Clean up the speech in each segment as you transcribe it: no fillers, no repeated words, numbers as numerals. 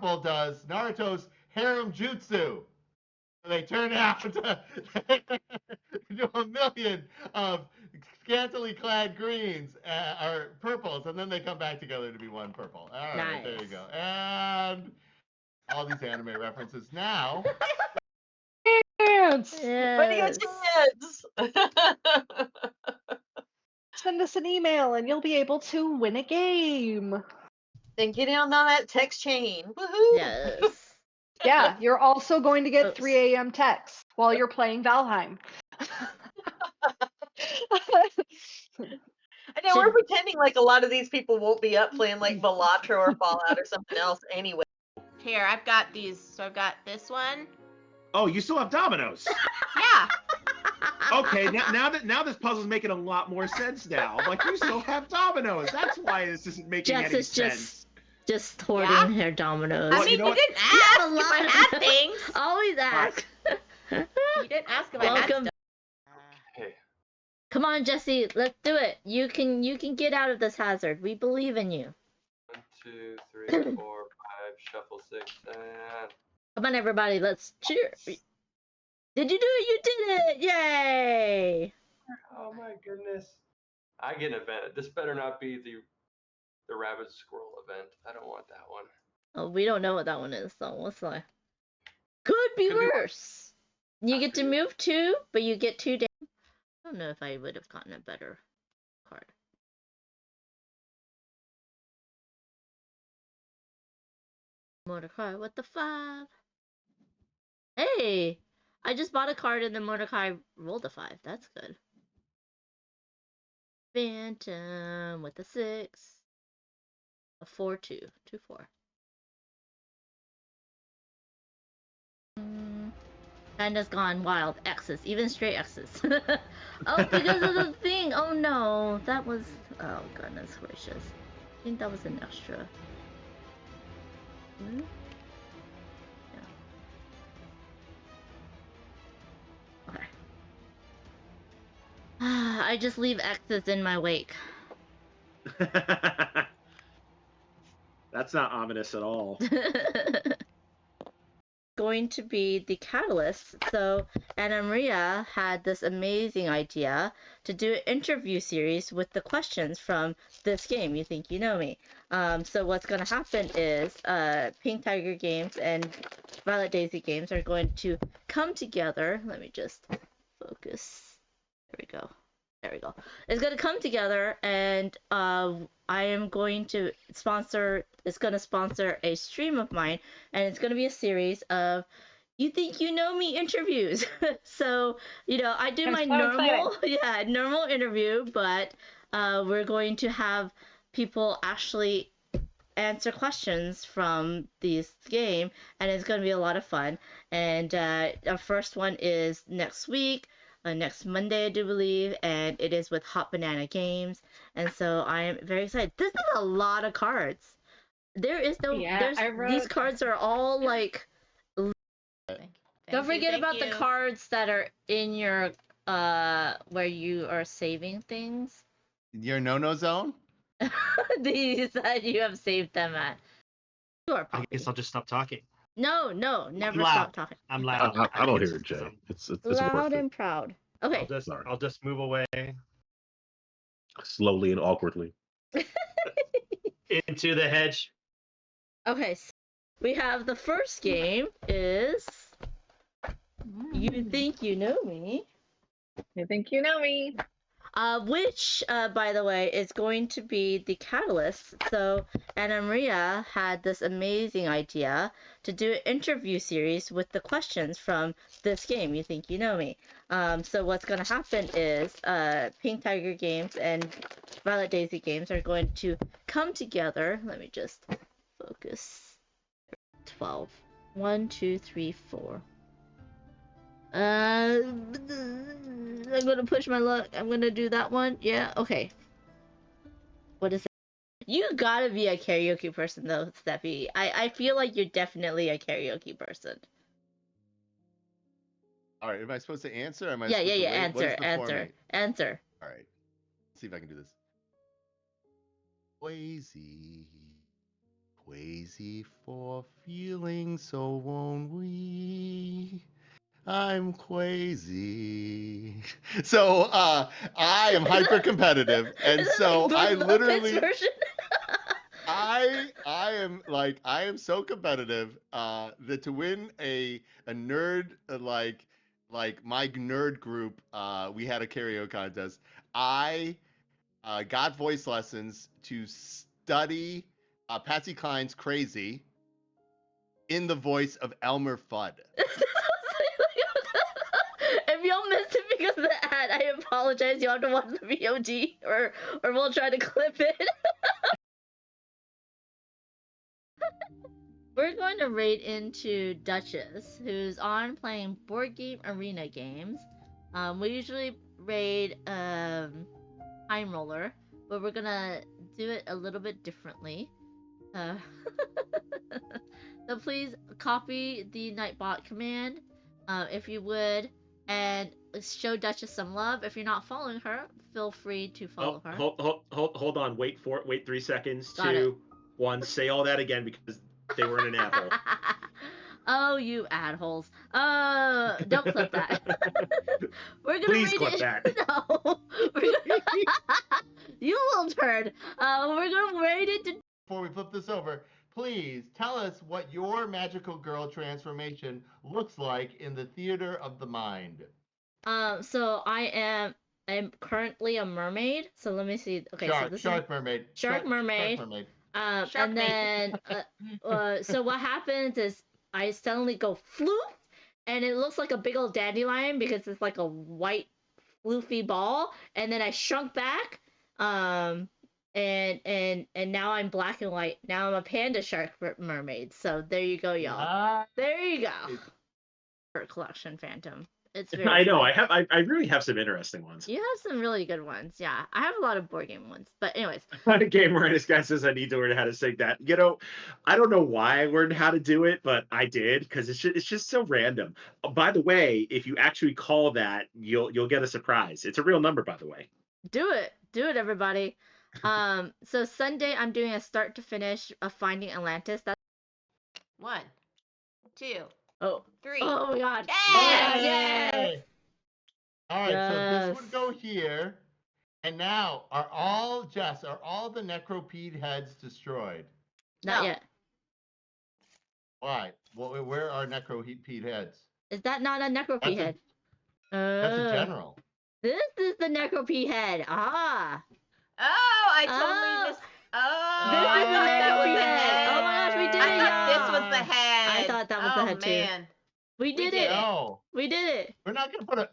purple does Naruto's harem jutsu. They turn out to do a million of scantily clad greens or purples, and then they come back together to be one purple. All right, Nice. there you go. And all these anime references now. Chance! Yes. Send us an email and you'll be able to win a game. Then get in on that text chain. Woohoo! Yes. Yeah, you're also going to get Oops. 3 a.m. texts while you're playing Valheim. I know we're pretending like a lot of these people won't be up playing like Balatro or Fallout or something else anyway. Here, I've got these. So I've got this one. Oh, you still have dominoes. Yeah. Okay, now this puzzle's making a lot more sense now. I'm like, you still have dominoes. That's why this isn't making Jess any is sense. just hoarding her dominoes. I Well, mean, you know you what? didn't ask if I had things. Always ask. You didn't ask if I had Welcome. stuff. Hey, Come on, Jesse, let's do it. You can get out of this hazard. We believe in you. 1, 2, 3, 4, 5, shuffle 6, and Come on, everybody, let's cheer. Did you do it? You did it! Yay! oh my goodness. I get an event. This better not be the rabbit squirrel event. I don't want that one. Oh, we don't know what that one is, so what's like? Could be Could be worse. You get to move 2, but you get 2 damage. I don't know if I would have gotten a better card. Mordecai, what the 5? Hey! I just bought a card and then Mordecai rolled a 5. That's good. Phantom with a 6. A 4-2. 2-4. Panda's gone wild. X's. Even straight X's. Oh, because of the thing! Oh no! That was... Oh goodness gracious. I think that was an extra. Hmm? Yeah. Okay. I just leave X's in my wake. That's not ominous at all. Going to be the catalyst. So Anna Maria had this amazing idea to do an interview series with the questions from this game, You Think You Know Me. So what's going to happen is Pink Tiger Games and Violet Daisy Games are going to come together. Let me just focus. There we go. There we go. It's going to come together, and I am going to sponsor. It's going to sponsor a stream of mine, and it's going to be a series of You Think You Know Me interviews. So I do my normal interview, but we're going to have people actually answer questions from this game, and it's going to be a lot of fun. And our first one is next week. Next Monday, I do believe, and it is with Hot Banana Games, and so I am very excited. This is a lot of cards. There is no. These cards are all like. Don't forget about the cards that are in your where you are saving things. Your no-no zone? These that you have saved them at. You are. I guess I'll just stop talking. No, never stop talking. I'm loud. I don't hear it, Jay. It's loud worth and it. proud. Okay. I'll just move away Slowly and awkwardly. into the hedge. Okay, so we have the first game is You Think You Know Me. You think you know me. Which, by the way, is going to be the catalyst. So Anna Maria had this amazing idea to do an interview series with the questions from this game, You Think You Know Me. So what's going to happen is Pink Tiger Games and Violet Daisy Games are going to come together. Let me just focus. 12. 1, 2, 3, 4. I'm gonna push my luck. I'm gonna do that one. Yeah, okay. What is that? You gotta be a karaoke person though, Seppy. I feel like you're definitely a karaoke person. All right, am I supposed to answer? Am I Yeah. Answer. Answer. All right, let's see if I can do this. Quasi. crazy for feeling so lonely. I'm crazy. So I am hyper competitive, and Is it so like I the Muppets literally version? I am so competitive that to win a nerd like my nerd group, we had a karaoke contest. I got voice lessons to study Patsy Cline's "Crazy" in the voice of Elmer Fudd. If y'all missed it because of the ad, I apologize. You'll have to watch the VOD, or we'll try to clip it. We're going to raid into Duchess, who's on playing board game arena games. We usually raid Time Roller, but we're gonna do it a little bit differently. So please copy the Nightbot command, if you would, and show Duchess some love. If you're not following her, feel free to follow her. Hold on. Wait 3 seconds. Got 2, 1. Say all that again because they were in an apple. Oh, you adholes. Don't clip that. We're gonna Please read clip it. that. No. You little turd. We're gonna rate it. Before we flip this over, please tell us what your magical girl transformation looks like in the theater of the mind. So I'm currently a mermaid. So let me see. Okay, so this Shark mermaid. Shark mermaid. Shark mermaid. And then so what happens is I suddenly go floop, and it looks like a big old dandelion because it's like a white floofy ball, and then I shrunk back, and now I'm black and white. Now I'm a panda shark mermaid. So there you go, y'all. There you go. Her collection, Phantom. It's very I know. fun. I really have some interesting ones. You have some really good ones. Yeah, I have a lot of board game ones. But anyways, Gamer, this guy says I need to learn how to sing that. You know, I don't know why I learned how to do it, but I did because it's just so random. By the way, if you actually call that, you'll get a surprise. It's a real number, by the way. do it, everybody. So Sunday I'm doing a start to finish of Finding Atlantis. That's 1, 2, oh 3. oh my god. Yes! All right, so Yes. this would go here. And now, are all the necropede heads destroyed? Not No. yet. Why? Where are necropede heads? Is that not a necropede head? That's a general. This is the necropede head. Ah. Oh, I totally missed. Oh, I This is the thought that was necropede the head. head. Oh my gosh, we did I it, thought this y'all. was the head. I thought that was the head, too. Man. We did it. No, We did it. we're not gonna put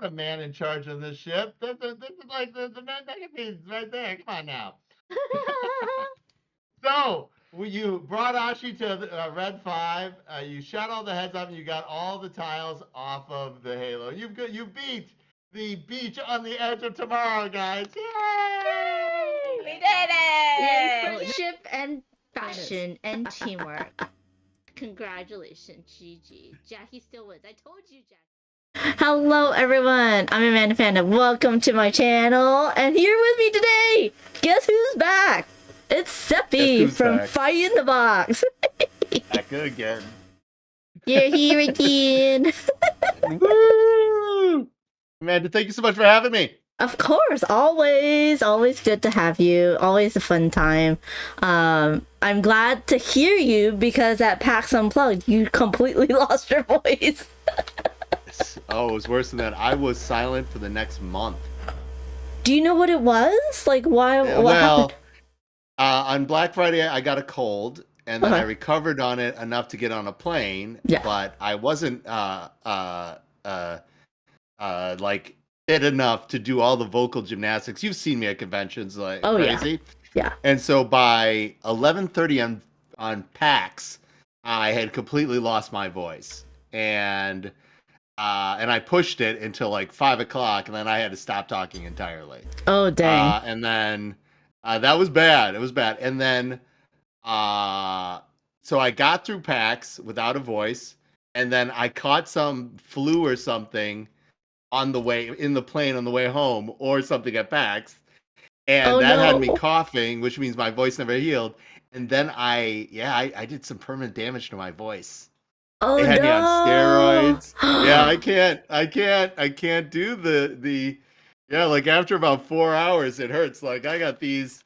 a man in charge of this ship. This is like the neceropedes right there. Come on now. So you brought Ashi to red 5. You shot all the heads off, and you got all the tiles off of the halo. You beat the beach on the edge of tomorrow, guys. Yay! We did it! Yay, friendship and passion and teamwork. Congratulations, GG. Jackie still wins. I told you, Jackie. Hello, everyone. I'm Amanda Panda. Welcome to my channel. And here with me today, guess who's back? It's Seppy from back? Fight in the Box. Back again. You're here again. Woo! Amanda, thank you so much for having me. Of course, always good to have you. Always a fun time. I'm glad to hear you because at PAX Unplugged, you completely lost your voice. Oh, it was worse than that. I was silent for the next month. Do you know what it was? Like, why? What happened? On Black Friday, I got a cold, and then I recovered on it enough to get on a plane. Yeah. But I wasn't like fit enough to do all the vocal gymnastics. You've seen me at conventions, like crazy. Yeah. And so by 11:30 on PAX, I had completely lost my voice, and I pushed it until like 5 o'clock, and then I had to stop talking entirely. Oh, dang. And then that was bad. It was bad. And then so I got through PAX without a voice, and then I caught some flu or something on the way in the plane on the way home, or something at PAX, and that had me coughing, which means my voice never healed. and then I did some permanent damage to my voice. Oh They had me on no! steroids. Yeah, I can't do the yeah, like after about 4 hours it hurts. Like I got these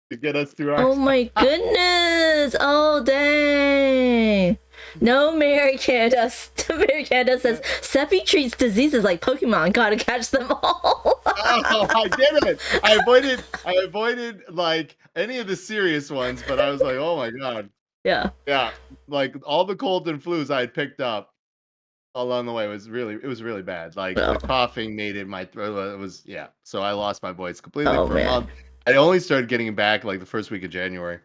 to get us through our Oh my goodness! Oh dang! No, Mary Candace. Mary Candace says Seppy treats diseases like Pokemon. Gotta catch them all. Oh, I did it. I avoided like any of the serious ones, but I was like, oh my god. Yeah. Yeah. Like all the colds and flus I had picked up along the way was really bad. Like Oh. the coughing made it my throat. It was yeah. So I lost my voice completely Oh, for a man. month. I only started getting it back like the first week of January.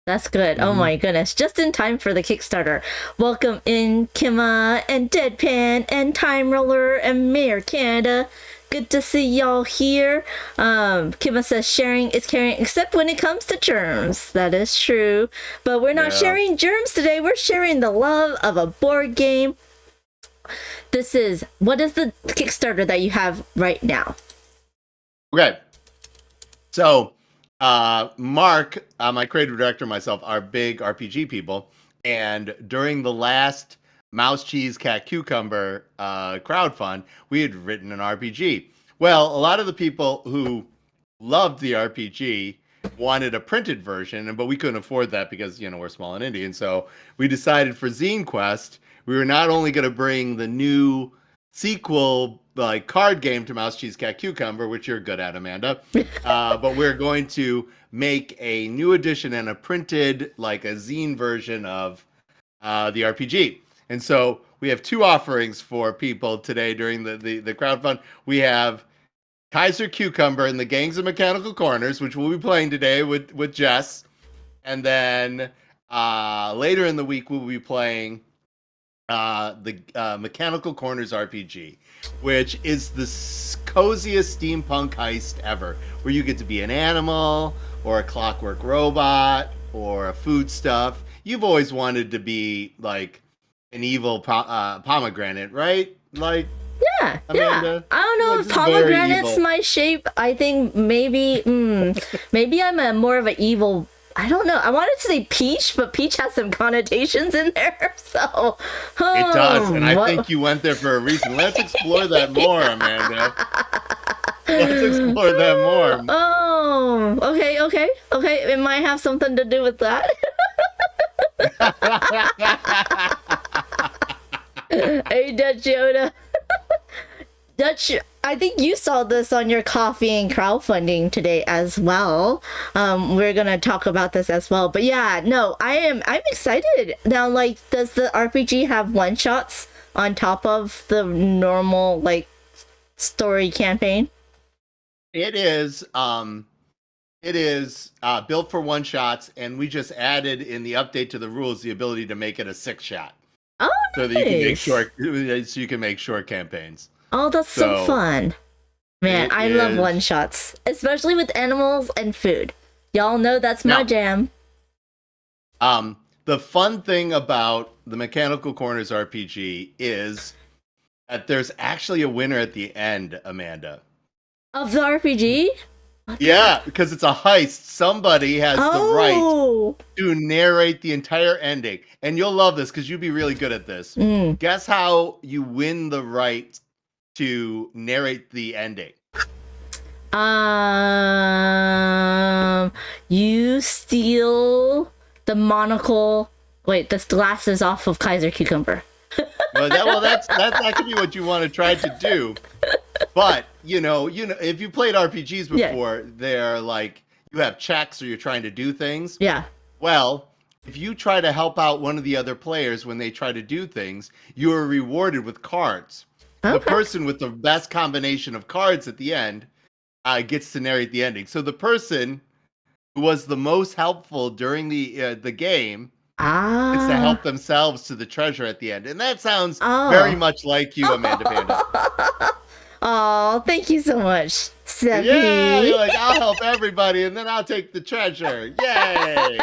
That's good. Oh Mhm. my goodness. Just in time for the Kickstarter. Welcome in Kimma and Deadpan and Time Roller and Mayor Canada. Good to see y'all here. Kimma says sharing is caring except when it comes to germs. That is true. But we're not Yeah. sharing germs today. We're sharing the love of a board game. What is the Kickstarter that you have right now? Okay. So, Mark, my creative director, and myself are big RPG people, and during the last Mouse Cheese Cat Cucumber crowdfund, we had written an RPG. Well, a lot of the people who loved the RPG wanted a printed version, but we couldn't afford that because we're small and indie, and so we decided for Zine Quest we were not only going to bring the new sequel like card game to Mouse Cheese Cat Cucumber, which you're good at, Amanda. But we're going to make a new edition and a printed like a zine version of the RPG. And so we have two offerings for people today during the crowdfund. We have Kaiser Cucumber and the Gangs of Mechanical Corners, which we'll be playing today with Jess. And then later in the week we'll be playing the Mechanical Corners RPG, which is the coziest steampunk heist ever, where you get to be an animal or a clockwork robot or a foodstuff. You've always wanted to be like an evil pomegranate, right? Like Yeah, Amanda? I don't know This if is very pomegranate's evil. my shape. I think maybe I'm a more of an evil. I don't know. I wanted to say peach, but peach has some connotations in there. So It does, and I what- think you went there for a reason. Let's explore that more, Amanda. Let's explore that more. Oh, okay. It might have something to do with that. Hey, Dutch Yoda. Dutch, I think you saw this on your coffee and crowdfunding today as well. We're gonna talk about this as well. But yeah, no, I'm excited. Now, like, does the RPG have one shots on top of the normal like story campaign? It is built for one shots, and we just added in the update to the rules the ability to make it a 6-shot, Oh, so that you can make nice. short campaigns. Oh, that's so So, fun. Man, it I love is- one shots, especially with animals and food. Y'all know that's my Now- jam. The fun thing about the Mechanical Corners RPG is that there's actually a winner at the end, Amanda. Of the RPG? Yeah, because it's a heist. Somebody has the right Oh. to narrate the entire ending. And you'll love this because you'll be really good at this. Mm. Guess how you win the right to narrate the ending? You steal the monocle. Wait, the glasses off of Kaiser Cucumber. That could be what you want to try to do. But you know, if you played RPGs Yeah. before, they're like you have checks or you're trying to do things. Yeah. Well, if you try to help out one of the other players when they try to do things, you are rewarded with cards. The Okay. person with the best combination of cards at the end gets to narrate the ending. So the person who was the most helpful during the game gets to help themselves to the treasure at the end. And that sounds very much like you, Amanda Panda. Oh, thank you so much, Seppy. Yeah, you're like, I'll help everybody and then I'll take the treasure. Yay!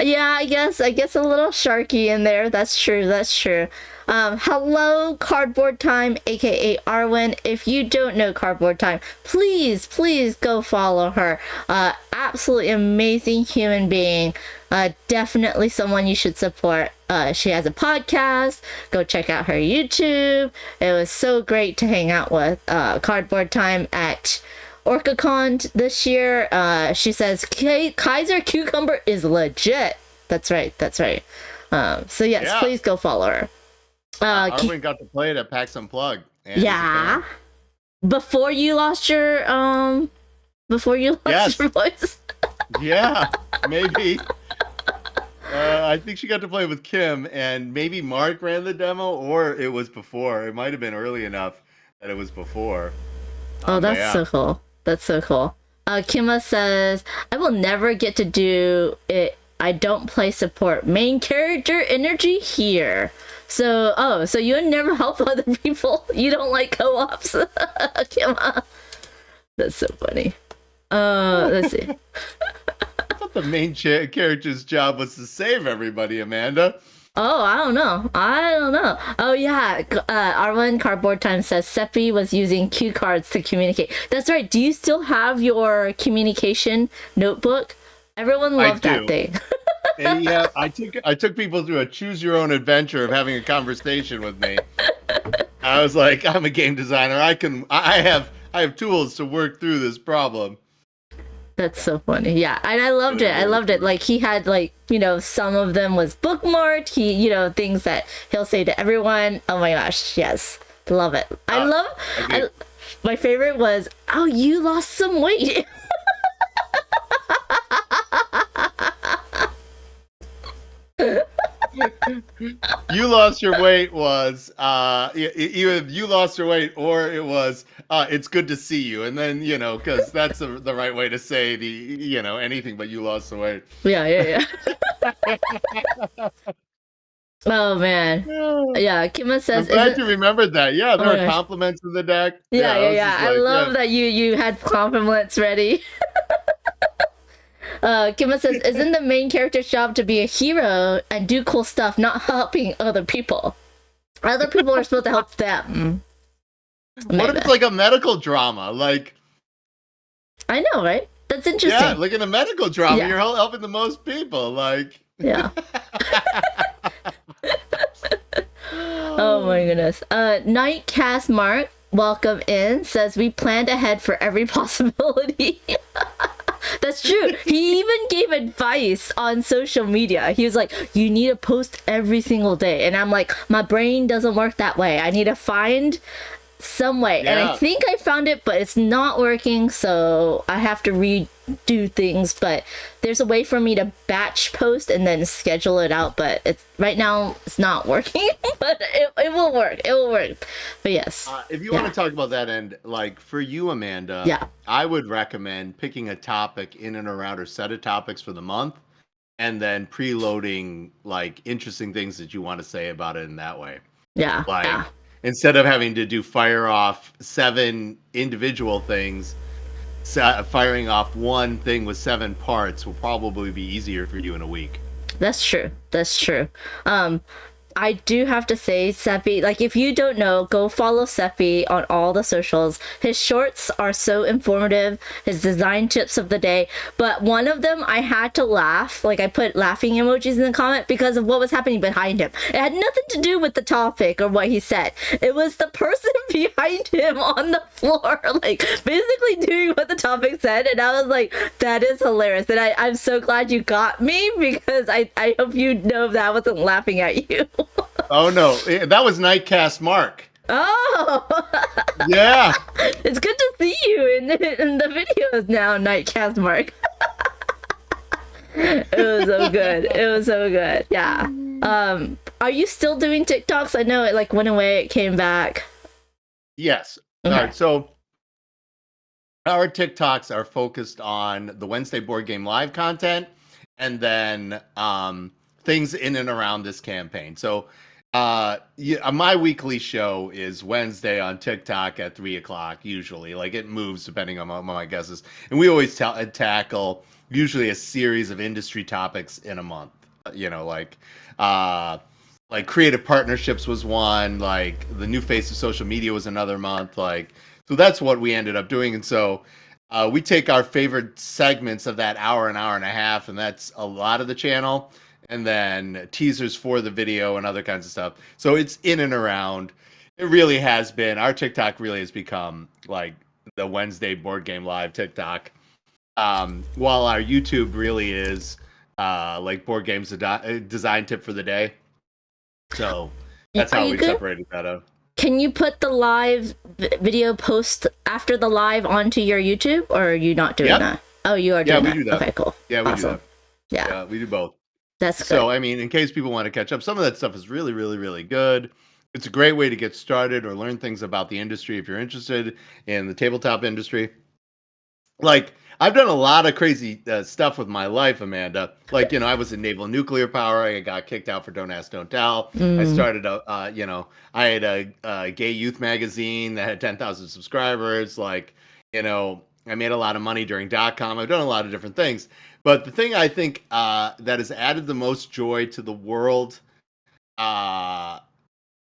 Yeah, I guess guess a little sharky in there. That's true. Hello, Cardboard Time, aka Arwen. If you don't know Cardboard Time, please go follow her. Absolutely amazing human being. Definitely someone you should support. She has a podcast. Go check out her YouTube. It was so great to hang out with Cardboard Time at OrcaCon this year. She says Kaiser Cucumber is legit. That's right. So yes, please go follow her. Arwen got to play it at PAX Unplugged. Yeah. Before you lost your voice. Yeah, maybe. I think she got to play with Kim, and maybe Mark ran the demo, or it was before. It might have been early enough that it was before. Oh, that's so cool. Kima says, I will never get to do it. I don't play support. Main character energy here. So you never help other people? You don't like co-ops? Kima. That's so funny. Let's see. I thought the main character's job was to save everybody, Amanda. Oh, I don't know. Oh, yeah. Arwen Cardboard Time says Seppy was using cue cards to communicate. That's right. Do you still have your communication notebook? Everyone loved that thing. Yeah, I took people through a choose your own adventure of having a conversation with me. I was like, I'm a game designer. I have tools to work through this problem. That's so funny. Yeah, and I loved it. Like, he had, like, some of them was bookmarked. He, things that he'll say to everyone. Oh my gosh, yes, love it. My favorite was, oh, you lost some weight. You lost your weight was either you lost your weight or it was it's good to see you, and then because that's the right way to say the anything but you lost the weight. Yeah. Oh man, yeah. Kima says, I'm glad you remembered that. Yeah, there were compliments in the deck. Yeah. I love that you had compliments ready. Kima says, isn't the main character's job to be a hero and do cool stuff, not helping other people? Other people are supposed to help them. What if it's like a medical drama? Like, I know, right? That's interesting. Yeah, like in a medical drama, you're helping the most people. Like, yeah. Oh my goodness. Nightcast Mark, welcome in, says we planned ahead for every possibility. That's true. He even gave advice on social media. He was like, you need to post every single day. And I'm like, my brain doesn't work that way. I need to find some way. Yeah. And I think I found it, but it's not working. So I have to redo things. But there's a way for me to batch post and then schedule it out. But right now it's not working. But it will work. It will work. But yes. If you want to talk about that end, like for you, Amanda, I would recommend picking a topic in and around or set of topics for the month, and then preloading like interesting things that you want to say about it in that way. Yeah. Like instead of having to fire off 7 individual things, firing off one thing with 7 parts will probably be easier for you in a week. That's true. I do have to say, Seppy, like, if you don't know, go follow Seppy on all the socials. His shorts are so informative, his design tips of the day. But one of them, I had to laugh. Like, I put laughing emojis in the comment because of what was happening behind him. It had nothing to do with the topic or what he said. It was the person behind him on the floor, like, basically doing what the topic said. And I was like, that is hilarious. And I'm so glad you got me, because I hope you know that I wasn't laughing at you. Oh no, that was Nightcast Mark. Oh, yeah. It's good to see you in the videos now, Nightcast Mark. It was so good. Yeah. Are you still doing TikToks? I know it like went away, it came back. Yes. Okay. All right. So our TikToks are focused on the Wednesday Board Game Live content, and then things in and around this campaign. So my weekly show is Wednesday on TikTok at 3:00 usually. Like, it moves depending on my guesses. And we always tackle usually a series of industry topics in a month. like creative partnerships was one, like the new face of social media was another month, like, so that's what we ended up doing. And so we take our favorite segments of that hour and a half, and that's a lot of the channel, and then teasers for the video and other kinds of stuff. So it's in and around. It really has been, our TikTok really has become like the Wednesday board game live TikTok, while our YouTube really is like board games design tip for the day. So that's how we separated that out. Can you put the live video post after the live onto your YouTube, or are you not doing that? Oh, you are doing that. Yeah, we do that. Okay, cool. Yeah, we do that. Yeah, we do both. That's good. So, I mean, in case people want to catch up, some of that stuff is really, really, really good. It's a great way to get started or learn things about the industry if you're interested in the tabletop industry. Like, I've done a lot of crazy stuff with my life, Amanda. Like, I was in naval nuclear power. I got kicked out for Don't Ask, Don't Tell. I started I had a gay youth magazine that had 10,000 subscribers. Like, I made a lot of money during .com. I've done a lot of different things. But the thing I think that has added the most joy to the world and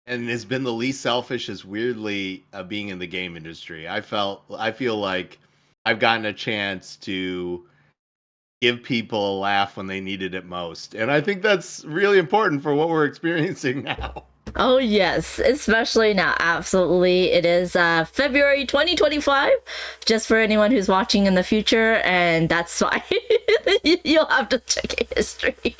has been the least selfish is weirdly being in the game industry. I feel like I've gotten a chance to give people a laugh when they needed it most. And I think that's really important for what we're experiencing now. Oh, yes, especially now. Absolutely. It is February 2025, just for anyone who's watching in the future, and that's why you'll have to check history.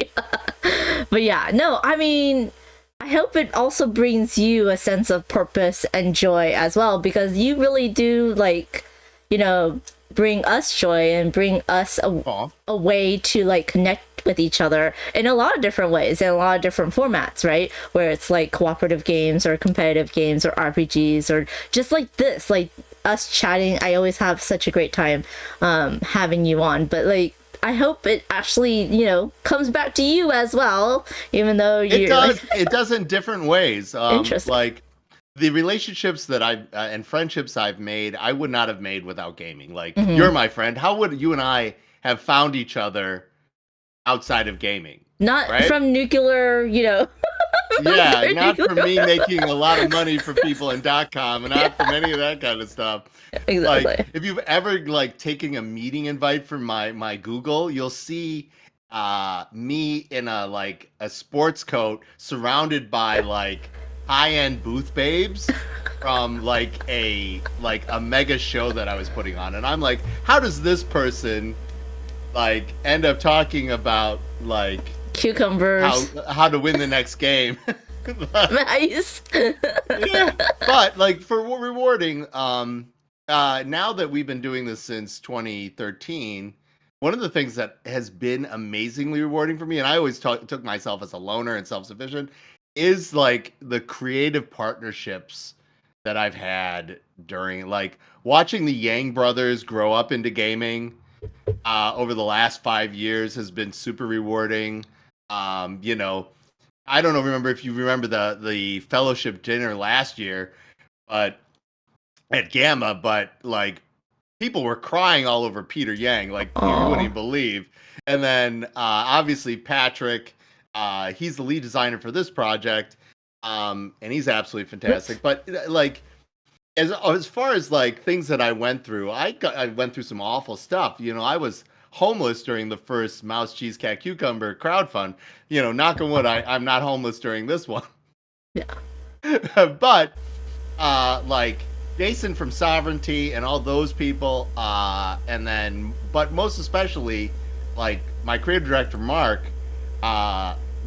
But yeah, no, I mean, I hope it also brings you a sense of purpose and joy as well, because you really do, like, bring us joy and bring us a way to like connect with each other in a lot of different ways, in a lot of different formats, right? Where it's like cooperative games or competitive games or RPGs or just like this, like us chatting. I always have such a great time having you on, but like I hope it actually, comes back to you as well, even though it does. It does in different ways. Interesting. Like the relationships that and friendships I've made, I would not have made without gaming. Like, you're my friend. How would you and I have found each other outside of gaming? Not from nuclear, Yeah, not from me making a lot of money for people in .com and not from any of that kind of stuff. Exactly. Like, if you've ever like taken a meeting invite from my Google, you'll see me in a sports coat surrounded by like high-end booth babes from like a mega show that I was putting on, and I'm like, how does this person like end up talking about like cucumbers, how to win the next game? Nice. Yeah, but like for rewarding, now that we've been doing this since 2013, one of the things that has been amazingly rewarding for me, and I always took myself as a loner and self-sufficient, is like the creative partnerships that I've had during like watching the Yang brothers grow up into gaming over the last 5 years has been super rewarding. I don't remember if you remember the fellowship dinner last year, but at Gamma, but like people were crying all over Peter Yang, like you wouldn't even believe. And then obviously Patrick, he's the lead designer for this project, and he's absolutely fantastic. But like, as far as like things that I went through, I went through some awful stuff. I was homeless during the first Mouse Cheese Cat Cucumber crowdfund. Knock on wood, I'm not homeless during this one. Yeah. But like Jason from Sovereignty and all those people, and then, but most especially, like my creative director Mark.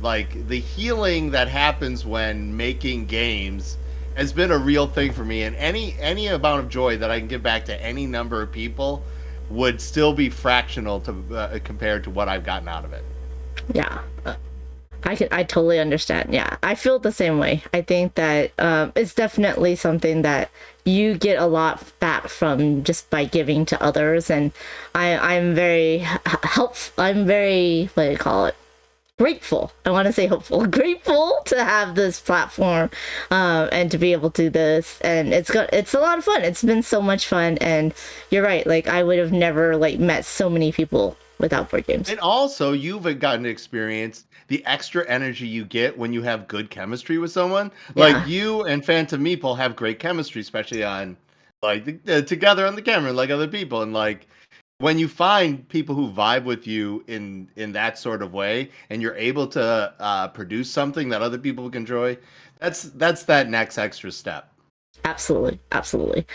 Like the healing that happens when making games has been a real thing for me, and any amount of joy that I can give back to any number of people would still be fractional to compared to what I've gotten out of it. Yeah, I totally understand. Yeah, I feel the same way. I think that it's definitely something that you get a lot back from just by giving to others, and I'm very helpful. I'm very, what do you call it? Grateful. I want to say hopeful. Grateful to have this platform and to be able to do this, and it's a lot of fun. It's been so much fun, and you're right. Like I would have never like met so many people without board games. And also, you've gotten to experience the extra energy you get when you have good chemistry with someone. Like Yeah. you and Phantom Meeple have great chemistry, especially on like together on the camera, like other people. And like when you find people who vibe with you in that sort of way, and you're able to produce something that other people can enjoy, that's that next extra step. Absolutely, absolutely.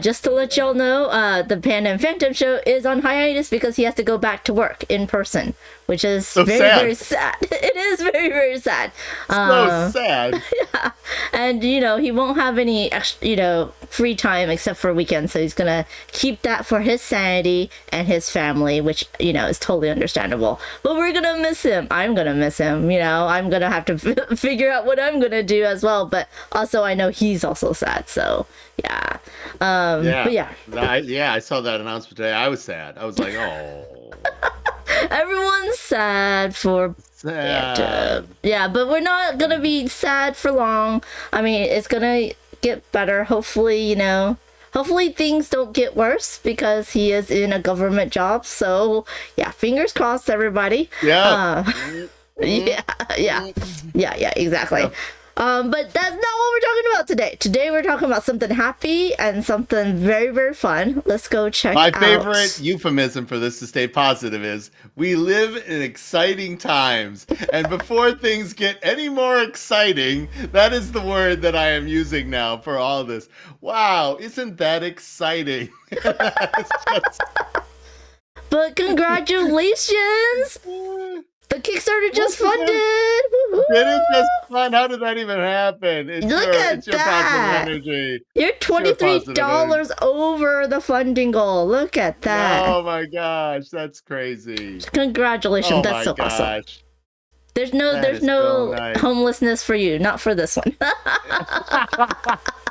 Just to let y'all know, the Panda and Phantom show is on hiatus because he has to go back to work in person, which is So very, sad. very sad. It is very, very sad. So sad. Yeah. And, he won't have any, free time except for weekends, so he's gonna keep that for his sanity and his family, which, is totally understandable. But we're gonna miss him. I'm gonna miss him, I'm gonna have to figure out what I'm gonna do as well, but also I know he's also sad, so, yeah. But yeah. I saw that announcement today. I was sad. I was like, oh. Everyone's sad for Sad. Yeah, but we're not gonna be sad for long. I mean, it's gonna get better. Hopefully, hopefully things don't get worse because he is in a government job. So yeah, fingers crossed, everybody. Yeah. Yeah, exactly. But that's not what we're talking about today. Today we're talking about something happy and something very, very fun. Let's go check My out. favorite euphemism for this to stay positive is we live in exciting times. And before things get any more exciting, that is the word that I am using now for all this. Wow, isn't that exciting? It's just... But congratulations! The Kickstarter just funded! Woo-hoo! Did it just fun? How did that even happen? It's Look at it's your that. positive energy. You're $23 over the funding goal. Look at that. Oh my gosh, that's crazy. Congratulations, Oh that's my so awesome. gosh. There's no That is so nice. homelessness for you, not for this one.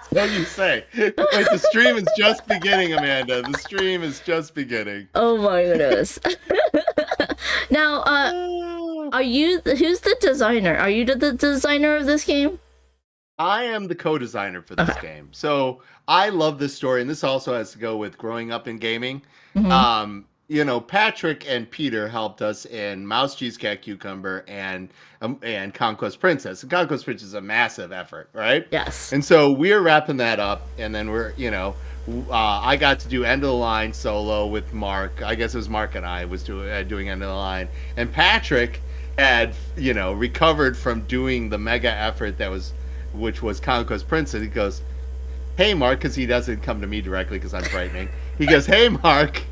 What do you say? Wait, the stream is just beginning, Amanda. The stream is just beginning. Oh my goodness. Now, who's the designer? Are you the designer of this game? I am the co-designer for this game. So I love this story, and this also has to go with growing up in gaming. Mhm. Patrick and Peter helped us in Mouse, Cheese, Cat, Cucumber and Conquest Princess. And Conquest Princess is a massive effort, right? Yes. And so we're wrapping that up, and then I got to do End of the Line solo with Mark. I guess it was Mark and I was doing End of the Line, and Patrick had recovered from doing the mega effort which was Conquest Princess. He goes, "Hey Mark," because he doesn't come to me directly because I'm frightening. He goes, "Hey Mark,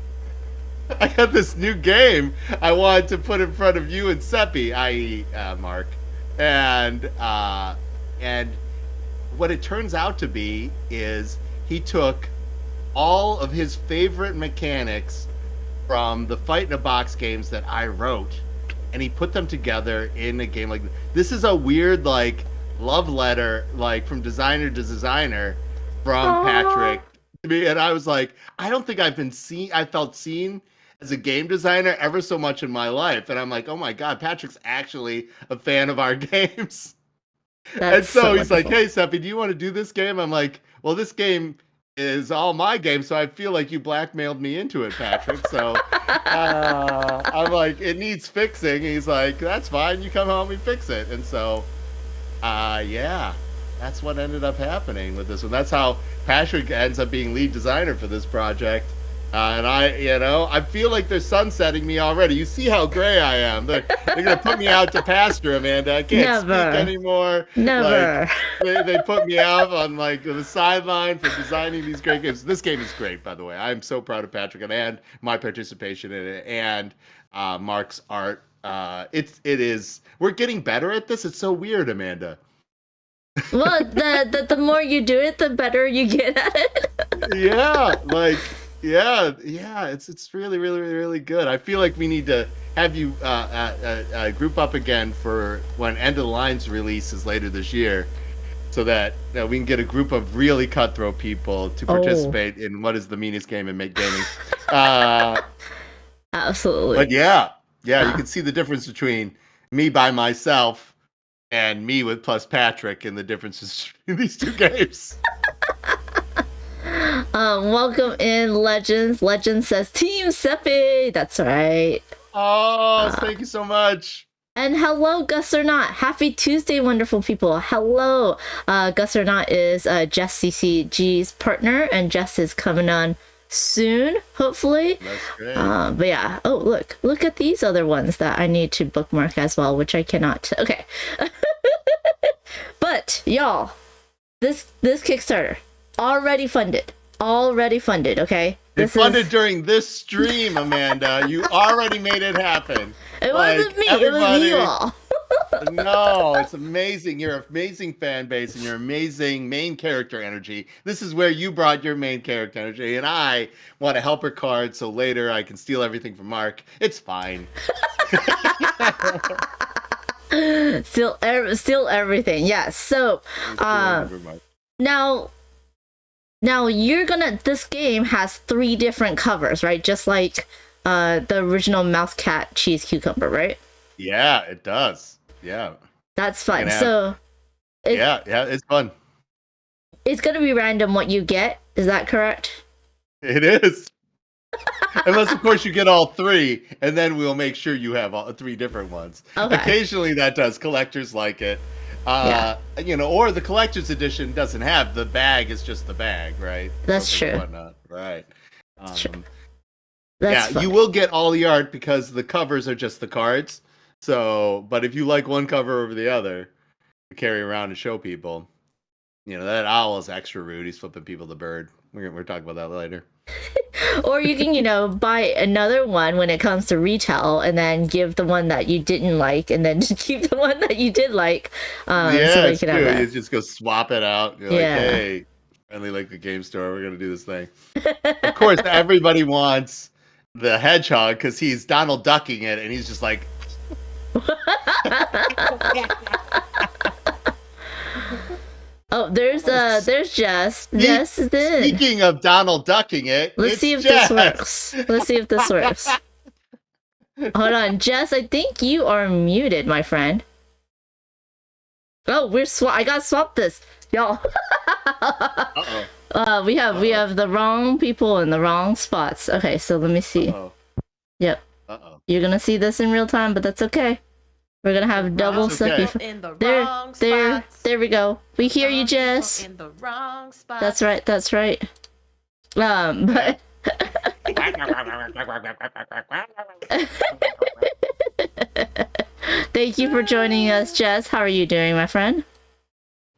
I got this new game I wanted to put in front of you and Seppy," i.e. Mark, and what it turns out to be is he took all of his favorite mechanics from the Fight in a Box games that I wrote, and he put them together in a game like this. This is a weird love letter from designer to designer from Patrick to me, and I was like, I don't think I felt seen as a game designer ever so much in my life, and I'm like, oh my god, Patrick's actually a fan of our games. And so he's like, "Hey Seppy, do you want to do this game?" I'm like, "Well, this game is all my game, so I feel like you blackmailed me into it, Patrick." So I'm like, "It needs fixing." And he's like, "That's fine, you come help me fix it." And so that's what ended up happening with this one. That's how Patrick ends up being lead designer for this project. And I feel like they're sunsetting me already. You see how gray I am. They're gonna put me out to pasture, Amanda. I can't speak anymore. Never. They put me out on the sideline for designing these great games. This game is great, by the way. I'm so proud of Patrick and my participation in it, and Mark's art. It is. We're getting better at this. It's so weird, Amanda. Well, the more you do it, the better you get at it. It's really, really, really good. I feel like we need to have you group up again for when End of the Line's releases later this year, so that we can get a group of really cutthroat people to participate in what is the meanest game in gaming. Absolutely. But you can see the difference between me by myself and me with plus Patrick, and the differences in these two games. Welcome in, Legends. Legend says Team Seppy. That's right. Oh, thank you so much. And hello, Gus or Not. Happy Tuesday, wonderful people. Hello. Gus or Not is Jess CCG's partner, and Jess is coming on soon, hopefully. That's great. But yeah. Oh, look at these other ones that I need to bookmark as well, which I cannot. Okay. But y'all, this Kickstarter already funded. Okay. It's funded during this stream, Amanda. You already made it happen. It wasn't me. It was you all. No, it's amazing. You're an amazing fan base and your amazing main character energy. This is where you brought your main character energy, and I want a helper card so later I can steal everything from Mark. It's fine. Still everything. Yes. So, now you're gonna. This game has 3 different covers, right? Just like the original Mouse Cat Cheese Cucumber, right? Yeah, it does. Yeah. That's fun. So. Yeah, it's fun. It's gonna be random what you get. Is that correct? It is. Unless, of course, you get all 3, and then we'll make sure you have all 3 different ones. Okay. Occasionally, that does. Collectors like it. Or the collector's edition doesn't have the bag. It's just the bag, right? That's Something true. Whatnot. Right. That's true. That's fun. You will get all the art because the covers are just the cards. So, but if you like one cover over the other, to carry around and show people, that owl is extra rude. He's flipping people the bird. We're talking about that later. Or you can, buy another one when it comes to retail, and then give the one that you didn't like, and then just keep the one that you did like. It's true. You just go swap it out. You're like, hey, friendly like the game store. We're gonna do this thing. Of course, everybody wants the hedgehog because he's Donald Ducking it, and he's just like. Oh, there's Jess. Jess is in. Speaking of Donald Ducking it, let's see if this works. Hold on, Jess. I think you are muted, my friend. Oh, I gotta swap this, y'all. Uh-oh. We have the wrong people in the wrong spots. Okay, so let me see. Uh-oh. Yep. You're gonna see this in real time, but that's okay. We're gonna have double Seppy. In the wrong spots. There we go. We hear you, Jess. In the wrong spots. That's right. But thank you for joining us, Jess. How are you doing, my friend?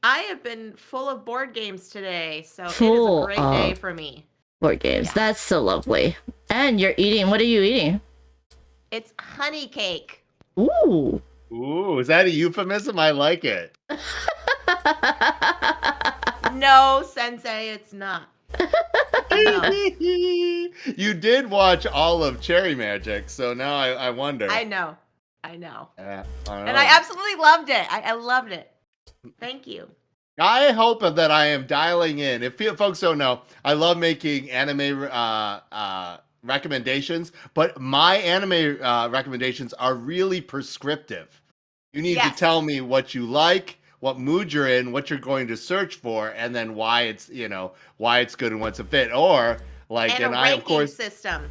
I have been full of board games today, so it is Full a great day for me. Board games. Yeah. That's so lovely. And you're eating. What are you eating? It's honey cake. Ooh. Ooh, is that a euphemism? I like it. No, Sensei, it's not. No. You did watch all of Cherry Magic, so now I wonder. I know. And I absolutely loved it. I loved it. Thank you. I hope that I am dialing in. If folks don't know, I love making anime recommendations, but my anime recommendations are really prescriptive. You need to tell me what you like, what mood you're in, what you're going to search for, and then why it's good and what's a fit. Or and I of course system.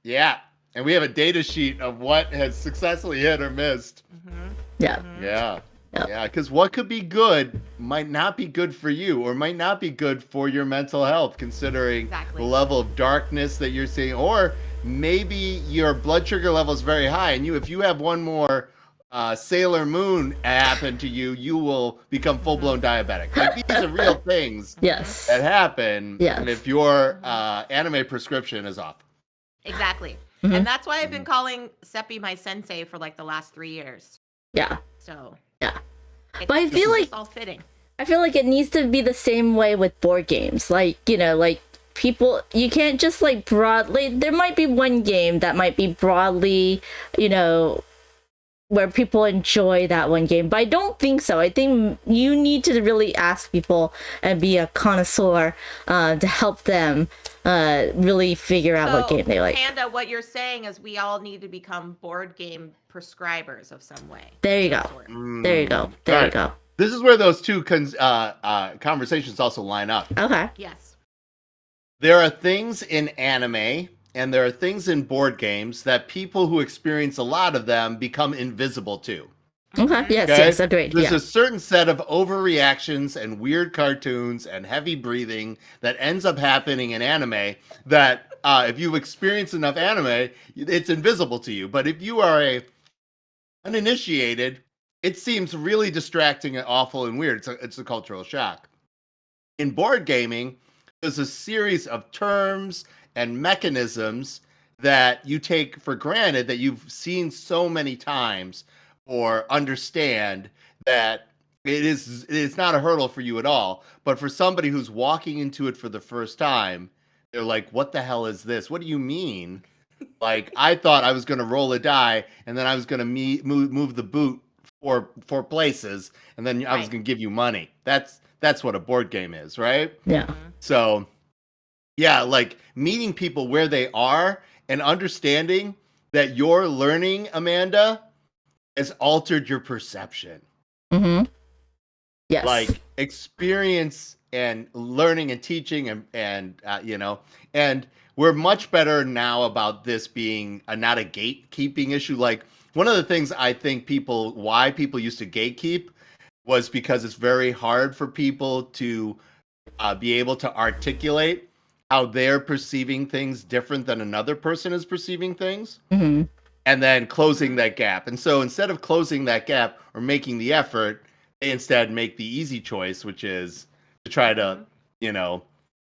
Yeah, and we have a data sheet of what has successfully hit or missed. Mm-hmm. Yeah. Mm-hmm. Yeah. Yeah, because what could be good might not be good for you, or might not be good for your mental health, considering the level of darkness that you're seeing, or maybe your blood sugar level is very high, and if you have one more Sailor Moon happen to you, you will become full-blown diabetic. Like, these are real things that happen, and if your anime prescription is off. Exactly. Mm-hmm. And that's why I've been calling Seppy my sensei for the last 3 years. Yeah. So. Yeah. But I feel like all fitting. I feel like it needs to be the same way with board games. People, you can't just broadly. There might be one game that might be broadly, where people enjoy that one game, but I don't think so. I think you need to really ask people and be a connoisseur to help them really figure out what game they like. Panda, what you're saying is we all need to become board game prescribers of some way. There you go. There you go. There you go. This is where those two conversations also line up. Okay. Yes. There are things in anime and there are things in board games that people who experience a lot of them become invisible to. Okay. Yes. Okay? Yes. Agreed. There's Yeah. a certain set of overreactions and weird cartoons and heavy breathing that ends up happening in anime that if you experience enough anime, it's invisible to you. But if you are a uninitiated, it seems really distracting and awful and weird. It's a cultural shock. In board gaming, there's a series of terms and mechanisms that you take for granted that you've seen so many times or understand that it's not a hurdle for you at all. But for somebody who's walking into it for the first time, they're like, what the hell is this? What do you mean? Like, I thought I was going to roll a die and then I was going to move the boot four places and then I was Right. going to give you money. That's what a board game is, right? Yeah. So, yeah, like meeting people where they are and understanding that your learning, Amanda, has altered your perception. Mm-hmm. Yes. Like experience and learning and teaching and and we're much better now about this being not a gatekeeping issue. Like one of the things I think why people used to gatekeep was because it's very hard for people to be able to articulate how they're perceiving things different than another person is perceiving things, Mm-hmm. and then closing that gap. And so instead of closing that gap or making the effort, they instead make the easy choice, which is to try to,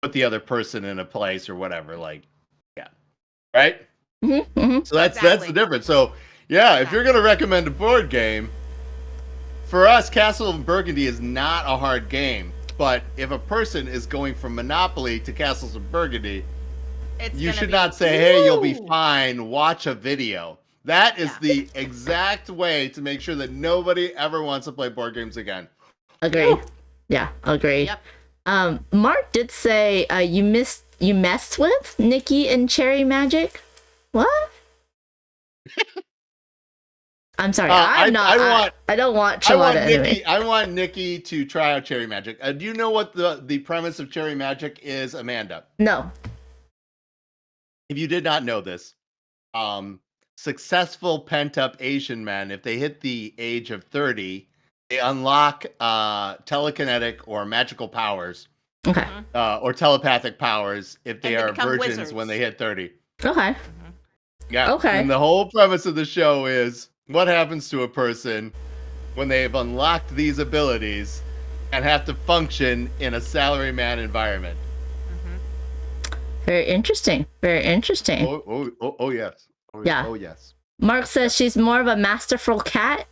put the other person in a place or whatever. Like, yeah, right. Mm-hmm. Mm-hmm. So that's Exactly. the difference. So yeah, if you're gonna recommend a board game, for us, Castle of Burgundy is not a hard game. But if a person is going from Monopoly to Castles of Burgundy, It's you gonna should be- not say, "Hey, you'll be Woo! fine. Watch a video." That is Yeah. the exact way to make sure that nobody ever wants to play board games again. Agreed. Yeah. Agreed. Yep. Mark did say you messed with Nikki and Cherry Magic. What? I'm sorry. I don't watch a lot of anime. I want Nikki to try out Cherry Magic. Do you know what the premise of Cherry Magic is, Amanda? No. If you did not know this, successful pent-up Asian men, if they hit the age of 30, they unlock telekinetic or magical powers, Okay. or telepathic powers if they And they are become virgins wizards. when they hit 30. Okay. Yeah. Okay. And the whole premise of the show is what happens to a person when they've unlocked these abilities and have to function in a salaryman environment. Very interesting. Very interesting. Oh yes. Yeah. Oh yes. Mark says she's more of a masterful cat.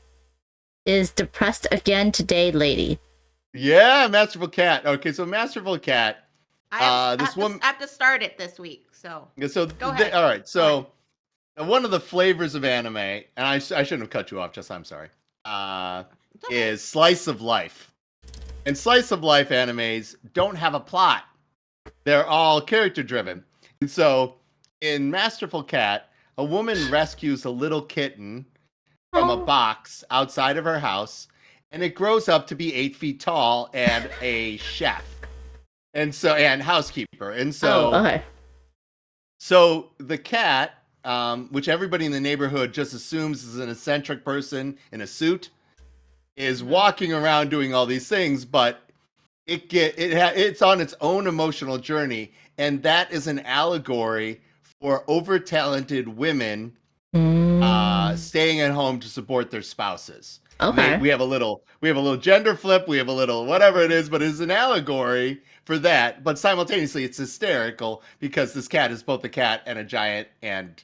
Is depressed again today, lady. Yeah, Masterful Cat. Okay, so Masterful Cat. I this woman. have to start it this week. So So Go ahead. all right. So one of the flavors of anime, and I shouldn't have cut you off. Just I'm sorry. Is slice of life, and slice of life animes don't have a plot. They're all character driven. And so in Masterful Cat, a woman rescues a little kitten from a box outside of her house, and it grows up to be 8 feet tall and a chef, and housekeeper. And so, Okay. so the cat, which everybody in the neighborhood just assumes is an eccentric person in a suit, is walking around doing all these things, but it's on its own emotional journey, and that is an allegory for over-talented women staying at home to support their spouses. Okay. We have a little gender flip, we have a little whatever it is, but it's an allegory for that. But simultaneously, it's hysterical because this cat is both a cat and a giant and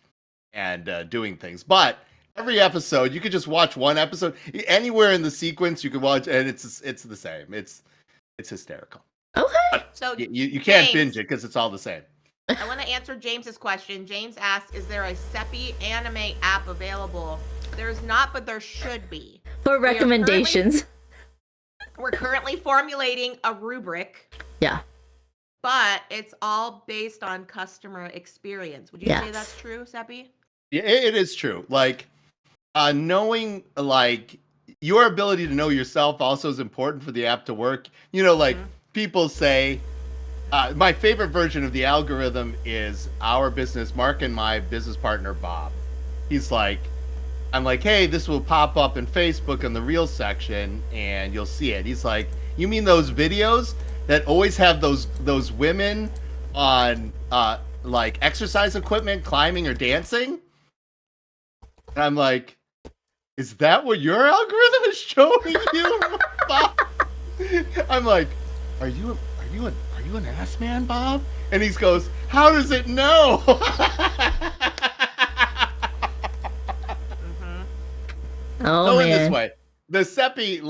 doing things. But every episode, you could just watch one episode anywhere in the sequence. You could watch, and it's the same. It's hysterical. Okay. So You can't James, binge it because it's all the same. I want to answer James's question. James asked, "Is there a Seppy anime app available?" There's not, but there should be. For recommendations. We're currently formulating a rubric, Yeah. but it's all based on customer experience. Would you say Yes. that's true, Seppy? Yeah, it is true. Like knowing like your ability to know yourself also is important for the app to work. Like people say, My favorite version of the algorithm is our business, Mark and my business partner, Bob. He's like, I'm like, hey, this will pop up in Facebook in the Reels section, and you'll see it. He's like, you mean those videos that always have those women on like exercise equipment, climbing or dancing? And I'm like, is that what your algorithm is showing you, Bob? I'm like, are you an ass man, Bob? And he goes, how does it know? Oh Go in this man. way. The Seppy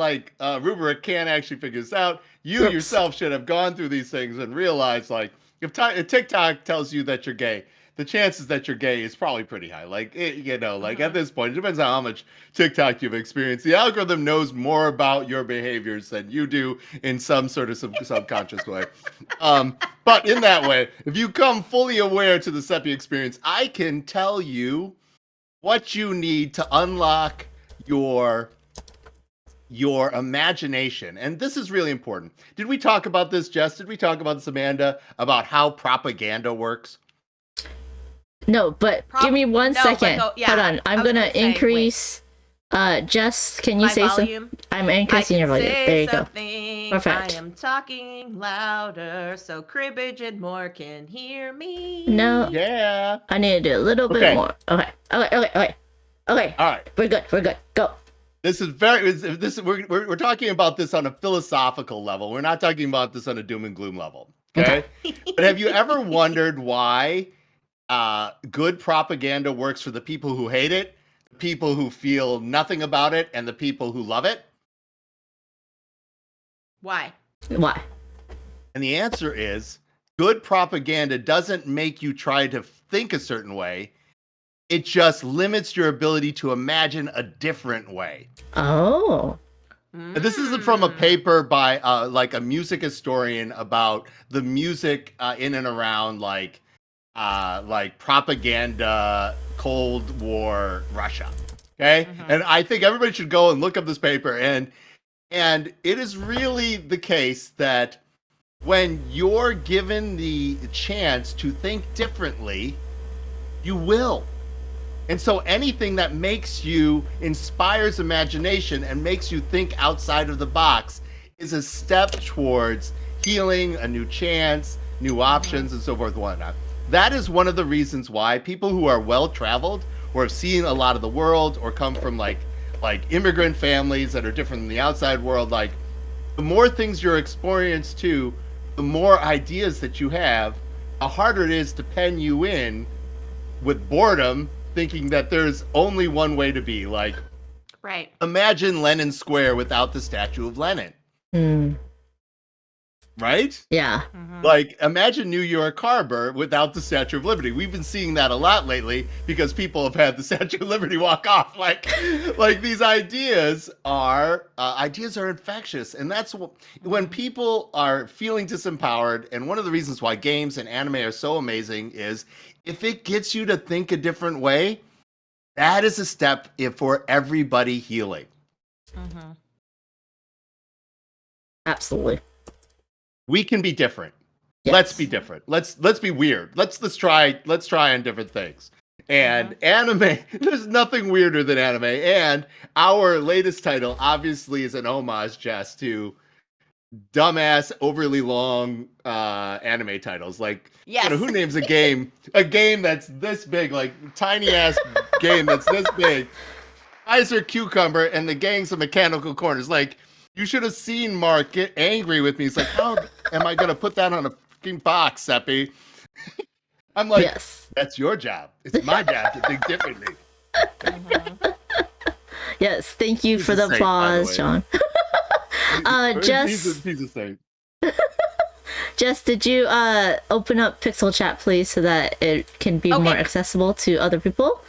rubric can't actually figure this out. You Oops. yourself should have gone through these things and realized, like, if TikTok tells you that you're gay, the chances that you're gay is probably pretty high. Like, at this point, it depends on how much TikTok you've experienced. The algorithm knows more about your behaviors than you do in some sort of subconscious way. But in that way, if you come fully aware to the Seppy experience, I can tell you what you need to unlock your imagination. And this is really important. Did we talk about this, Jess? Did we talk about this, Amanda, about how propaganda works? No, but give me one second. Hold on. I'm gonna increase. Jess, can you My say volume? something? I'm increasing your volume. There you go. Perfect. I am talking louder so Cribbage and Moore can hear me. No. Yeah. I need to do a little bit more. Okay. All right. We're good. Go. This is we're talking about this on a philosophical level. We're not talking about this on a doom and gloom level. Okay. But have you ever wondered why good propaganda works for the people who hate it, the people who feel nothing about it, and the people who love it? Why? And the answer is good propaganda doesn't make you try to think a certain way. It just limits your ability to imagine a different way. Oh. And this is from a paper by like a music historian about the music in and around like propaganda Cold War Russia. Okay? And I think everybody should go and look up this paper, and it is really the case that when you're given the chance to think differently, you will. And so anything that makes you, inspires imagination and makes you think outside of the box is a step towards healing, a new chance, new options, and so forth and whatnot. That is one of the reasons why people who are well-traveled or have seen a lot of the world or come from like immigrant families that are different than the outside world, like the more things you're experienced to, the more ideas that you have, the harder it is to pen you in with boredom, thinking that there's only one way to be. Like, right. Imagine Lenin Square without the statue of Lenin. Right? Yeah. Like, imagine New York Harbor without the Statue of Liberty. We've been seeing that a lot lately because people have had the Statue of Liberty walk off. Like these ideas are infectious, and that's when people are feeling disempowered. And one of the reasons why games and anime are so amazing is if it gets you to think a different way, that is a step for everybody healing. Absolutely. We can be different. Yes. Let's be different. Let's be weird. Let's try on different things. And anime, there's nothing weirder than anime. And our latest title obviously is an homage, Jess, to dumbass, overly long anime titles. Like, who names a game that's this big, like tiny ass game that's this big? Kaiser Cucumber and the gangs of mechanical corners. Like, you should have seen Mark get angry with me. He's like, how am I going to put that on a fucking box, Seppy? I'm like, that's your job. It's my job to think differently. Yes, thank you for the applause, John. Jess, he's a saint. Jess, did you open up Pixel Chat, please, so that it can be more accessible to other people?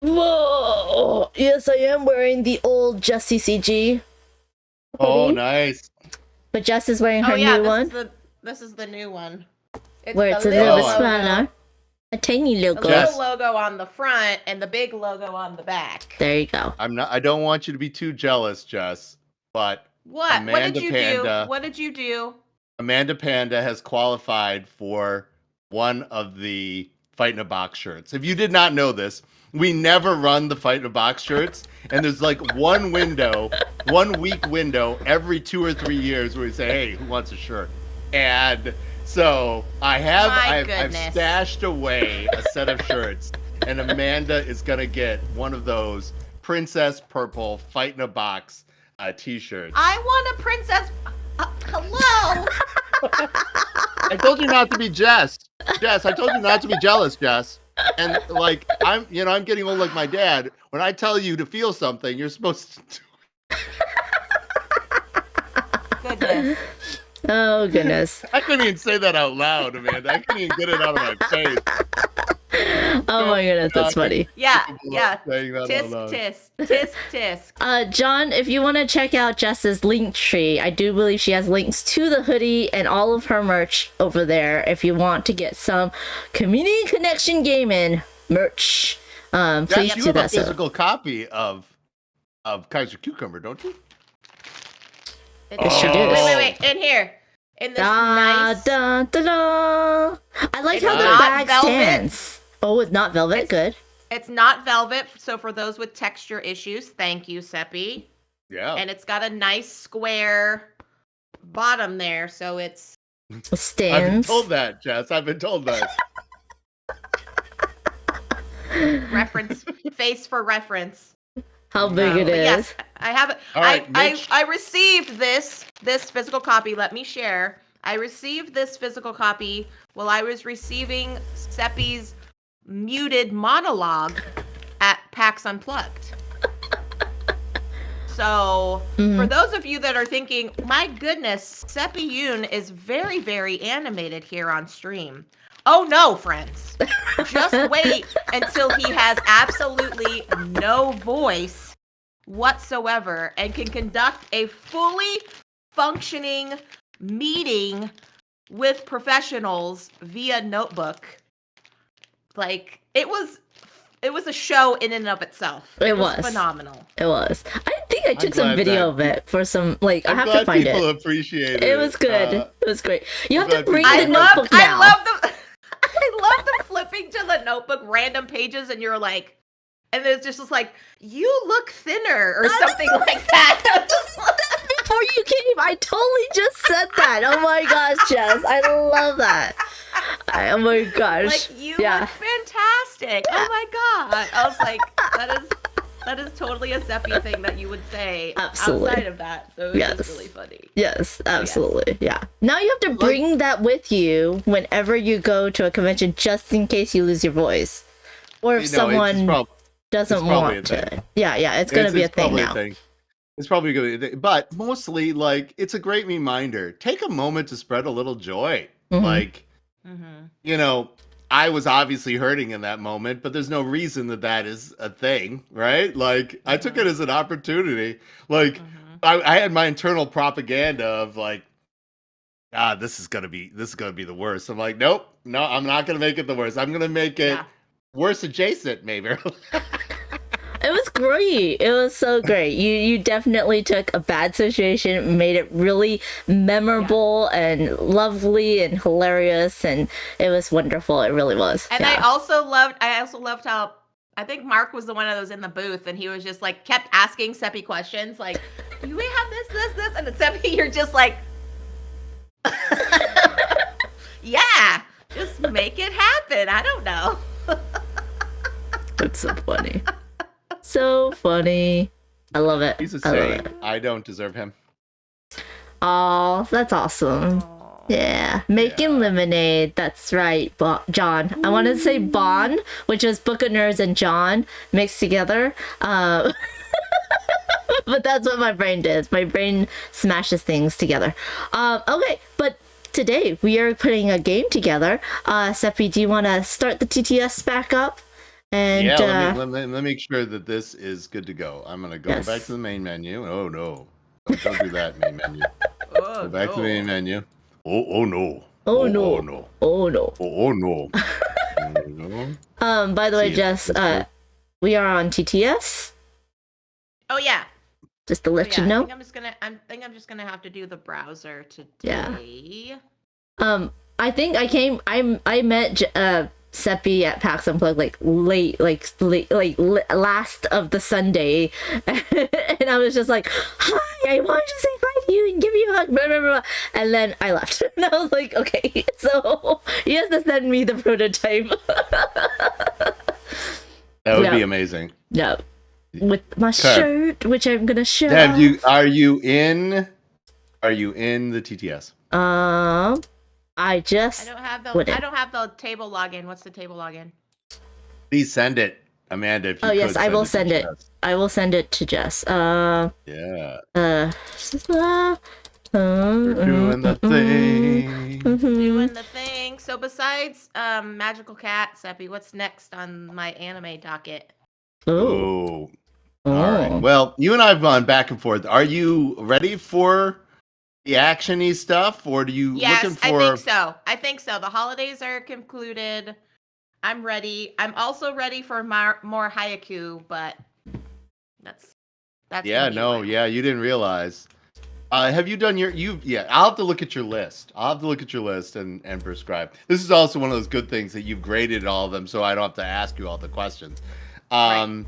Whoa! Yes, I am wearing the old Jess CCG. Oh, nice. But Jess is wearing her new one. This is the new one. Where it's a little bit smaller. A tiny logo. A little logo on the front and the big logo on the back. There you go. I don't want you to be too jealous, Jess. But what? Amanda What did you Panda, do? What did you do? Amanda Panda has qualified for one of the Fight in a Box shirts. If you did not know this, we never run the Fight in a Box shirts, and there's like one week window every 2 or 3 years where we say, "Hey, who wants a shirt?" And so I've stashed away a set of shirts, and Amanda is gonna get one of those Princess Purple Fight in a Box t-shirts. I want a princess. Hello. I told you not to be Jess. Jess, I told you not to be jealous, Jess. And like I'm getting old like my dad. When I tell you to feel something, you're supposed to do it. Goodness. Oh goodness. I couldn't even say that out loud, Amanda. I couldn't even get it out of my face. Oh my goodness, that's funny. Yeah. Saying that out loud. Tisk. John, if you want to check out Jess's link tree, I do believe she has links to the hoodie and all of her merch over there. If you want to get some Community Connection Gaming merch, please you do have that. a physical copy of Kaiser Cucumber, don't you? Yes, you do. Wait. In here. In this nice. Da, da, da. I like how the not bag velvet. stands. Oh, it's not velvet. Good. It's not velvet, so for those with texture issues, thank you, Seppy. Yeah. And it's got a nice square bottom there, so it's It stands. I've been told that, Jess. I've been told that. reference face for reference. How big it But is. yes, I have it. All right, I received this physical copy. Let me share. I received this physical copy while I was receiving Seppy's muted monologue at PAX Unplugged. So, for those of you that are thinking, my goodness, Seppy Yoon is very, very animated here on stream. Oh no, friends. Just wait until he has absolutely no voice whatsoever and can conduct a fully functioning meeting with professionals via notebook. Like, it was a show in and of itself. It was phenomenal. It was. I think I took some glad video of it for some, like, I I'm have glad to find people it. appreciate it. It was good. It was great. You have to glad bring people- the notebook now. I love the flipping to the notebook random pages and you're like, and it's just like, you look thinner or something like that. Before you came, I totally just said that. Oh my gosh, Jess. I love that. Oh my gosh. Like, you look fantastic. Oh my god. I was like, that is totally a Seppy thing that you would say Absolutely. outside of that. So it's just really funny. Yes, absolutely. Yeah. Now you have to bring that with you whenever you go to a convention, just in case you lose your voice, or if someone doesn't want to. Yeah, it's gonna be a thing now. It's probably going to be a thing. But mostly, like, it's a great reminder. Take a moment to spread a little joy. Like, I was obviously hurting in that moment, but there's no reason that is a thing, right? Like, I took it as an opportunity. Like, I had my internal propaganda of like, this is gonna be the worst. I'm like, nope, no, I'm not gonna make it the worst. I'm gonna make it worse adjacent, maybe. It was great. It was so great. You definitely took a bad situation, made it really memorable and lovely and hilarious, and it was wonderful. It really was. And I also loved how, I think Mark was the one that was in the booth, and he was just like kept asking Seppy questions, like, "Do we have this?" And then Seppy, you're just like, "Yeah, just make it happen." I don't know. It's so funny. So funny. I love it. He's a saint. I don't deserve him. Oh, that's awesome. Yeah. Making lemonade. That's right, John. I wanted to say Bon, which is Book of Nerds and John mixed together. But that's what my brain does. My brain smashes things together. Okay, but today we are putting a game together. Seppy, do you want to start the TTS back up? And let me make sure that this is good to go. I'm gonna go back to the main menu. Oh no, don't do that, main menu. Go back to the main menu. Oh no. Oh no. Oh no. Oh no. Oh no. By the way, Jess, we are on TTS. Oh yeah. just to let yeah, you I know. think I'm just gonna have to do the browser Yeah. today. I think I met Seppy at PAX Unplugged like late, last of the Sunday, and I was just like, "Hi, I wanted to say hi to you and give you a hug," blah, blah, blah. And then I left, and I was like, "Okay, so he has to send me the prototype." That would be Yeah. amazing. Yeah, with my Okay. shirt, which I'm gonna show. Are you in the TTS? I just wouldn't. I don't have the table login. What's the table login? Please send it, Amanda. If you Oh yes, could I will to send it. Jess. I will send it to Jess. Yeah. You're doing the thing. Doing the thing. So besides Magical Cat, Seppy, what's next on my anime docket? Ooh. All right. Well, you and I have gone back and forth. Are you ready for the actiony stuff, or do you looking for? I think so. The holidays are concluded. I'm ready. I'm also ready for more Haiku, but that's Yeah, no, yeah, you didn't realize. Have you done I'll have to look at your list. I'll have to look at your list and prescribe. This is also one of those good things that you've graded all of them, so I don't have to ask you all the questions. Right.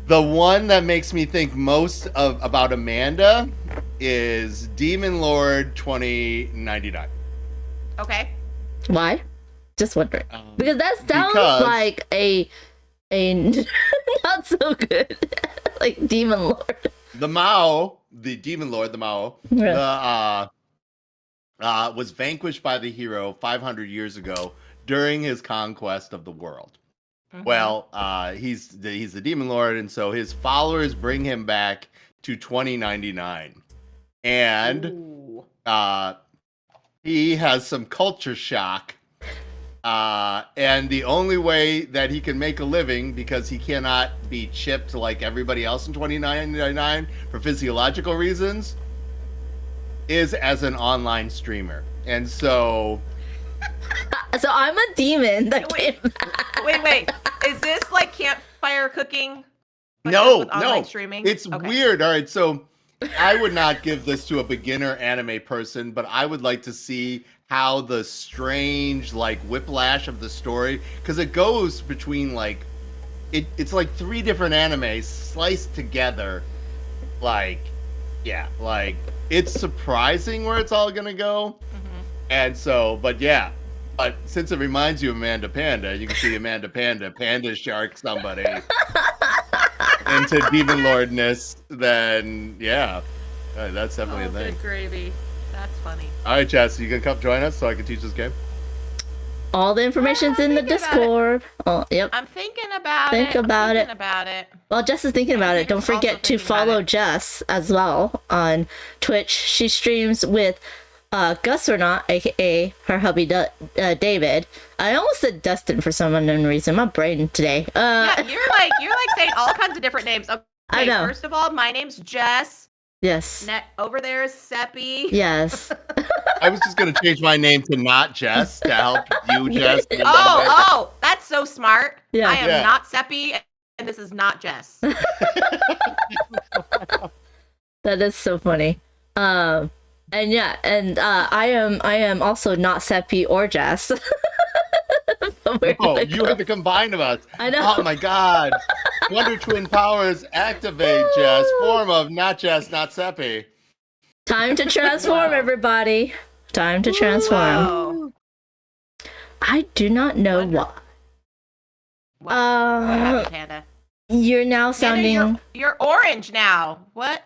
The one that makes me think most about Amanda is Demon Lord 2099. Okay. Why? Just wondering. Because that sounds like a not so good like Demon Lord. The Demon Lord, the Mao, was vanquished by the hero 500 years ago during his conquest of the world. Mm-hmm. Well, he's the Demon Lord, and so his followers bring him back to 2099, and he has some culture shock. And the only way that he can make a living, because he cannot be chipped like everybody else in 2099 for physiological reasons, is as an online streamer. And so I'm a demon. Wait. Is this like campfire cooking? No. Streaming? It's weird. All right, so I would not give this to a beginner anime person, but I would like to see how the strange like whiplash of the story, because it goes between like it's like 3 different animes sliced together. Like it's surprising where it's all gonna go. Mm-hmm. And so, but since it reminds you of Amanda Panda, you can see Amanda Panda shark somebody into Demon Lordness, then that's definitely a thing. Good gravy. That's funny. All right, Jess, you can come join us so I can teach this game? All the information's in the Discord. Oh, yep. I'm thinking about it. Think about it. Well, Jess is thinking about it. Don't forget to follow Jess as well on Twitch. She streams with Gus or Not, aka her hubby David. I almost said Dustin for some unknown reason. My brain today. Yeah, you're like saying all kinds of different names. Okay, I know. First of all, my name's Jess. Yes. Over there is Seppy. Yes. I was just gonna change my name to Not Jess to help you, Jess. Oh, that's so smart. Yeah. I am not Seppy, and this is not Jess. That is so funny. I am also not Seppy or Jess. You are the combined of us. I know. Oh my god. Wonder Twin powers activate, Jess. Form of Not Jess, Not Seppy. Time to transform, everybody. Time to transform. Wow. I do not know why. What happened, Panda? You're now sounding. Panda, you're orange now. What?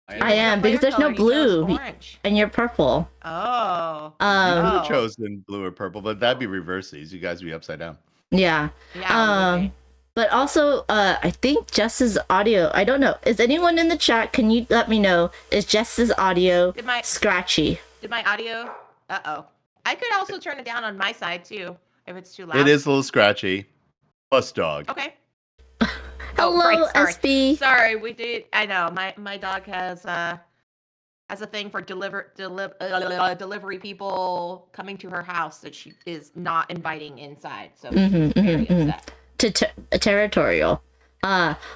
I am, because there's no blue, and you're purple. Oh. You could have chosen blue or purple, but that'd be reverses. You guys would be upside down. Yeah. Yeah. But also, I think Jess's audio. I don't know. Is anyone in the chat? Can you let me know? Is Jess's audio scratchy? Did my audio? I could also turn it down on my side too, if it's too loud. It is a little scratchy. Plus dog. Okay. Hello, sorry. SB. Sorry, we did. I know my dog has a thing for delivery people coming to her house that she is not inviting inside. So she's very upset. Territorial.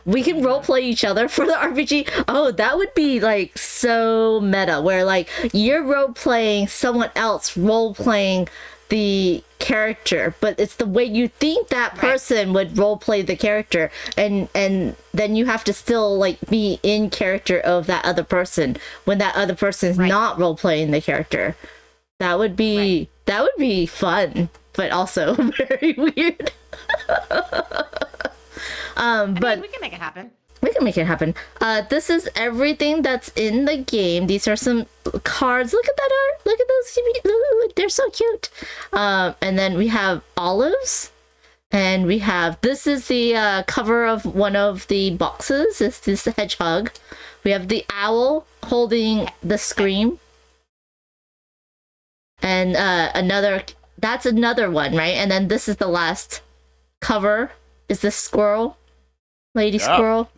We can role play each other for the RPG. Oh, that would be like so meta, where like you're role playing someone else role playing the character, but it's the way you think that person would role play the character, and then you have to still like be in character of that other person when that other person's not role playing the character. That would be fun, but also very weird. I mean, But we can make it happen. we can make it happen. This is everything that's in the game. These are some cards. Look at that art. Look at those. They're so cute. And then we have olives. And we have, this is the cover of one of the boxes. It's this hedgehog. We have the owl holding the scream. And that's another one, right? And then this is the last cover. Is this squirrel? Lady squirrel.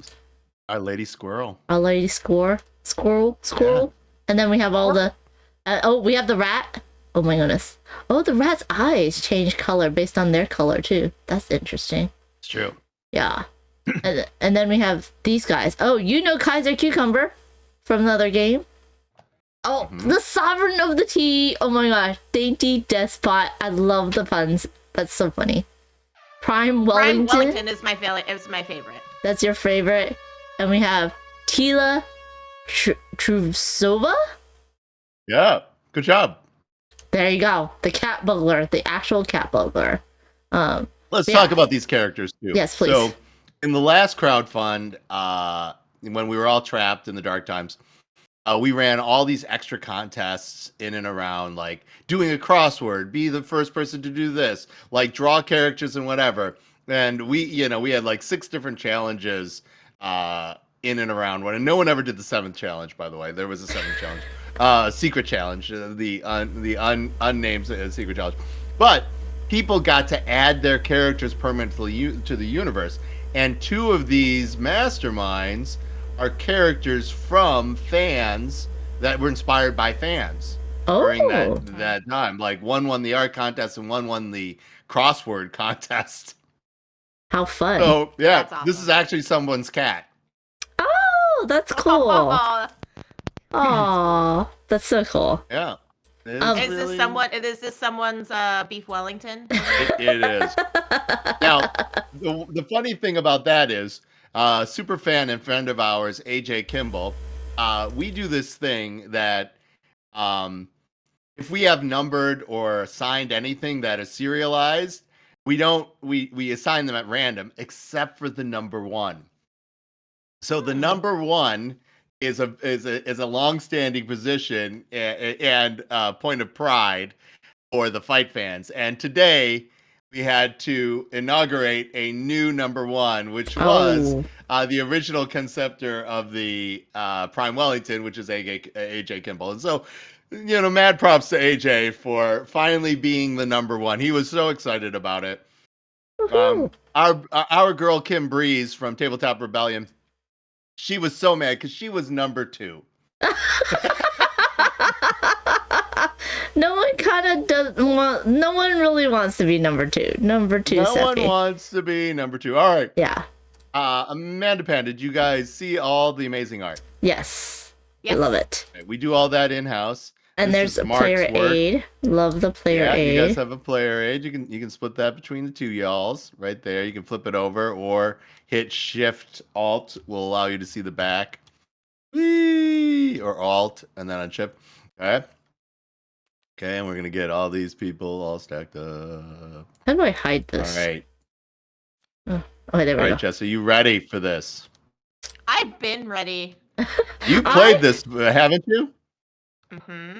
Our lady squirrel. Our lady squirrel. Yeah. And then we have all the... we have the rat. Oh my goodness. Oh, the rat's eyes change color based on their color too. That's interesting. It's true. Yeah. and then we have these guys. Oh, you know Kaiser Cucumber from another game. Oh, the Sovereign of the Tea. Oh my gosh. Dainty Despot. I love the puns. That's so funny. Prime Wellington. Prime Wellington is my favorite. That's your favorite. And we have Tila Truvsova. Yeah. Good job. There you go. The cat bugler. The actual cat bugler. Let's talk about these characters too. Yes, please. So, in the last crowdfund, when we were all trapped in the dark times, we ran all these extra contests in and around, like doing a crossword, be the first person to do this, like draw characters and whatever. And we had like 6 different challenges in and around one, and no one ever did the 7th challenge. By the way, there was a 7th challenge, secret challenge, the unnamed secret challenge. But people got to add their characters permanently to the universe, and 2 of these masterminds are characters from fans that were inspired by fans during that time. Like one won the art contest and one won the crossword contest. How fun. So yeah, That's awesome. This is actually someone's cat. Oh, that's cool. Oh, that's so cool. Yeah. Is this someone's beef Wellington? It is. Now, the funny thing about that is, super fan and friend of ours, AJ Kimball, we do this thing that if we have numbered or assigned anything that is serialized, we assign them at random, except for the number 1. So the number 1 is a long-standing position and point of pride for the fight fans. And today we had to inaugurate a new number 1, which was the original conceptor of the Prime Wellington, which is AJ Kimball. And so, mad props to AJ for finally being the number 1. He was so excited about it. Our girl Kim Breeze from Tabletop Rebellion, she was so mad because she was number 2. No one really wants to be number 2. Number 2, No Seppy. one wants to be number 2. All right. Yeah. Amanda Pan, did you guys see all the amazing art? Yes. I love it. Okay, we do all that in-house. And This there's is a Mark's player work. aid. Love the player aid. You guys have a player aid. You can split that between the 2 y'alls right there. You can flip it over or hit Shift Alt will allow you to see the back. Whee! Or Alt and then on Shift. All right. Okay, and we're gonna get all these people all stacked up. How do I hide this? All right. Oh, there we All go. right, Jess, are you ready for this? I've been ready. You played this, haven't you?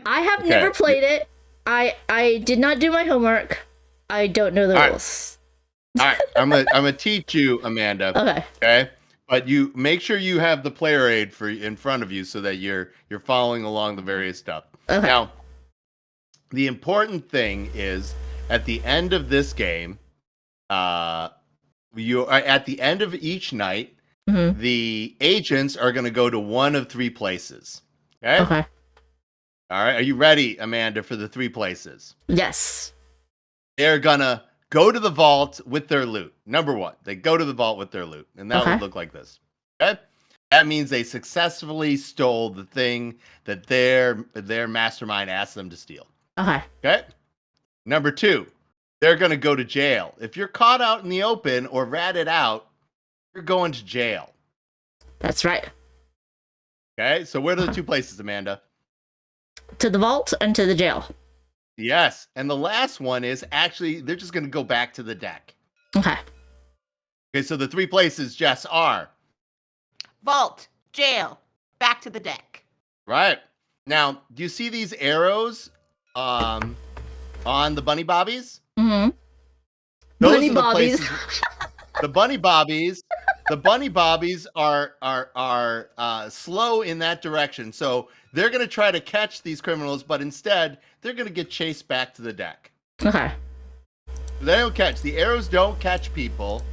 I have Okay. never played it. I did not do my homework. I don't know the All right. rules. All right, I'm gonna teach you, Amanda. Okay. Okay. But you make sure you have the player aid in front of you so that you're following along the various stuff. Okay. Now, the important thing is at the end of this game, you are at the end of each night. Mm-hmm. The agents are going to go to one of 3 places. Okay. Okay. All right. Are you ready, Amanda, for the 3 places? Yes. They're gonna go to the vault with their loot. Number 1, they go to the vault with their loot, and that Okay. would look like this. Okay? That means they successfully stole the thing that their mastermind asked them to steal. Okay. Okay? Number 2, they're going to go to jail. If you're caught out in the open or ratted out, you're going to jail. That's right. Okay? So where are the 2 places, Amanda? To the vault and to the jail. Yes. And the last one is actually, they're just going to go back to the deck. Okay. Okay, so the 3 places, Jess, are. Vault, jail, back to the deck. Right. Now, do you see these arrows on the bunny bobbies? Mm-hmm. Those Bunny are the bobbies. places- the bunny bobbies. The bunny bobbies are slow in that direction. So they're going to try to catch these criminals, but instead they're going to get chased back to the deck. Okay. They don't catch. The arrows don't catch people.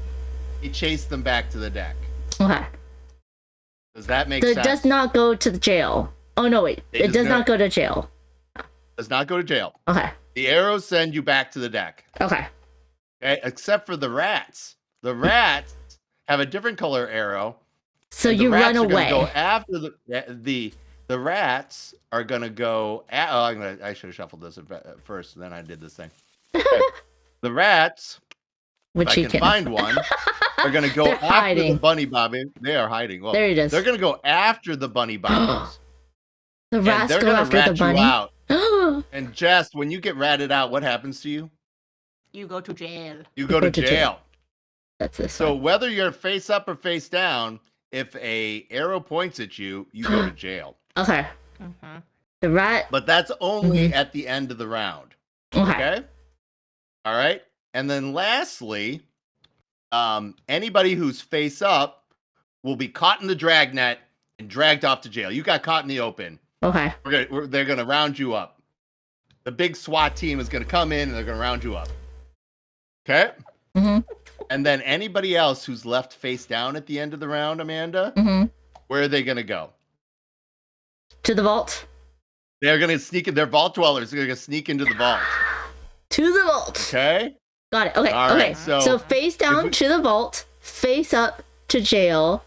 They chase them back to the deck. Okay. Does that make So it sense? does not go to the jail. Oh no, wait. It does not go to jail. Does not go to jail. Okay. The arrows send you back to the deck. Okay. Okay, except for the rats. The rats have a different color arrow. So and the you rats run are gonna away. Go after the rats are gonna go. I should have shuffled this first, and then I did this thing. Okay. The rats, Which if I you can can find one, are gonna go They're after hiding. the bunny bobby. They are hiding. Well, There it is. They're gonna go after the bunny bobbies. The and rats they're go gonna after rat the bunny. you out. And Jess, when you get ratted out, what happens to you? You go to jail. You go to jail. That's this So one. whether you're face up or face down, if a arrow points at you, you go to jail. Okay. Mm-hmm. The rat. But that's only at the end of the round. Okay. Okay? All right? And then lastly, anybody who's face up will be caught in the dragnet and dragged off to jail. You got caught in the open. Okay. They're going to round you up. The big SWAT team is going to come in and they're going to round you up. Okay? Mm-hmm. And then anybody else who's left face down at the end of the round, Amanda, Mm-hmm. where are they going to go? To the vault. They're going to sneak in. They're vault dwellers. They're going to sneak into the vault. To the vault. Okay? Got it. Okay. All okay. right, So face down to the vault, face up to jail.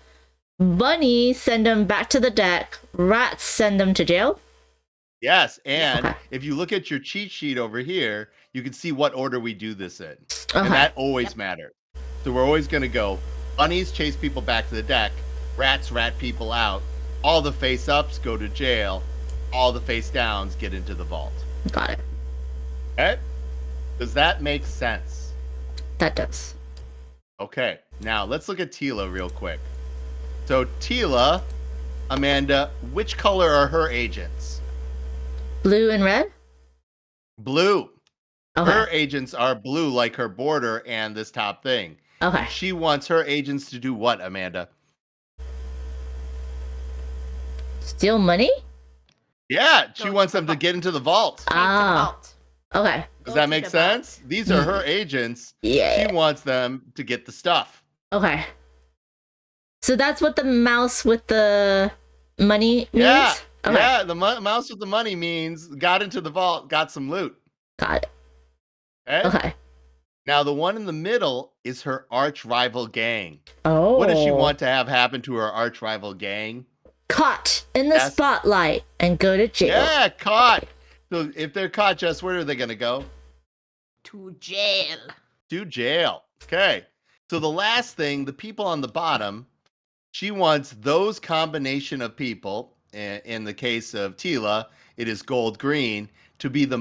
Bunny send them back to the deck. Rats send them to jail. Yes, and Okay. if you look at your cheat sheet over here, you can see what order we do this in. Okay. And that always matters. So we're always going to go, bunnies chase people back to the deck, rats rat people out, all the face-ups go to jail, all the face-downs get into the vault. Got it. Okay? Does that make sense? That does. Okay, now let's look at Tila real quick. So Tila, Amanda, which color are her agents? Blue and red? Blue. Okay. Her agents are blue, like her border and this top thing. Okay. She wants her agents to do what, Amanda? Steal money? Yeah, she Go wants to them the to get into the vault. Ah. Vault. Okay. Does Go that to make the sense? vault. These are her agents. Yeah. She wants them to get the stuff. Okay. So that's what the mouse with the money means? Yeah. Okay. Yeah, the mouse with the money means got into the vault, got some loot. Got it. Okay? Okay. Now, the one in the middle is her arch rival gang. Oh. What does she want to have happen to her arch rival gang? Caught in the Yes. spotlight and go to jail. Yeah, caught. So if they're caught, Jess, where are they going to go? To jail. To jail. Okay. So the last thing, the people on the bottom, she wants those combination of people, in the case of Tila, it is gold green, to be the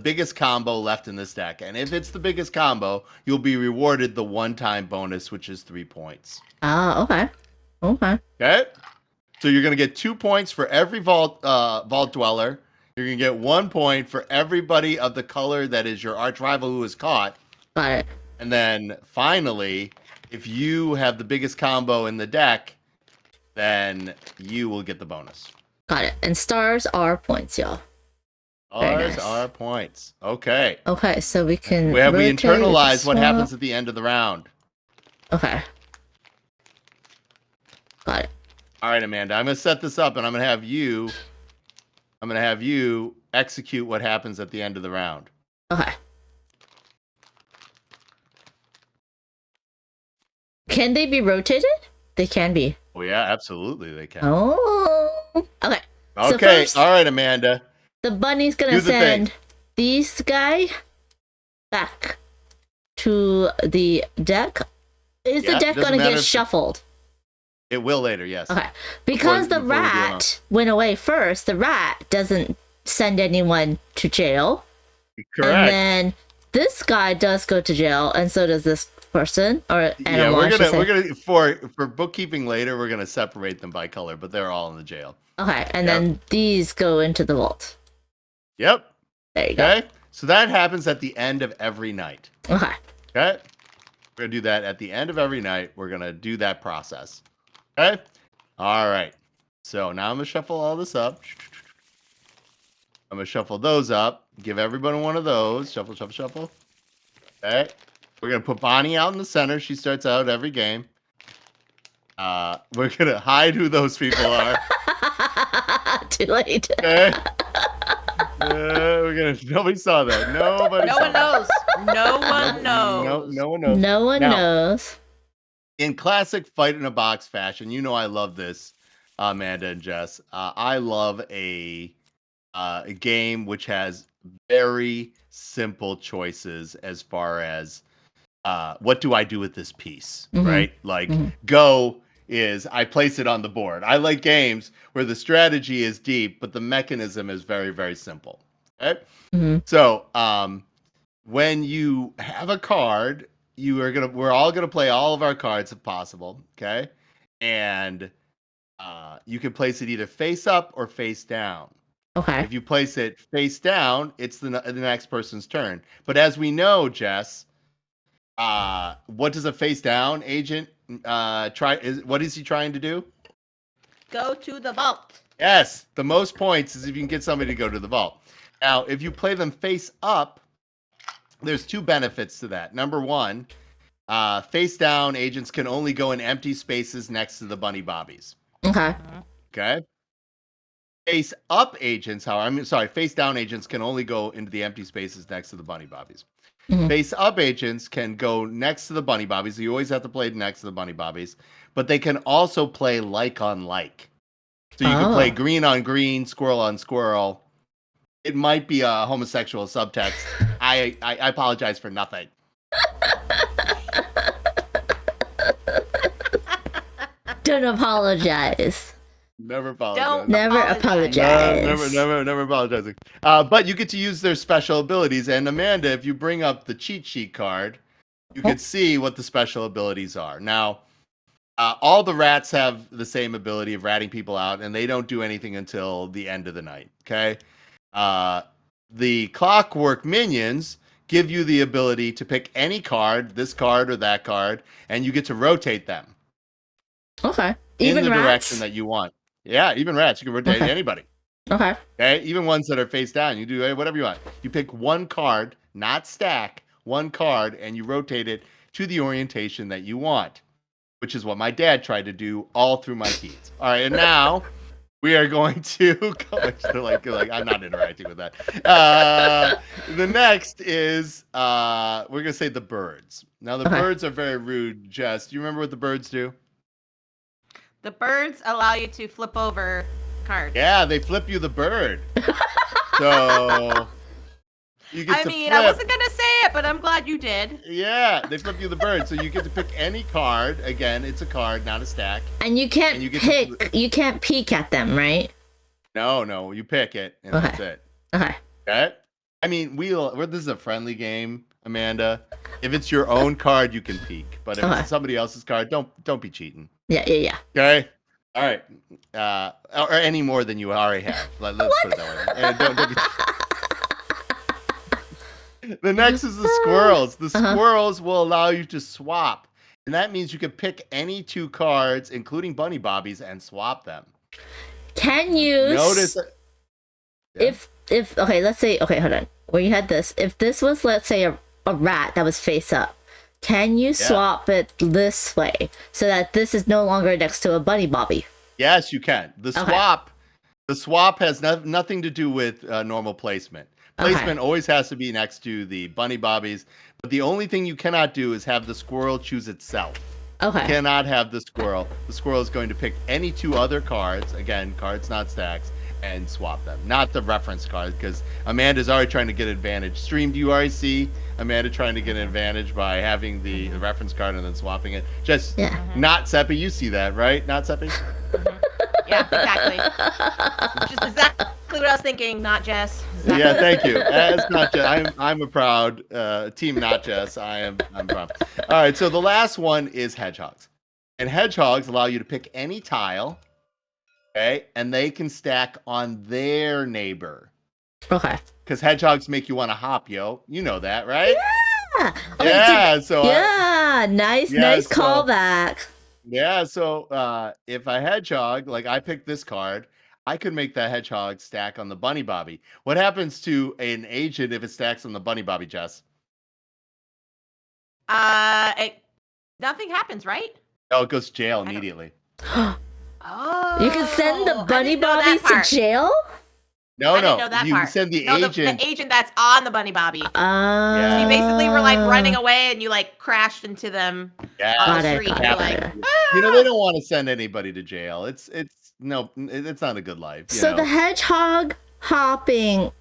biggest combo left in this deck. And if it's the biggest combo, you'll be rewarded the one-time bonus, which is 3 points. Ah, okay. Okay. Okay? So you're going to get 2 points for every vault dweller. You're going to get 1 point for everybody of the color that is your arch rival who is caught. Got it. And then finally, if you have the biggest combo in the deck, then you will get the bonus. Got it. And stars are points, y'all. Very Ours nice. are points. Okay. Okay, so we can. We rotate, internalize what swap. happens at the end of the round. Okay. Got it. All right, Amanda. I'm going to set this up, and I'm going to have you execute what happens at the end of the round. Okay. Can they be rotated? They can be. Oh yeah, absolutely they can. Oh. Okay. So Okay, first, all right, Amanda. the bunny's gonna Do the thing. send these guy back to the deck. Is the Yeah, deck doesn't gonna matter get if- shuffled? It will later, yes. Okay. Because the before we do it rat went away first, the rat doesn't send anyone to jail. Correct. And then this guy does go to jail, and so does this person or animal. I should say. we're gonna for bookkeeping later. We're gonna separate them by color, but they're all in the jail. Okay, and Yep. then these go into the vault. Yep. There you go. Okay. So that happens at the end of every night. Okay. Okay. We're gonna do that at the end of every night. We're gonna do that process. Okay. All right. So now I'm gonna shuffle all this up. I'm gonna shuffle those up. Give everybody one of those. Shuffle, shuffle, shuffle. Okay. We're gonna put Bonnie out in the center. She starts out every game. We're gonna hide who those people are. Too late. Okay. We're gonna. Nobody saw that. Nobody. No saw one that. knows. No one knows. No one knows. No one Now- knows. In classic fight in a box fashion, you know I love this, Amanda and Jess. I love a game which has very simple choices as far as what do I do with this piece, Mhm. right? Like Mhm. go is I place it on the board. I like games where the strategy is deep, but the mechanism is very, very simple. Okay? Mhm. So when you have a card, we're all gonna play all of our cards if possible, okay? And you can place it either face up or face down. Okay. If you place it face down, it's the next person's turn. But as we know, Jess, what does a face down agent what is he trying to do? Go to the vault. Yes, the most points is if you can get somebody to go to the vault. Now, if you play them face up, there's two benefits to that. Number one, face down agents can only go in empty spaces next to the bunny bobbies. Okay. Okay. Face up agents, face down agents can only go into the empty spaces next to the bunny bobbies. Mhm. Face up agents can go next to the bunny bobbies. You always have to play next to the bunny bobbies, but they can also play like on like. So you can play green on green, squirrel on squirrel. It might be a homosexual subtext. I apologize for nothing. Don't apologize. Never apologize. Don't Never apologize. Never apologizing. But you get to use their special abilities. And Amanda, if you bring up the cheat sheet card, you can see what the special abilities are. Now, all the rats have the same ability of ratting people out, and they don't do anything until the end of the night. Okay. The clockwork minions give you the ability to pick any card, this card or that card, and you get to rotate them Okay. in Even the rats. direction that you want. Yeah, even rats. You can rotate Okay. anybody. Okay. Okay, even ones that are face down, you do whatever you want. You pick one card, not stack, one card, and you rotate it to the orientation that you want, which is what my dad tried to do all through my teens. All right, and now we are going to go. They're like I'm not interacting with that. The next is we're gonna say the birds. Now the Okay. birds are very rude. Jess, do you remember what the birds do? The birds allow you to flip over cards. Yeah, they flip you the bird. So you get I to mean, flip. I wasn't gonna say it, but I'm glad you did. Yeah, they flip you the bird, so you get to pick any card. Again, it's a card, not a stack. And you can't And you get to pick. You can't peek at them, right? No, you pick it, and Okay. that's it. Okay. Okay? I mean, this is a friendly game, Amanda. If it's your own card, you can peek, but if Okay. it's somebody else's card, don't be cheating. Yeah. Okay? All right. Or any more than you already have. Let's put it that way. And don't be... The next is the squirrels. The squirrels will allow you to swap. And that means you can pick any two cards, including bunny bobbies, and swap them. Can you Notice that... Yeah. if okay, let's say hold on. Where you had this, if this was, let's say, a rat that was face up, can you swap it this way so that this is no longer next to a bunny bobby? Yes, you can. The swap has nothing to do with normal placement. Placement always has to be next to the bunny bobbies, but the only thing you cannot do is have the squirrel choose itself. Okay. Cannot have the squirrel. The squirrel is going to pick any 2 other cards, again, cards not stacks, and swap them. Not the reference card, because Amanda's already trying to get advantage. Stream, do you already see Amanda trying to get an advantage by having the reference card and then swapping it? Just not Seppy, you see that, right? Not Seppy? Yeah, exactly. Which is exactly what I was thinking, not Jess. Exactly. Yeah, thank you. It's not Jess. I'm a proud team, not Jess. I'm proud. All right, so the last one is hedgehogs, and hedgehogs allow you to pick any tile, okay, and they can stack on their neighbor. Okay. Because hedgehogs make you want to hop, yo. You know that, right? Yeah. Okay, Yeah. So nice so- callback. yeah. So if a hedgehog, like I picked this card, I could make that hedgehog stack on the bunny bobby. What happens to an agent if it stacks on the bunny bobby, Jess? Nothing happens, right? Oh, it goes to jail immediately. Oh. You can send the I bunny didn't know that bobbies to part. jail? No, I didn't know that you part. send the No, agent. the agent that's on the bunny bobby. Yeah. You basically were like running away and you like crashed into them Yeah. on Got the it, street. got You're it. like, You know, they don't want to send anybody to jail. It's not a good life. You So know? the hedgehog hopping,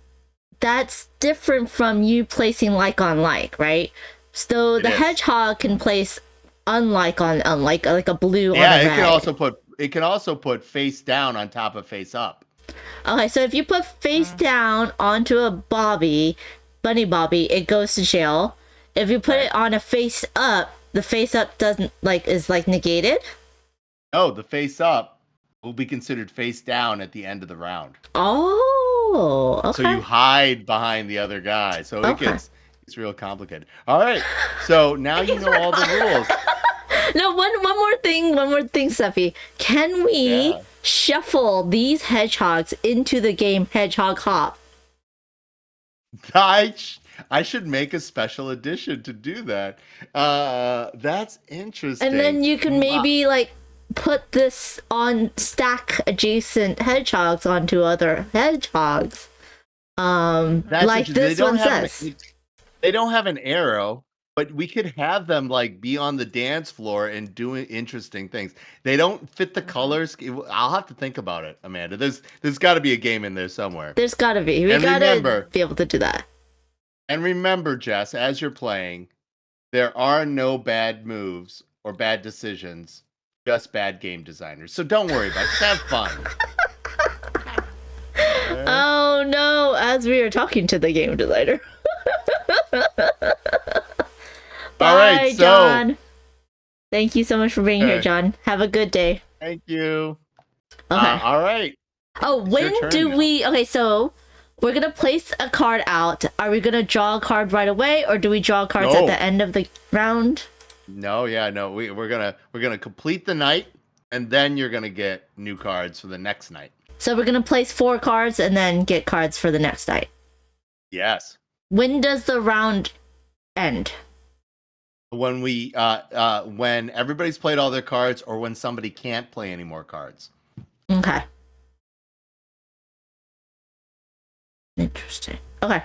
that's different from you placing like on like, right? So the is. hedgehog can place unlike on unlike, like a blue yeah, on a it red. can also put face down on top of face up. Okay, so if you put face down onto a bunny bobby, it goes to jail. If you put it on a face up, the face up doesn't is negated. No, the face up will be considered face down at the end of the round. Oh, okay. So you hide behind the other guy. So Okay. it's real complicated. All right. So now you know all the rules. No, one more thing, Seppy. Can we shuffle these hedgehogs into the game Hedgehog Hop? I should make a special edition to do that. That's interesting. And then you can maybe put this on stack adjacent hedgehogs onto other hedgehogs. That's Like interesting. this one says. They don't have an arrow, but we could have them be on the dance floor and doing interesting things. They don't fit the colors. I'll have to think about it, Amanda. There's got to be a game in there somewhere. There's gotta be. We gotta be able to do that. And remember, Jess, as you're playing, there are no bad moves or bad decisions, just bad game designers. So don't worry about it. Just have fun. Oh no, as we are talking to the game designer. Bye, All right, so John. Thank you so much for being here, Okay. John. Have a good day. thank you. Okay. All right. Oh, when your turn do now. we? Okay, so we're gonna place a card out. Are we gonna draw a card right away, or do we draw cards at No. the end of the round? No, we're gonna complete the night, and then you're gonna get new cards for the next night. So we're gonna place 4 cards and then get cards for the next night. Yes. When does the round end? When when everybody's played all their cards, or when somebody can't play any more cards. Okay. Interesting. Okay.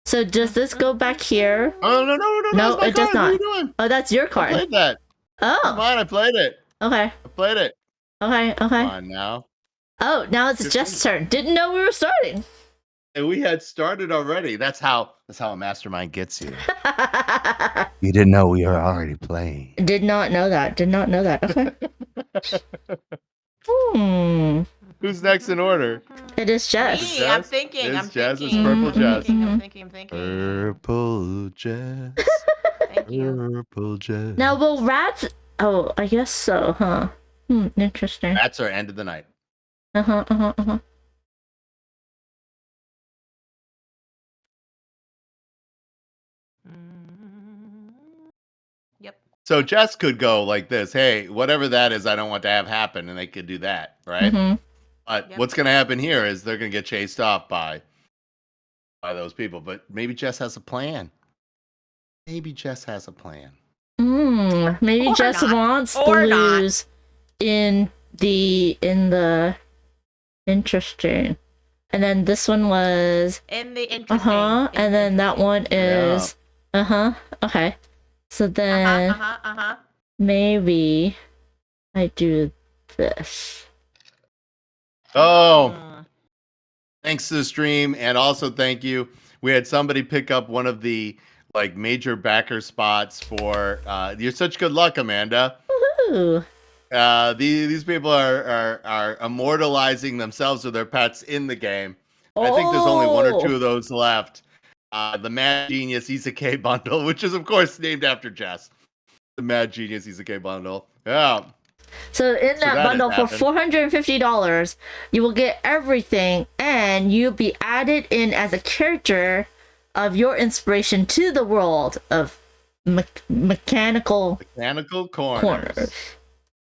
So does this go back here? Oh no! No, that's my it does card. What not. are you doing? Oh, that's your I card. played that. Come Oh. on, I played it. Okay. I played it. Okay. Come Okay. on now. Oh, now it's Your Jess' turn. Didn't know we were starting. And we had started already. That's how a mastermind gets you. You didn't know we were already playing. Did not know that. Okay. Who's next in order? It is Jess. Me, I'm thinking. It's I'm Jess. thinking. It's Purple Jess. I'm thinking. Purple Jess. Thank you. Purple Jess. Now, will rats... Oh, I guess so, huh? Interesting. That's our end of the night. Uh-huh. Yep. So Jess could go like this. Hey, whatever that is, I don't want to have happen, and they could do that, right? Mhm. But Yep. what's going to happen here is they're going to get chased off by those people. But maybe Jess has a plan. Maybe Maybe Or Jess not. wants Or not. blues in the interesting. And then this one was In the interesting. and then that one is okay. So then Uh-huh. maybe I do this. Oh, Mm. thanks to the stream, and also thank you. We had somebody pick up one of the like major backer spots for. You're such good luck, Amanda. Woohoo! These people are immortalizing themselves or their pets in the game. I think there's only one or two of those left. The Mad Genius Isekai bundle, which is of course named after Jess. The Mad Genius Isekai bundle. Yeah. So in that that bundle has for $450, you will get everything, and you'll be added in as a character of your inspiration to the world of mechanical corners.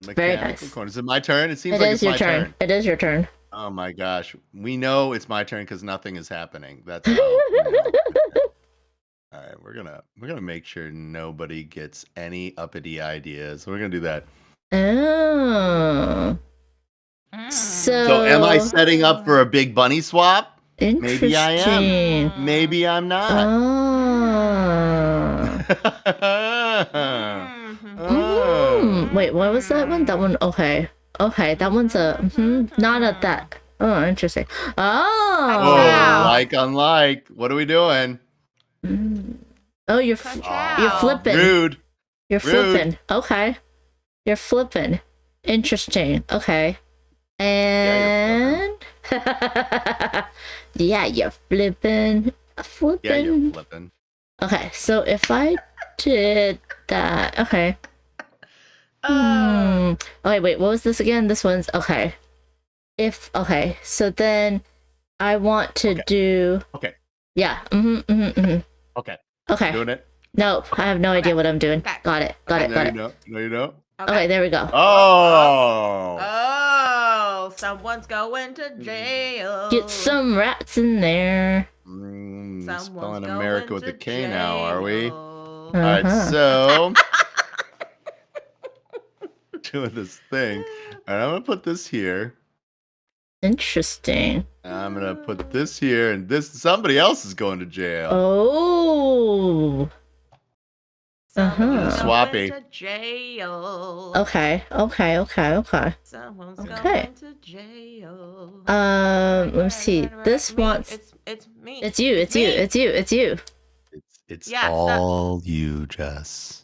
Very nice. Corners. Is it my turn? It seems It like is it's your my turn. It is your turn. Oh my gosh. We know it's my turn because nothing is happening. That's how we know. All right, we're gonna make sure nobody gets any uppity ideas. We're gonna do that. Oh. So am I setting up for a big bunny swap? Maybe I am. Maybe I'm not. Wait, what was that one? That one, okay. Okay, that one's a, not at that. Oh, interesting. Oh! Like unlike. What are we doing? Oh, you're flipping. Rude. You're flipping. Okay. You're flipping. Interesting. Okay. And yeah, you're flipping. Yeah, you're flipping. Okay, so if I did that, okay. Okay, wait, what was this again? This one's okay. Okay, so then I want to do. Okay. Yeah. Okay. Okay. Doing it. No, I have no idea what I'm doing. Got it. Got it. No, you don't. Okay, there we go. Oh, someone's going to jail. Get some rats in there. Spelling America with a K now, are we? Uh-huh. All right, so doing this thing. All right, I'm gonna put this here. Interesting. I'm gonna put this here, and somebody else is going to jail. Oh. Swappy. To jail. Okay. Someone's Okay. going to jail. Let me see. This wants. It's me. It's you. It's you. It's you. It's you. It's all you, Jess.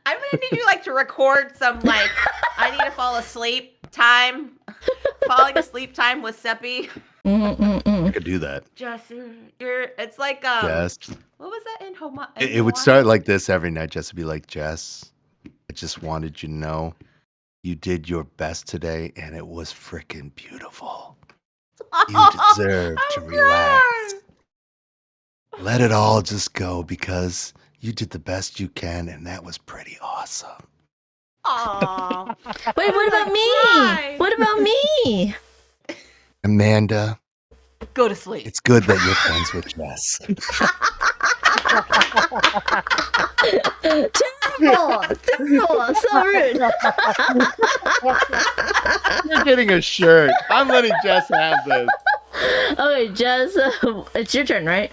I'm gonna need you to record some I need to fall asleep time. Falling asleep time with Seppy. I could do that. Jess, it's like Jess. what was that in Homa? It would start like this every night. Jess would be like, Jess, I just wanted you to know you did your best today, and it was freaking beautiful. You deserve to relax. Let it all just go because you did the best you can, and that was pretty awesome. Aww. Wait, what about me? What about me? Amanda. Go to sleep. It's good that you're friends with Jess. Terrible. So rude. You're getting a shirt. I'm letting Jess have this. Okay, Jess, it's your turn, right?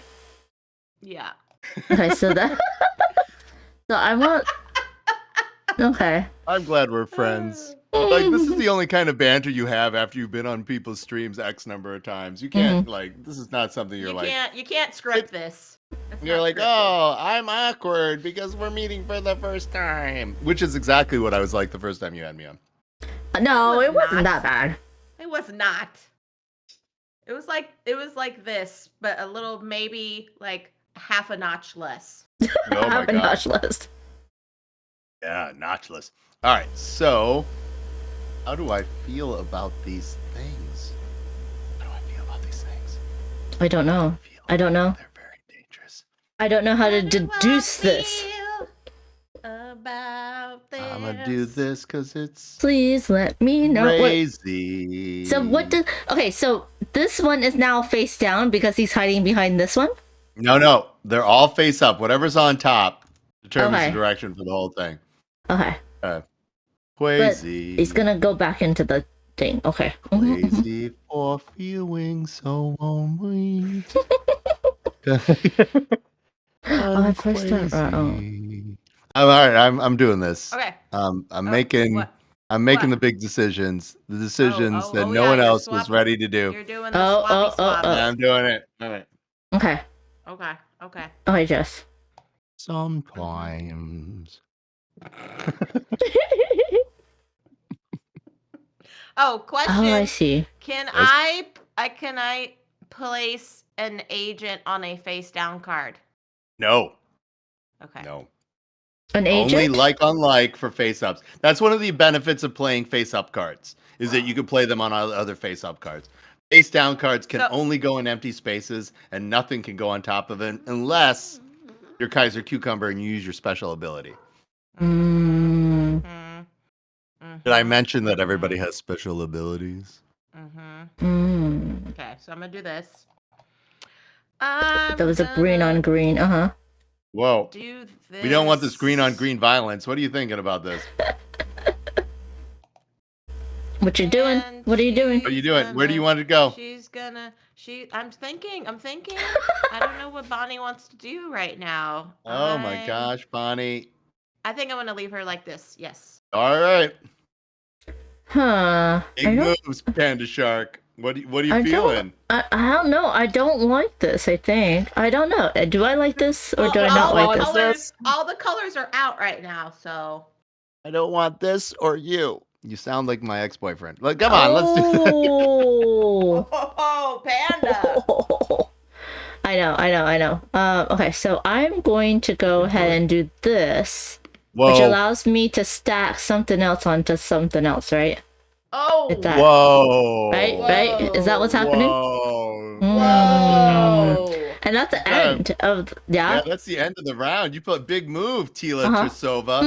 Yeah. Okay, so I want. Okay. I'm glad we're friends. This is the only kind of banter you have after you've been on people's streams X number of times. You can't this is not something you can't script this. You're like, oh, I'm awkward because we're meeting for the first time. Which is exactly what I was like the first time you had me on. No, it wasn't that bad. It was not. It was like this, but a little maybe half a notch less. Oh half a notch less. Yeah, notchless. All right, so how do I feel about these things? How do I feel about these things? I don't know. I don't know. They're very dangerous. I don't know how to deduce this. About this. I'm gonna do this because it's Please let me know. crazy. So so this one is now face down because he's hiding behind this one? No, they're all face up. Whatever's on top determines the direction for the whole thing. Okay. Crazy. But he's gonna go back into the thing. Okay. Crazy for feeling so lonely. Oh, I pressed that right. Oh. All right, I'm doing this. Okay. I'm Oh, making what? the big decisions, the decisions that no yeah, one you're else was ready to do. You're doing the swappy swap. I'm doing it. All right. Okay. Okay. Okay. Okay, Jess. Sometimes. Oh, question. Oh, I see. Can Yes. I place an agent on a face down card? No. Okay. No. An Only agent? like on like for face ups. That's one of the benefits of playing face up cards, is that you can play them on other face up cards. Face down cards can only go in empty spaces, and nothing can go on top of it unless you're Kaiser Cucumber and you use your special ability. Mm. Did I mention that everybody has special abilities? Mm. Okay, so I'm gonna do this. That was a green on green. Whoa. Do We don't want this green on green violence. What are you thinking about this? What you doing? What are you doing? What are you doing? Where do you want to go? I'm thinking. I don't know what Bonnie wants to do right now. Oh my gosh, Bonnie. I think I'm gonna leave her like this. Yes. All right. Huh. Big moves, Panda Shark. What are you feeling? I don't know. I don't like this, I think. I don't know. Do I like this or do I not like this? All the colors are out right now, so. I don't want this or you. You sound like my ex-boyfriend. Like, come on, let's do this. Oh, Panda. I know. Okay, so I'm going to go ahead and do this, which allows me to stack something else onto something else, right? Oh. Whoa. Right? Is that what's happening? Whoa. And that's the end of Yeah, that's the end of the round. You put big move, Tila Trasova.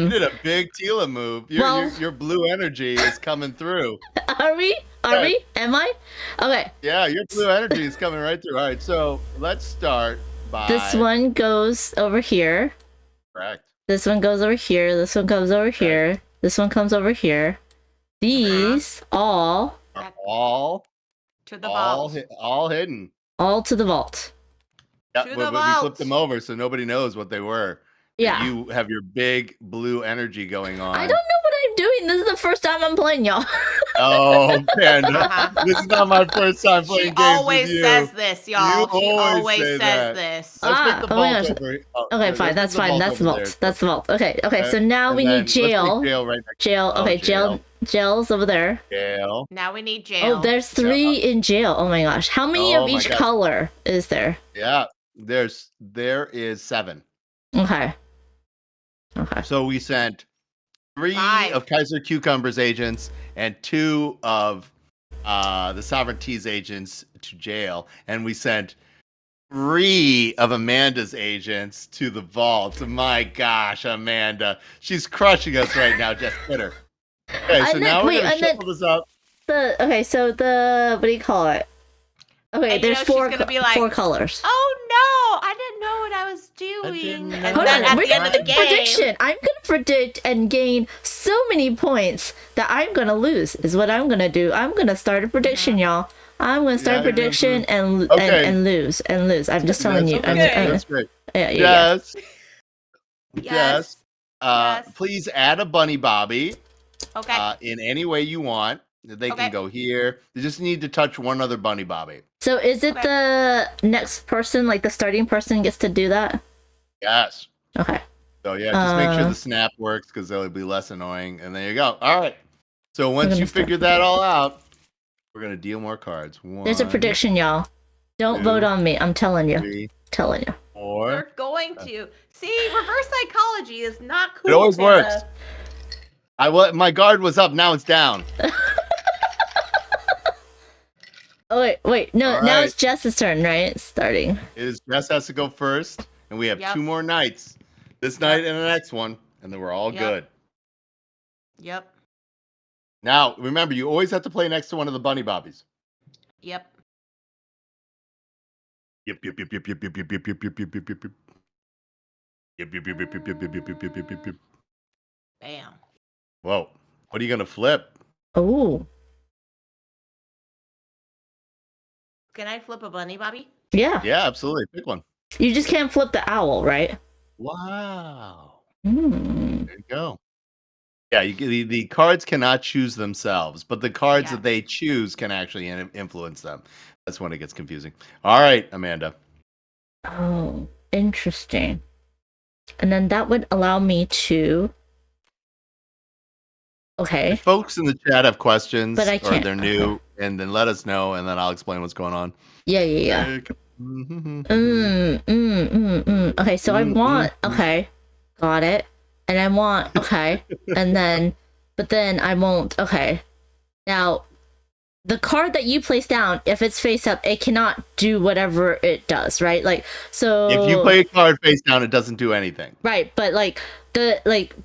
You did a big Tila move. Your blue energy is coming through. Are we? Am I? Okay. Yeah, your blue energy is coming right through. All right, so let's start by this one goes over here. Correct. This one goes over here. This one comes over here. This one comes over here. These all to the vault. All hidden. All to the vault. Yeah, we flipped them over so nobody knows what they were. Yeah. You have your big blue energy going on. I don't know what I'm doing. This is the first time I'm playing, y'all. Oh, Panda. This is not my first time playing games with you. She always says this, y'all. She always says this. Let's put the vault over. Okay, fine. That's fine. That's the vault. That's the vault. Okay. So now we need jail. Jail. Okay, jail's over there. Jail. Now we need jail. Oh, there's 3 in jail. Oh my gosh. How many of each color is there? Yeah, there is 7. Okay. So we sent 3 of Kaiser Cucumber's agents and 2 of the Sovereignty's agents to jail, and we sent 3 of Amanda's agents to the vault. My gosh, Amanda, she's crushing us right now. Just hit her. Okay, so now we're gonna shuffle this up. So what do you call it? Okay, there's 4 colors. Oh no, I didn't know what I was doing. And Hold then on, at the end of the game, prediction. I'm gonna predict and gain so many points that I'm gonna lose. Is what I'm gonna do. I'm gonna start a prediction, y'all. I'm gonna start a prediction and lose. I'm just telling you. That's great. Yes. Yes. Please add a bunny bobby. Okay. In any way you want. They can go here. They just need to touch one other bunny bobby. So is it the next person, like the starting person, gets to do that? Yes. Okay. So yeah, just make sure the snap works because it'll be less annoying. And there you go. All right. So once you figure that all out, we're gonna deal more cards. There's a prediction, y'all. Don't vote on me. I'm telling you. 3, telling you. 4. We're going to see. Reverse psychology is not cool. It always works. My guard was up. Now it's down. Oh wait, no. Now it's Jess's turn, right? Starting. Jess has to go first, and we have 2 more nights. This night and the next one, and then we're all good. Yep. Now, remember, you always have to play next to one of the bunny bobbies. Yep. Yep. Bam. Whoa. What are you gonna flip? Oh. Can I flip a bunny, Bobby? Yeah. Yeah, absolutely. Pick one. You just can't flip the owl, right? Wow. Hmm. There you go. Yeah, the cards cannot choose themselves, but the cards Yeah. that they choose can actually influence them. That's when it gets confusing. All right, Amanda. Oh, interesting. And then that would allow me to. Okay. If folks in the chat have questions But I or can't. they're new, and then let us know, and then I'll explain what's going on. Yeah. Okay, so I want. Okay, got it. And I want. Okay, and then, but then I won't. Okay, now, the card that you place down, if it's face up, it cannot do whatever it does, right? Like, so. If you play a card face down, it doesn't do anything. Right, but like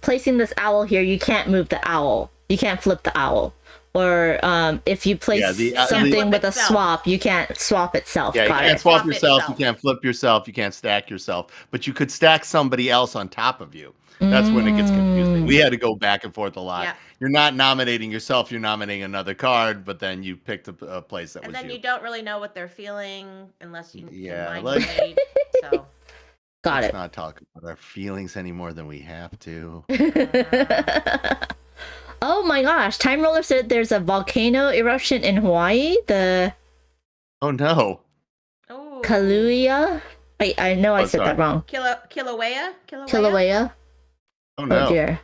placing this owl here, you can't move the owl. You can't flip the owl. Or if you place something with a swap, you can't swap itself. Yeah, you Got can't it. swap yourself, you can't flip yourself, you can't stack yourself, but you could stack somebody else on top of you. That's when it gets confusing. We had to go back and forth a lot. Yeah. You're not nominating yourself, you're nominating another card, but then you picked a place that And was then you. you don't really know what they're feeling unless you Yeah, can like- mind read. So Got Let's it. not talk about our feelings any more than we have to. Oh my gosh, Time Roller said there's a volcano eruption in Hawaii, the Oh no. Ooh. Kaluuya. Wait, I know I said that sorry. wrong. Kilauea? Kilauea. Oh no. Oh dear.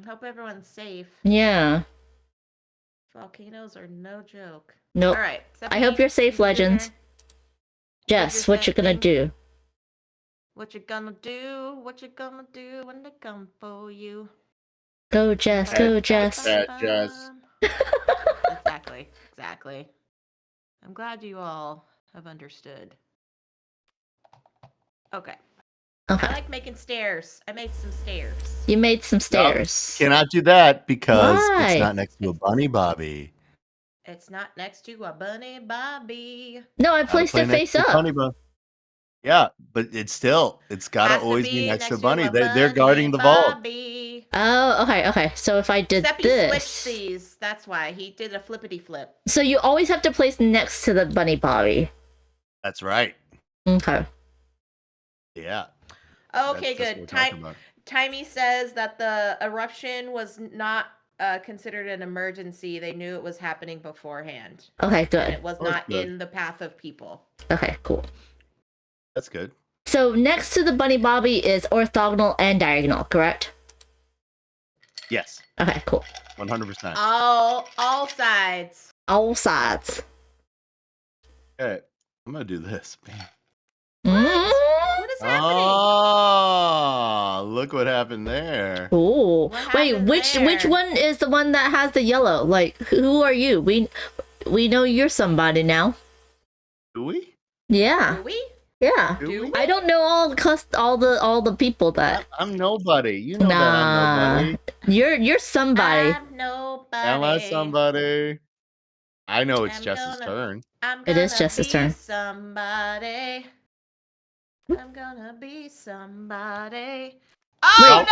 Hope everyone's safe. Yeah. Volcanoes are no joke. Nope. All right. I hope you're safe, you do your Legends. turn. Jess, your what you gonna thing. do? What you gonna do? What you gonna do when they come for you? Go Jess, go Jess. Jess. Exactly. I'm glad you all have understood. Okay. I Okay. like making stairs. I made some stairs. You made some stairs. Cannot do that because Why? it's not next to a bunny bobby. It's not next to a bunny bobby. No, I Gotta placed play it next face to a up. bunny bub. Yeah, but it's gotta Has to always be be next to a next bunny. a They're bunny guarding the vault. bobby. Oh, okay. So if I did Seppy this, switched these. That's why he did a flippity flip. so you always have to place next to the bunny bobby. That's right. Okay. Yeah. Okay, That's what we're good. talking about. Timey says that the eruption was not considered an emergency. They knew it was happening beforehand. Okay, And good. it was Oh, that's not good. in the path of people. Okay, cool. That's good. So next to the bunny bobby is orthogonal and diagonal, correct? Yes. Okay, cool. 100%. All sides. All sides. Okay. I'm gonna do this. Man. What is happening? Oh, look what happened there. Cool. What Wait, happened which there? one is the one that has the yellow? Like, who are you? We know you're somebody now. Do we? Yeah. Do we? Yeah. Do we? I don't know all the people that. I'm nobody. You know Nah. that I'm nobody. You're somebody. I'm nobody. Am I somebody? I know it's I'm Jess's gonna- turn. I'm It is gonna Jess's be turn. Somebody. I'm gonna be somebody. Wait. Oh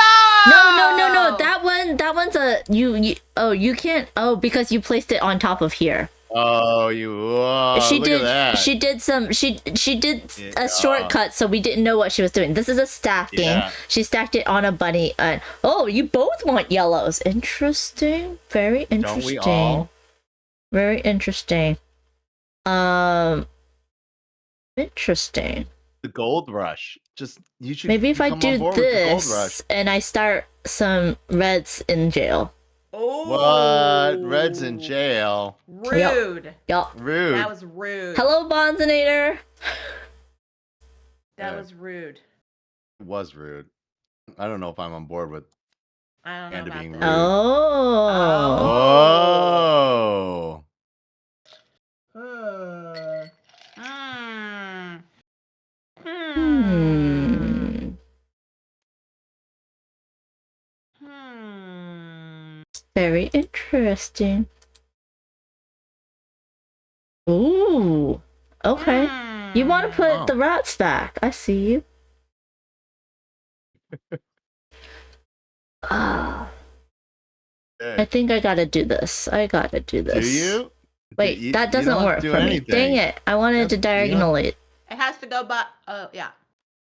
No. That one's a you. Oh, you can't. Oh, because you placed it on top of here. Oh, Look at that. She did some. She did Yeah. a shortcut, so we didn't know what she was doing. This is a stacking. Yeah. She stacked it on a bunny. And oh, you both want yellows. Interesting. Very interesting. Don't we all? Very interesting. Interesting. The gold rush. You should Maybe if I come on do board with the gold rush. this and I start some reds in jail. Oh. What? Red's in jail. Rude. Yup. Rude. That was rude. Hello, Bonzinator. That Yeah. was rude. It was rude. I don't know if I'm on board with. I don't know And about being that. rude. Oh. Oh. Very interesting. Ooh. Okay. You want to put Oh. the rats back. I see you. Ah. I Okay. think I gotta do this. I gotta do Do this. you? Wait, You- that you doesn't don't have work to do for me. anything. Dang it. I wanted to You don't- diagonally. It has to go by. Oh yeah.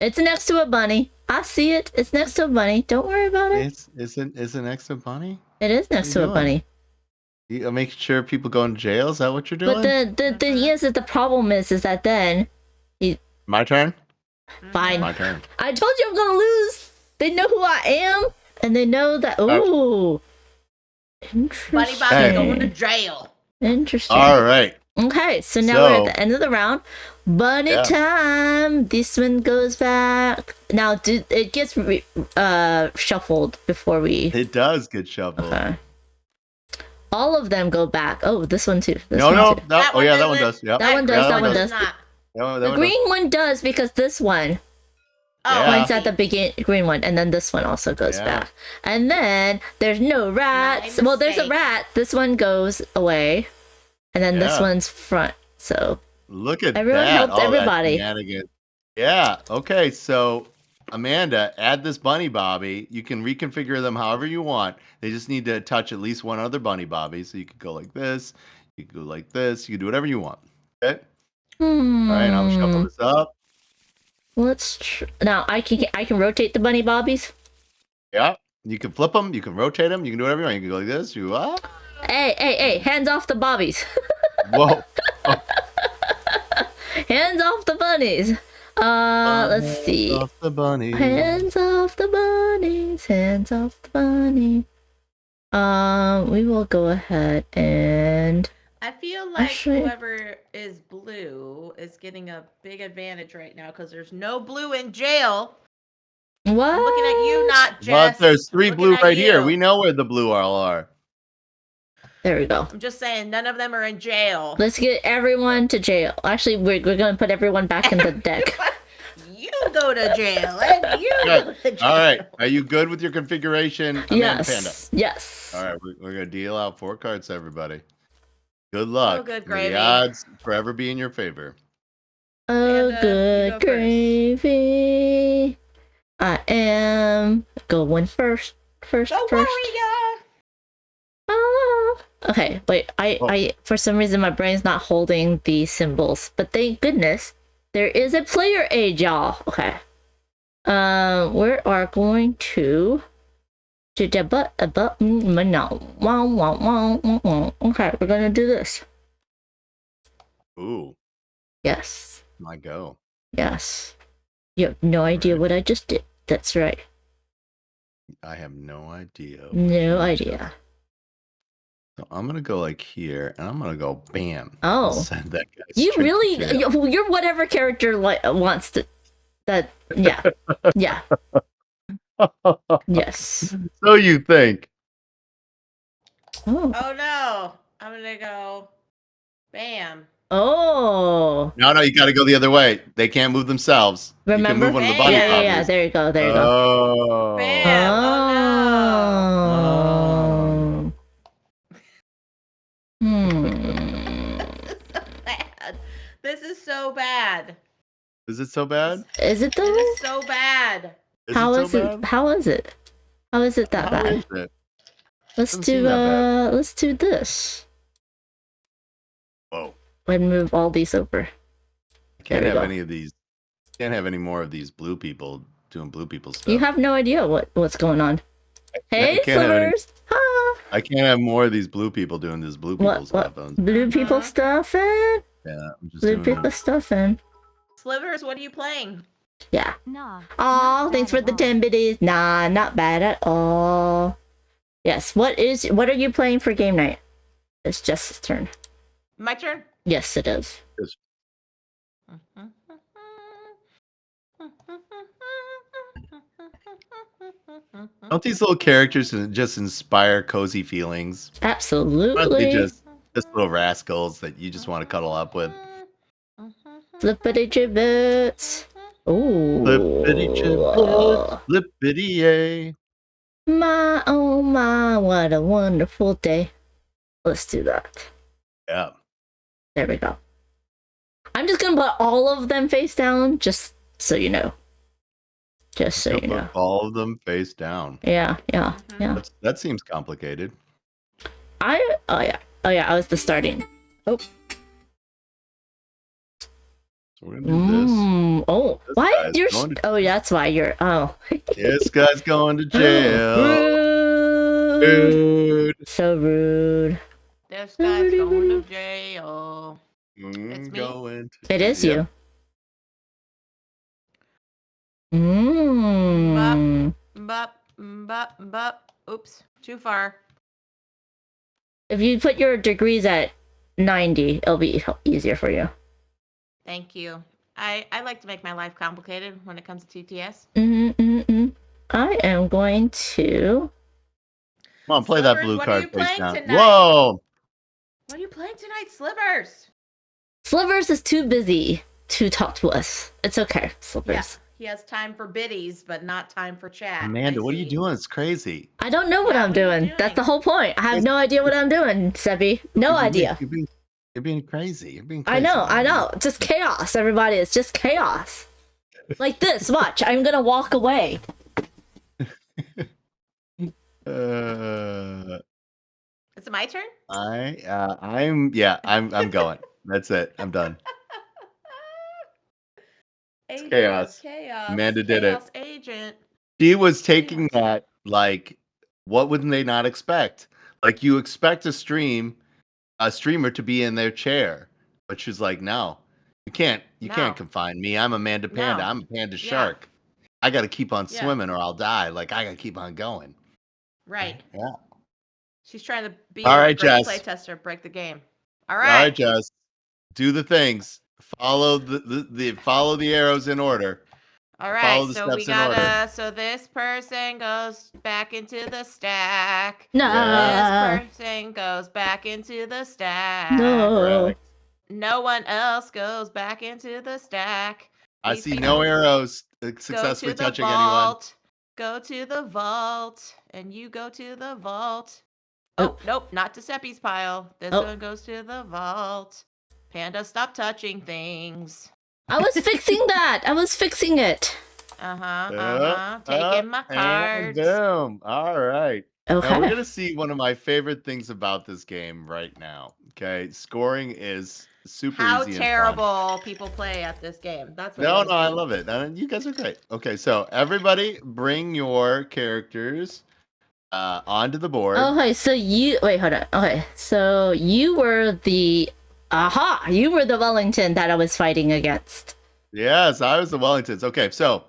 It's next to a bunny. I see it. It's next to a bunny. Don't worry about it. It's an extra bunny. It is next to a bunny. You make sure people go in jail. Is that what you're doing? But the thing is that the problem is that then My turn. fine. My turn. I told you I'm gonna lose. They know who I am, and they know that. Ooh, interesting. Bunny Bobby going to jail. Interesting. All right. Okay, so now we're at the end of the round. Bunny time. This one goes back. Now, it gets shuffled before we. It does get shuffled. Okay. All of them go back. Oh, this one too. No. That Oh yeah, that one doesn't. does. Yep. That one does. That one does. Not. The green one does because this one Oh, points at the green one, and then this one also goes back. And then there's no rats. Well, there's a rat. This one goes away, and then this one's front. So look at everyone that. helped All that everybody. shenanigans. Yeah. Okay. So Amanda, add this bunny bobby. You can reconfigure them however you want. They just need to touch at least one other bunny bobby. So you could go like this. You could go like this. You can do whatever you want. Okay. All right. I'll shuffle this up. Now I can rotate the bunny bobbies. Yeah. You can flip them. You can rotate them. You can do whatever you want. You can go like this. Hey! Hands off the bobbies. Whoa. Hands off the bunnies. Let's see. Hands off the bunny. Hands off the bunnies. Hands off the bunny. We will go ahead and. I feel like Actually- whoever is blue is getting a big advantage right now because there's no blue in jail. What? I'm looking at you, not Jess. But there's 3 Looking blue at right here. you. We know where the blue all are. There we go. I'm just saying, none of them are in jail. Let's get everyone to jail. Actually, we're gonna put everyone back in the deck. You go to jail, and you go to jail. All right. Are you good with your configuration, Amanda Panda? Yes. All right. We're going to deal out 4 cards to everybody. Good luck. Oh, good May gravy. the odds forever be in your favor. Oh, Panda, you good go first. gravy. I am going first. First. Go Warrior! Ah. Okay, wait. I for some reason my brain's not holding the symbols, but thank goodness there is a player aid, y'all. Okay. We are going to okay, we're gonna do this. Ooh. Yes. My go. Yes. You have no idea what I just did. That's right. I have no idea. No idea. So I'm going to go like here, and I'm going to go bam. Oh. Send that guy You straight to really, jail. you're whatever character wants to. That yeah, yeah. Yes. So you think. Oh. Oh no! I'm gonna go. Bam. Oh. No, you got to go the other way. They can't move themselves. Remember? You can move one of the Bam. bunny Yeah. bobbies. There you go. There you go. Oh. Bam. Oh Oh. Hmm. bad. This is so bad. Is it so bad? Is it This though? is so bad. How it is so it? bad? How is it? How is it that How bad? is it? Let's Doesn't do seem that bad. let's do this. Whoa. And move all these over. Can't There we have go. any of these. Can't have any more of these blue people doing blue people stuff. You have no idea what's going on. Hey, can't have any- Slivers! Ah, I can't have more of these blue people doing this blue people stuff. Blue people stuffing? Yeah, I'm just Blue doing people it. stuffing. Slivers, what are you playing? Yeah. Nah. Oh, thanks for the 10 biddies. Nah, not bad at all. Yes. What are you playing for game night? It's Jess's turn. My turn. Yes, it is. Don't these little characters just inspire cozy feelings? Aren't they Absolutely. just little rascals that you just want to cuddle up with? Flippity gibbets. Ooh. Flippity gibbets, flippity yay. My oh my, what a wonderful day. Let's do that. Yeah. There we go. I'm just gonna put all of them face down, just so you know. Just so you know. All of them face down. Yeah. That seems complicated. Oh yeah, I was the starting. Oh. So we're gonna do this. Oh, This why guy's you're? going to- Oh, that's why you're. Oh. This guy's going to jail. Rude. Dude. So rude. This guy's going to jail. It's me? Going to It is Yep. you. Mmm. Bup. Oops, too far. If you put your degrees at 90, it'll be easier for you. Thank you. I like to make my life complicated when it comes to TTS. I am going to. Come on, play that Slivers, blue what are you card face playing down. tonight? Whoa! What are you playing tonight, Slivers? Slivers is too busy to talk to us. It's okay, Slivers. He has time for biddies, but not time for chat. Amanda, I what are you see. doing? It's crazy. I don't know what Yeah, I'm what are you doing. doing? That's the whole point. I have no idea what I'm doing, Seppy. No idea. You're being crazy. You're being I crazy. know. Just chaos, everybody. It's just chaos. Like this. Watch. I'm gonna walk away. Is it my turn? I'm going. That's it. I'm done. Agent chaos. of chaos. Amanda did it. Chaos agent. She was taking that like, what would they not expect? Like, you expect a streamer to be in their chair, but she's like, no, you can't confine me. I'm Amanda Panda. No. I'm a panda shark. I got to keep on Yeah. swimming or I'll die. Like, I got to keep on going. Right. Yeah. She's trying to be All a right, great Jess. playtester, break the game. All right, Jess. Do the things. Follow follow the arrows in order. All Follow right, the so we steps in order. gotta. So this person goes back into the stack. No. This person goes back into the stack. No. Correct. No one else goes back into the stack. I These see people no arrows go successfully to the touching anyone. vault. Go to the vault, and you go to the vault. Oh, nope, not to Seppy's pile. This one goes to the vault. Panda, stop touching things. I was fixing that. I was fixing it. Taking my cards. Boom. All right. Okay. Now we're gonna see one of my favorite things about this game right now. Okay, scoring is super How easy. terrible people play at this game. That's what No, it is. I love it. You guys are great. Okay, so everybody, bring your characters onto the board. Okay, so wait, hold on. Okay, so you were the Wellington that I was fighting against. Yes, I was the Wellingtons. Okay, so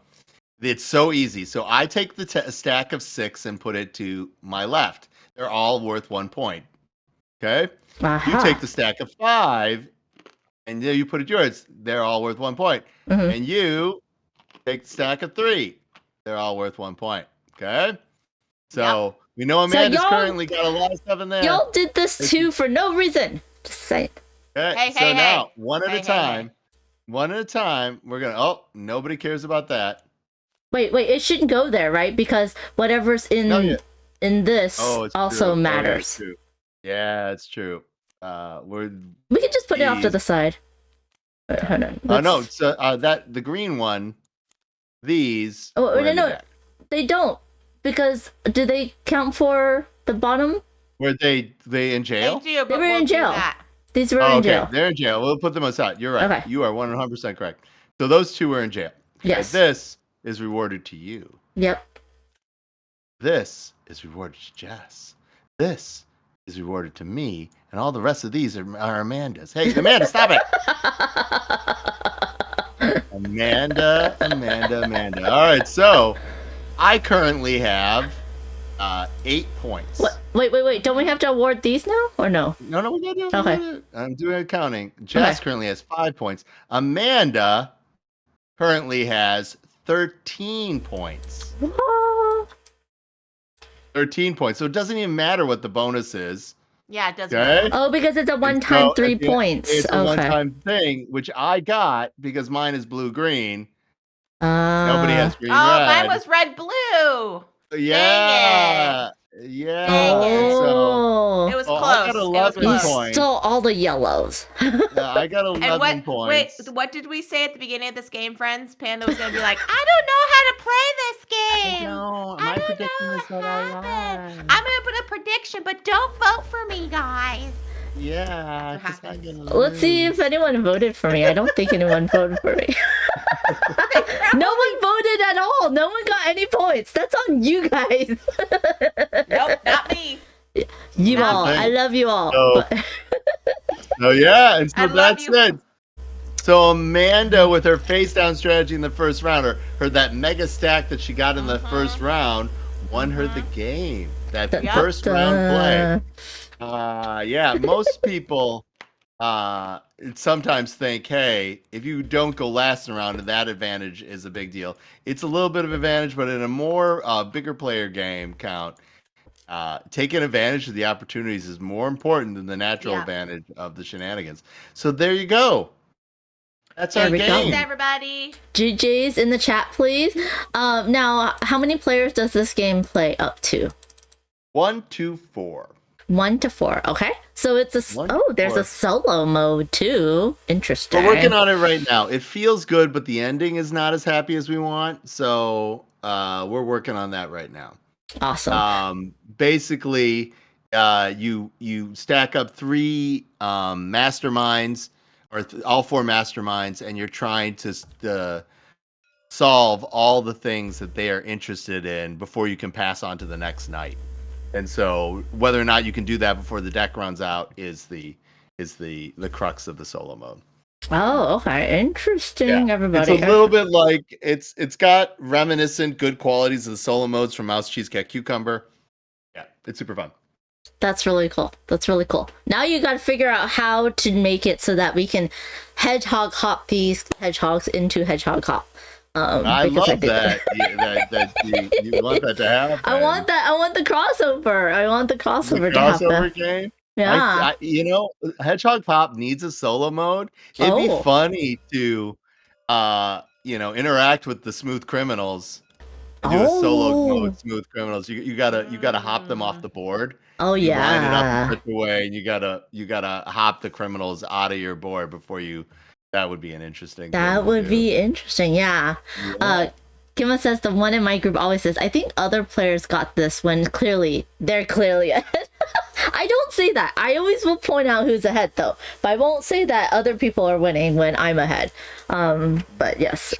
it's so easy. So I take the stack of 6 and put it to my left. They're all worth 1 point. Okay? You take the stack of 5 and you put it yours. They're all worth 1 point. Mhm. And you take the stack of 3. They're all worth 1 point. Okay? So we know Amanda's currently got a lot of stuff in there. Y'all did this too for no reason. Just saying. Okay, so now, one at a time, we're going to, nobody cares about that. Wait, it shouldn't go there, right? Because whatever's in this also matters. Yeah, it's true. We can just put it off to the side. Wait, hold on. Oh no, so the green one, these. No, they don't. Because do they count for the bottom? Were they in jail? They do, but They were in jail. These were in jail. They're in jail. We'll put them aside. You're right. Okay. You are 100% correct. So those two were in jail. Yes. Okay, this is rewarded to you. Yep. This is rewarded to Jess. This is rewarded to me, and all the rest of these are Amanda's. Hey, Amanda, stop it! Amanda. All right, so I currently have 8 points. What? Wait. Don't we have to award these now, or no? No, we gotta do it. Okay. I'm doing accounting. Jess currently has 5 points. Amanda currently has 13 points. What? 13 points. So it doesn't even matter what the bonus is. Yeah, it doesn't Okay? matter. Oh, because it's a one-time 3 points. It's a one-time thing, which I got because mine is blue-green. Nobody has green-red. Mine was red-blue. Yeah. Yeah. Oh. It was close. I got 11 You points. stole all the yellows. Yeah, I got 11 points. Wait, what did we say at the beginning of this game, friends? Panda was gonna be like, I don't know how to play this game. Am I predicting this? I'm gonna put a prediction, but don't vote for me, guys. Yeah, That's what 'cause I'm happens. gonna Let's see if lose. anyone voted for me. I don't think anyone voted for me. No one voted at all. No one got any points. That's on you guys. Nope, not me. You Not all. me. I love you all. So- But So yeah, and I so love that's you. it. So Amanda, with her face down strategy in the first round, or that mega stack that she got in the first round, won her the game. That Dun, first round play. dun. Yeah, most people sometimes think, hey, if you don't go last in a round, that advantage is a big deal. It's a little bit of advantage, but in a more bigger player game count, taking advantage of the opportunities is more important than the natural Yeah. advantage of the shenanigans. So there you go. That's There our we go. Thanks, game. everybody. GG's in the chat, please. Now, how many players does this game play up to? 1, 2, 4. 1 to 4. Okay. So it's there's a solo mode too. Interesting. We're working on it right now. It feels good, but the ending is not as happy as we want. So we're working on that right now. Awesome. Basically, you stack up 3 masterminds, or all 4 masterminds, and you're trying to solve all the things that they are interested in before you can pass on to the next night. And so, whether or not you can do that before the deck runs out is the crux of the solo mode. Oh, okay. Interesting, everybody. It's a little bit like it's got reminiscent good qualities of the solo modes from Mouse, Cheesecake, Cucumber. Yeah, it's super fun. That's really cool. That's really cool. Now you got to figure out how to make it so that we can hedgehog hop these hedgehogs into hedgehog hop. I love that. You want that to happen. I want that. I want the crossover. I want the crossover to happen. Crossover game. Yeah. Hedgehog Pop needs a solo mode. It'd be funny to, interact with the smooth criminals. And do a solo mode smooth criminals. You gotta hop them off the board. Oh you line it up yeah. in such a way, and you gotta hop the criminals out of your board before you. That would be an interesting. That would be interesting. Yeah. Kima says the one in my group always says, I think other players got this when they're clearly ahead. I don't say that. I always will point out who's ahead though. But I won't say that other people are winning when I'm ahead. But yes.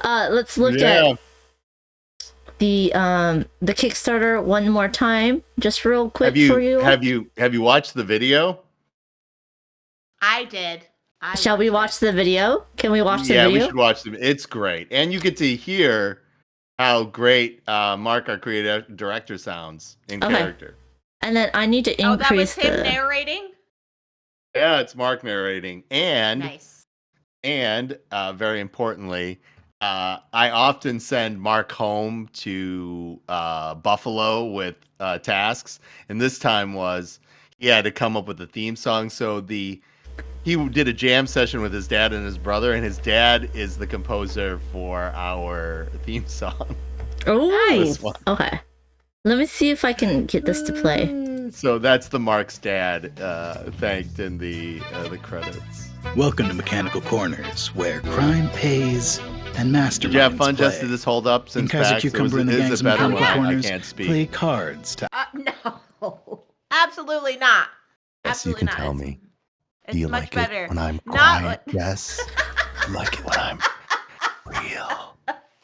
Let's look at the Kickstarter one more time, just real quick for you. Have you watched the video? I did. Shall we watch the video? Can we watch the video? Yeah, we should watch them. It's great. And you get to hear how great Mark, our creative director, sounds in character. And then I need to increase that was him narrating? Yeah, it's Mark narrating. And nice. And very importantly, I often send Mark home to Buffalo with tasks. And this time he had to come up with a theme song. So he did a jam session with his dad and his brother, and his dad is the composer for our theme song. Oh, nice. Okay. Let me see if I can get this to play. So that's the Mark's dad thanked in the credits. Welcome to Mechanical Corners, where crime pays and masterminds Did you have fun, play. Jess? Did this hold up since Kaiser PAX? Cucumber and the gangs of Mechanical Corners I can't speak. play cards to... No, absolutely not. Yes, you can tell me. It's Do you much like better. it when I'm Not quiet? Yes. You like it when I'm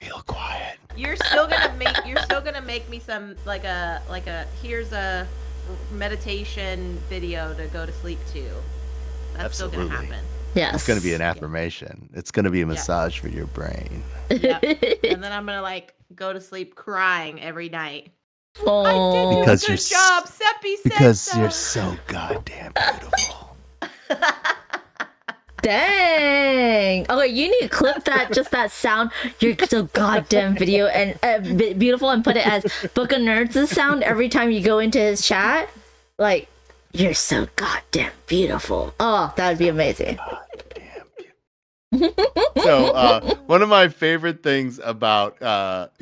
real quiet. You're still gonna make me some like a here's a meditation video to go to sleep to. That's still gonna happen. Yes. It's going to be an affirmation. It's going to be a massage for your brain. Yep. And then I'm gonna go to sleep crying every night. Oh, I did because a good job. Seppy said because so. you're so goddamn beautiful. Dang. Okay, you need to clip that sound. You're so goddamn video and beautiful, and put it as Book of Nerds' sound every time you go into his chat. Like, you're so goddamn beautiful. Oh, that would be amazing. So one of my favorite things about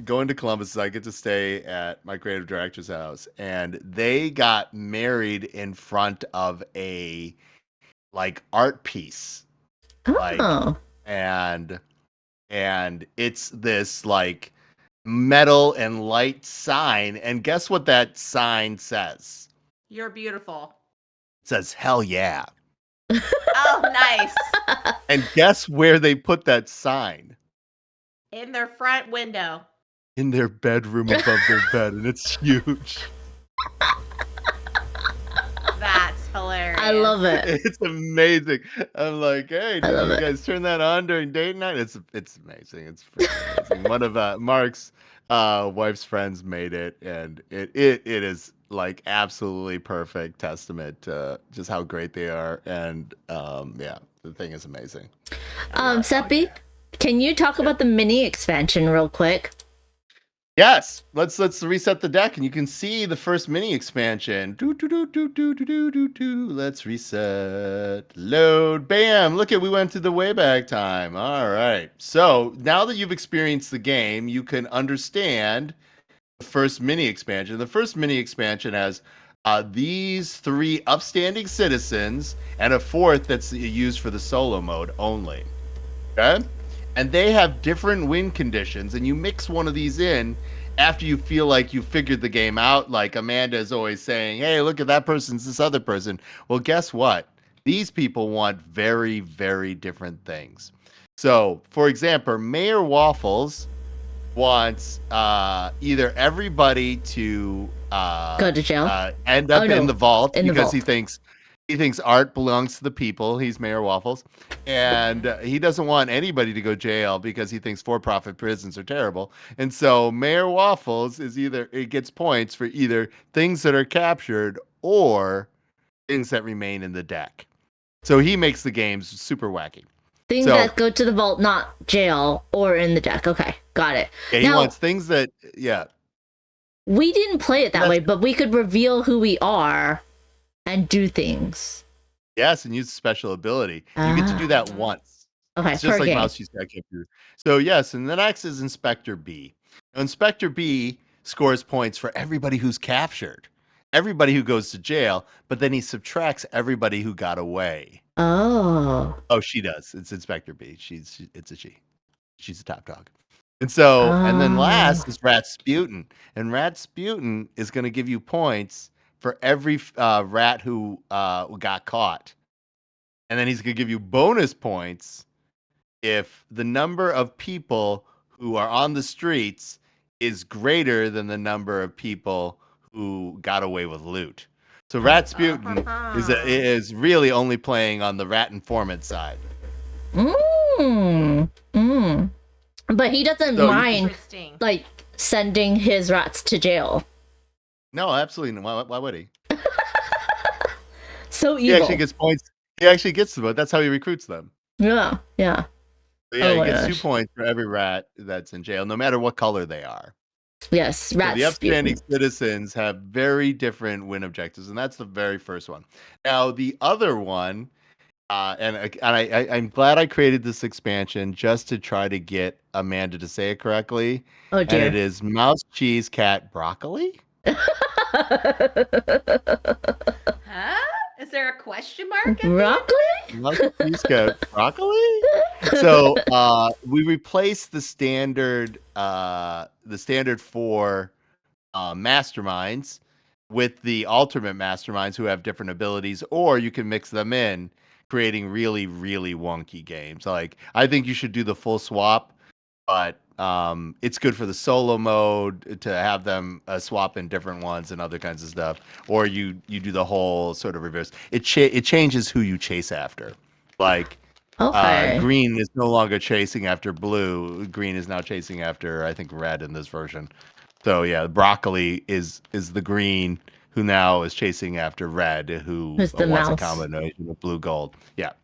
going to Columbus is I get to stay at my creative director's house, and they got married in front of a art piece. And it's this metal and light sign, and guess what that sign says? You're beautiful. It says, hell yeah. Oh, nice. And guess where they put that sign? In their front window. In their bedroom above their bed, and it's huge. That's hilarious. I love it. It's amazing. I'm like, hey, did love you it. guys turn that on during date night? It's amazing. It's freaking amazing. One of Mark's wife's friends made it, and it is like absolutely perfect testament to just how great they are. And yeah, the thing is amazing. Seppy, can you talk about the mini expansion real quick? Yes, let's reset the deck, and you can see the first mini expansion. Let's reset. Load. Bam! Look at, we went to the Wayback Time. All right. So now that you've experienced the game, you can understand the first mini expansion. The first mini expansion has these 3 upstanding citizens and a 4th that's used for the solo mode only. Okay? And they have different win conditions, and you mix one of these in after you feel like you figured the game out. Like Amanda is always saying, hey, look at that person's this other person. Well, guess what? These people want very, very different things. So, for example, Mayor Waffles wants either everybody to Go to jail? end up in the vault in the because vault. he thinks art belongs to the people. He's Mayor Waffles. And he doesn't want anybody to go jail because he thinks for-profit prisons are terrible. And so Mayor Waffles it gets points for either things that are captured or things that remain in the deck. So he makes the games super wacky. Things that go to the vault, not jail or in the deck. Okay, got it. Yeah, he wants things that, yeah. We didn't play it that way, but we could reveal who we are and do things. Yes, and use special ability. You get to do that once. Okay, it's just per like game. Mouse Cheese Cat came through. So yes, and the next is Inspector B. Now, Inspector B scores points for everybody who's captured, everybody who goes to jail, but then he subtracts everybody who got away. Oh. Oh, she does. It's Inspector B. It's a she. She's a top dog. And so, and then last is Ratsputin. And Ratsputin is going to give you points for every rat who got caught. And then he's going to give you bonus points if the number of people who are on the streets is greater than the number of people who got away with loot. So Ratsputin is really only playing on the rat informant side. But he doesn't mind like sending his rats to jail. No, absolutely. Why would he? So evil. He actually gets points. He actually gets them. That's how he recruits them. Yeah. So yeah, he gets 2 points for every rat that's in jail, no matter what color they are. Yes, rats. So the upstanding citizens have very different win objectives, and that's the very first one. Now the other one, and I'm glad I created this expansion just to try to get Amanda to say it correctly. Oh dear. And it is Mouse, Cheese, Cat, Broccoli. Huh? Is there a question mark? Broccoli? Mouse, Cheese, Cat, Broccoli. So we replaced the standard for masterminds with the alternate masterminds who have different abilities, or you can mix them in, creating really, really wonky games. Like, I think you should do the full swap, but it's good for the solo mode to have them swap in different ones and other kinds of stuff. Or you do the whole sort of reverse. It changes who you chase after. Like, green is no longer chasing after blue. Green is now chasing after, I think, red in this version. So yeah, broccoli is the green who now is chasing after red, who wants a combination of blue gold. Yeah.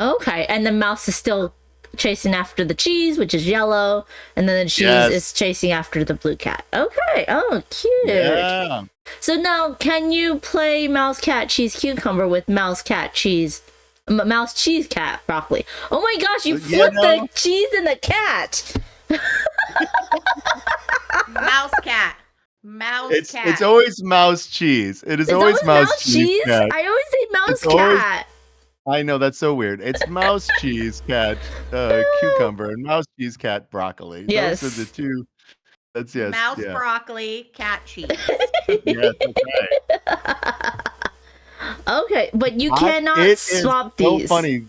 Okay, and the mouse is still chasing after the cheese, which is yellow, and then the cheese is chasing after the blue cat. Okay. Oh, cute. Yeah. So now, can you play mouse, cat, cheese, cucumber with mouse, cat, cheese, mouse, cheese, cat, broccoli? Oh my gosh, you flipped the cheese and the cat. Mouse, cat. Mouse, cat. It's always mouse, cheese. It's always mouse, cheese, cat. I always say mouse, cat. I know, that's so weird. It's mouse, cheese, cat, cucumber, and mouse, cheese, cat, broccoli. Yes. Those are the two. That's Mouse, broccoli, cat, cheese. Yeah, that's right. Okay, but you It cannot is swap so these. funny.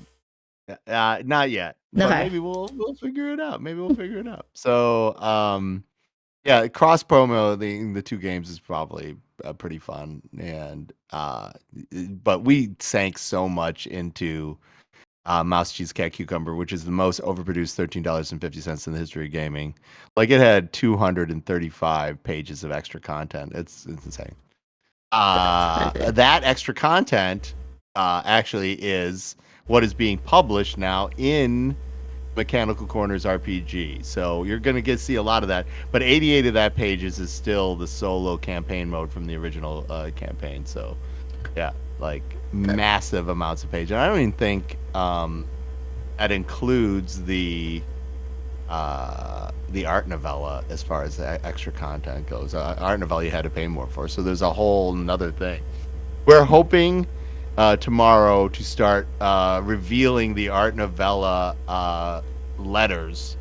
Not yet, but Okay. maybe we'll figure it out. So, yeah, cross promoting the two games is probably pretty fun, and but we sank so much into Mouse Cheese Cat Cucumber, which is the most overproduced $13.50 in the history of gaming. Like it had 235 pages of extra content. It's insane. That extra content actually is what is being published now in Mechanical Corners RPG. So you're going to see a lot of that. But 88 of that pages is still the solo campaign mode from the original campaign. So yeah, like massive amounts of pages. And I don't even think that includes the art novella as far as the extra content goes. Art novella you had to pay more for. So there's a whole nother thing. We're hoping tomorrow to start revealing the art novella letters.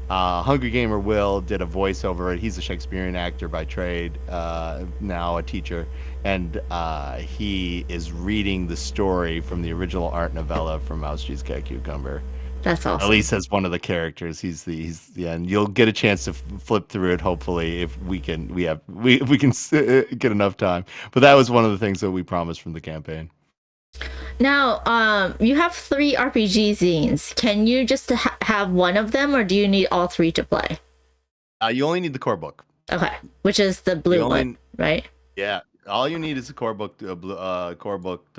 Hungry Gamer Will did a voiceover. He's a Shakespearean actor by trade, now a teacher, and he is reading the story from the original art novella from Mouse Cheese Cat Cucumber. That's awesome. At least as one of the characters. He's and you'll get a chance to flip through it. Hopefully, if we can get enough time. But that was one of the things that we promised from the campaign. Now, you have 3 RPG zines. Can you just have one of them, or do you need all 3 to play? You only need the core book. Okay, which is the blue one, right? Yeah, all you need is a core book to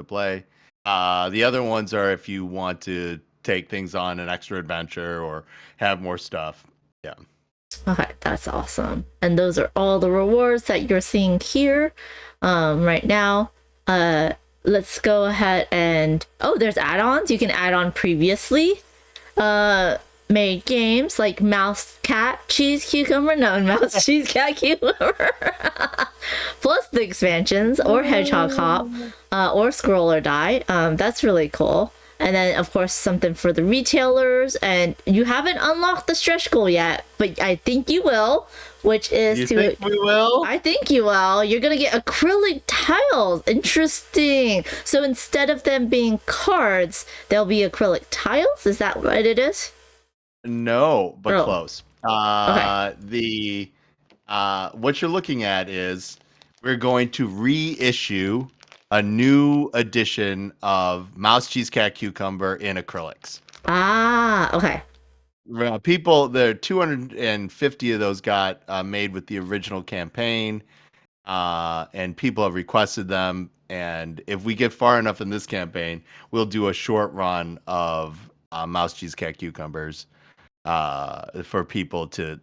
play. The other ones are if you want to take things on an extra adventure or have more stuff. Yeah. Okay, that's awesome. And those are all the rewards that you're seeing here right now. Let's go ahead and there's add-ons. You can add on previously made games like Mouse Cat Cheese Cucumber, Mouse Cheese Cat Cucumber, plus the expansions or Hedgehog Hop or Scroll or Die. That's really cool. And then, of course, something for the retailers. And you haven't unlocked the stretch goal yet, but I think you will, which is You think we will? I think you will. You're going to get acrylic tiles. Interesting. So instead of them being cards, they'll be acrylic tiles? Is that what it is? No, but close. Okay. What you're looking at is we're going to reissue a new edition of Mouse Cheese Cat Cucumber in acrylics. Okay. There are 250 of those got made with the original campaign, and people have requested them. And if we get far enough in this campaign, we'll do a short run of Mouse Cheese Cat Cucumbers for people to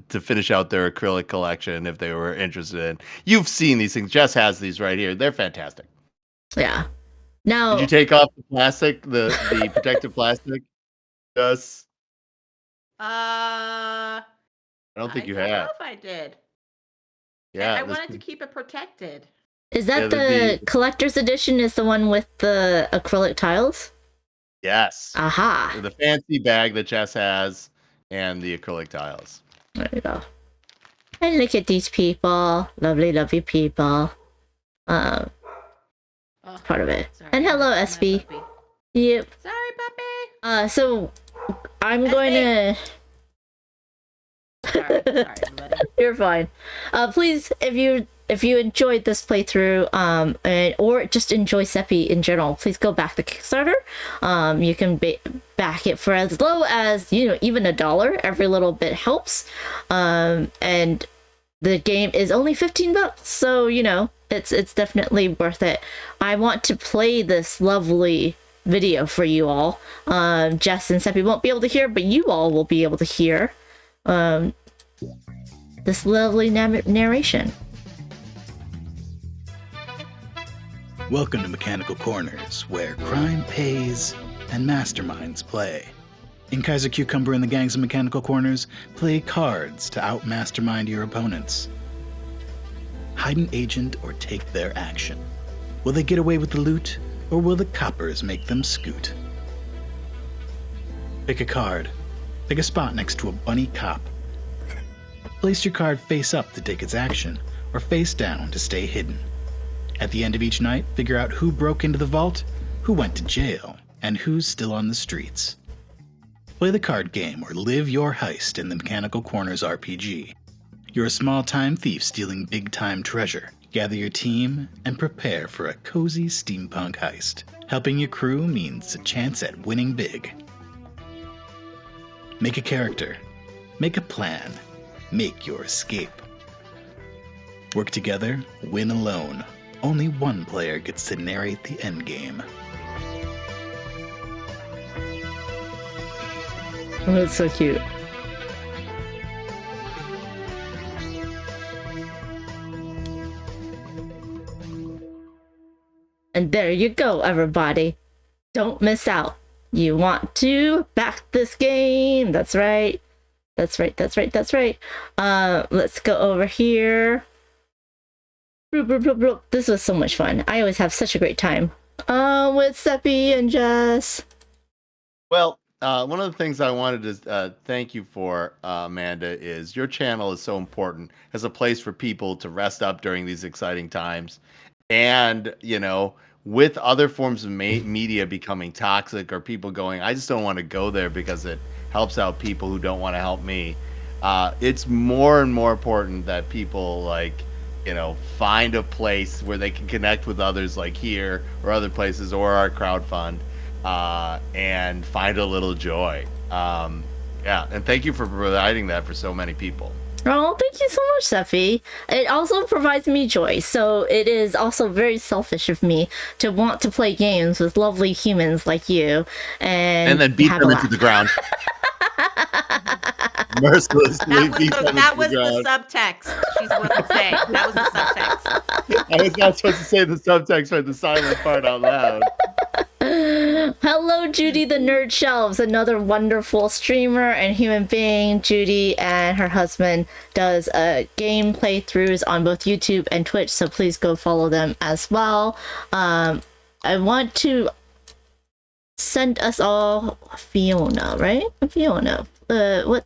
finish out their acrylic collection if they were interested in. You've seen these things. Jess has these right here. They're fantastic. Yeah. Now, did you take off the plastic, the protective plastic? Jess? I don't think you don't have. know if I did. Yeah. I wanted to keep it protected. Is that the collector's edition? Is the one with the acrylic tiles? Yes. Aha. The fancy bag that Jess has and the acrylic tiles. There you go. And look at these people. Lovely, lovely people. Part of it. Sorry, and hello, SB. Yep. Sorry, puppy. So I'm going to. Sorry, buddy. You're fine. Please, if you enjoyed this playthrough, or just enjoy Seppy in general, please go back to Kickstarter. You can back it for as low as even $1. Every little bit helps. And the game is only $15, so it's definitely worth it. I want to play this lovely video for you all. Jess and Seppy won't be able to hear, but you all will be able to hear this lovely narration. Welcome to Mechanical Corners, where crime pays and masterminds play. In Kaiser Cucumber and the gangs of Mechanical Corners, play cards to out-mastermind your opponents. Hide an agent or take their action. Will they get away with the loot, or will the coppers make them scoot? Pick a card. Pick a spot next to a bunny cop. Place your card face up to take its action, or face down to stay hidden. At the end of each night, figure out who broke into the vault, who went to jail, and who's still on the streets. Play the card game or live your heist in the Mechanical Corners RPG. You're a small-time thief stealing big-time treasure. Gather your team and prepare for a cozy steampunk heist. Helping your crew means a chance at winning big. Make a character. Make a plan. Make your escape. Work together, win alone. Only one player gets to narrate the endgame. Oh, that's so cute. And there you go, everybody. Don't miss out. You want to back this game. That's right. That's right. Let's go over here. This was so much fun. I always have such a great time. With Seppy and Jess. Well, one of the things I wanted to thank you for, Amanda, is your channel is so important as a place for people to rest up during these exciting times. And, with other forms of media becoming toxic or people going, I just don't want to go there because it helps out people who don't want to help me. It's more and more important that people find a place where they can connect with others like here or other places or our crowdfund and find a little joy. And thank you for providing that for so many people. Oh, thank you so much, Seppy. It also provides me joy, so it is also very selfish of me to want to play games with lovely humans like you and then beat them into the ground. Mercilessly beat them that into was the ground. the subtext. She's supposed to say. That was the subtext. I was not supposed to say the subtext or the silent part out loud. Hello, Judy the Nerd Shelves, another wonderful streamer and human being. Judy and her husband does game playthroughs on both YouTube and Twitch, so please go follow them as well. I want to send us all Fiona, right? Fiona. Oh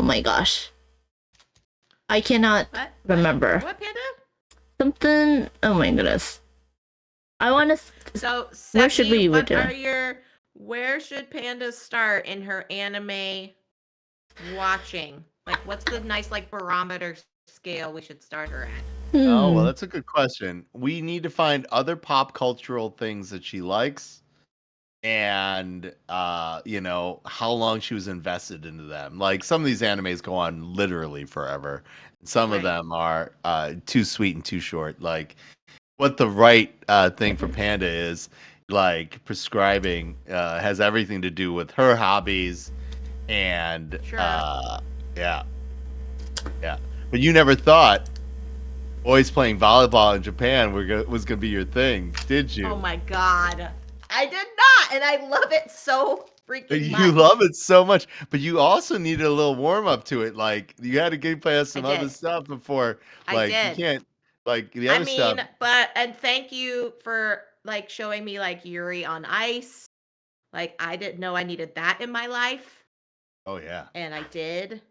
my gosh. I cannot remember. What, Panda? Something. Oh my goodness. I want to. So, where should we Seppy, do? where should Panda start in her anime watching? Like, what's the nice barometer scale we should start her at? Oh, well, that's a good question. We need to find other pop cultural things that she likes and, how long she was invested into them. Like, some of these animes go on literally forever. Some of them are too sweet and too short. Like, what the right thing for Panda is, prescribing has everything to do with her hobbies and yeah. But you never thought boys playing volleyball in Japan was gonna be your thing, did you? Oh my god, I did not, and I love it so freaking much. You love it so much, but you also needed a little warm up to it. Like, you had to get past some other stuff before. I did. You can't. The other stuff. And thank you for showing me Yuri on Ice. I didn't know I needed that in my life. Oh yeah. And I did.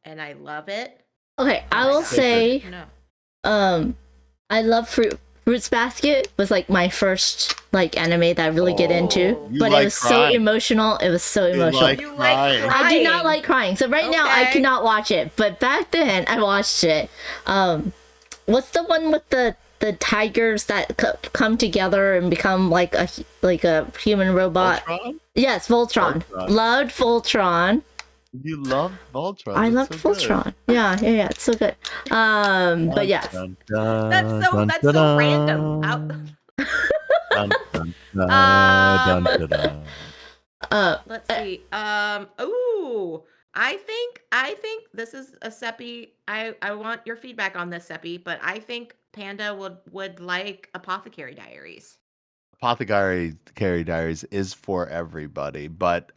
And I love it. Okay, I will say I love Fruits Basket was my first anime that I really get into. But it was so emotional. It was so emotional. You like crying. I do not like crying. So right now I cannot watch it. But back then I watched it. What's the one with the tigers that come together and become like a human robot? Voltron? Yes, Voltron. Loved Voltron. You love Voltron. I loved Voltron. Yeah, it's so good. But yeah. That's so random. Let's see. I think this is a Seppy. I want your feedback on this, Seppy, but I think Panda would like Apothecary Diaries. Apothecary Diaries is for everybody, but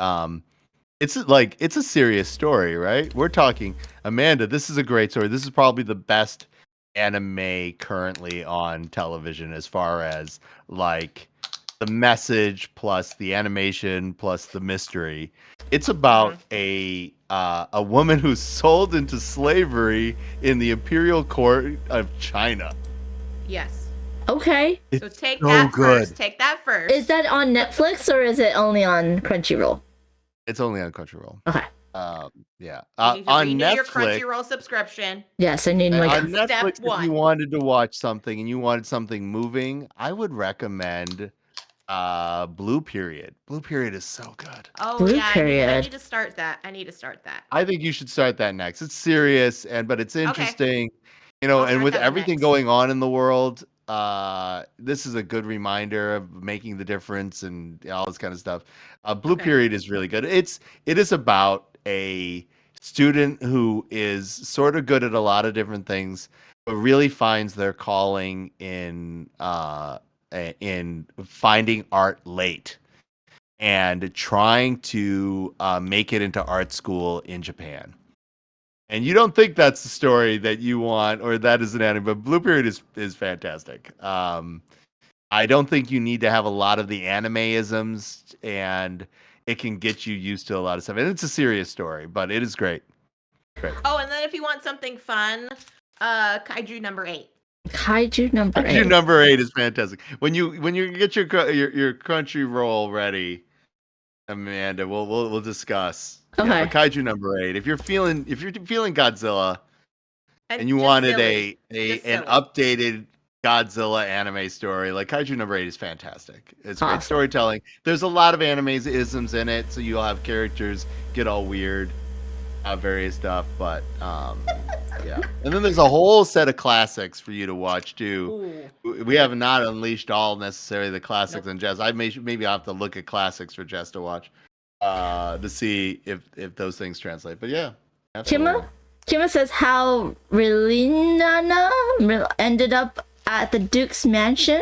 it's a serious story, right? We're talking, Amanda, this is a great story. This is probably the best anime currently on television as far as the the message plus the animation plus the mystery. It's about a woman who's sold into slavery in the imperial court of China. Yes. Okay. So take so that good. first. Take that first. Is that on Netflix or is it only on Crunchyroll? It's only on Crunchyroll. Okay. Yeah. You need to On renew your Netflix. Crunchyroll subscription. Yes, I need my. On Step Netflix, if one. you wanted to watch something and you wanted something moving, I would recommend Blue Period. Blue Period is so good. Oh Blue yeah, I Period. need to start that. I need to start that. I think you should start that next. It's serious but it's interesting. You know, I'll and start with that everything next. going on in the world, this is a good reminder of making the difference and all this kind of stuff. Blue Period is really good. It is about a student who is sort of good at a lot of different things, but really finds their calling in finding art late and trying to make it into art school in Japan. And you don't think that's the story that you want or that is an anime, but Blue Period is fantastic. I don't think you need to have a lot of the anime-isms, and it can get you used to a lot of stuff. And it's a serious story, but it is great. Great. Oh, and then if you want something fun, Kaiju number 8. Kaiju number 8. Kaiju number 8 is fantastic. When you get your Crunchyroll ready, Amanda, we'll discuss. Okay. Yeah, but Kaiju number 8. If you're feeling Godzilla and you just wanted silly. an updated Godzilla anime story, like Kaiju number 8 is fantastic. It's great Awesome. storytelling. There's a lot of anime-isms in it, so you'll have characters get all weird, various stuff, but yeah. And then there's a whole set of classics for you to watch too. Ooh. We have not unleashed all necessarily the classics on Jess. Maybe I'll have to look at classics for Jess to watch to see if those things translate. But yeah, absolutely. Kima says how Rilinana ended up at the Duke's mansion.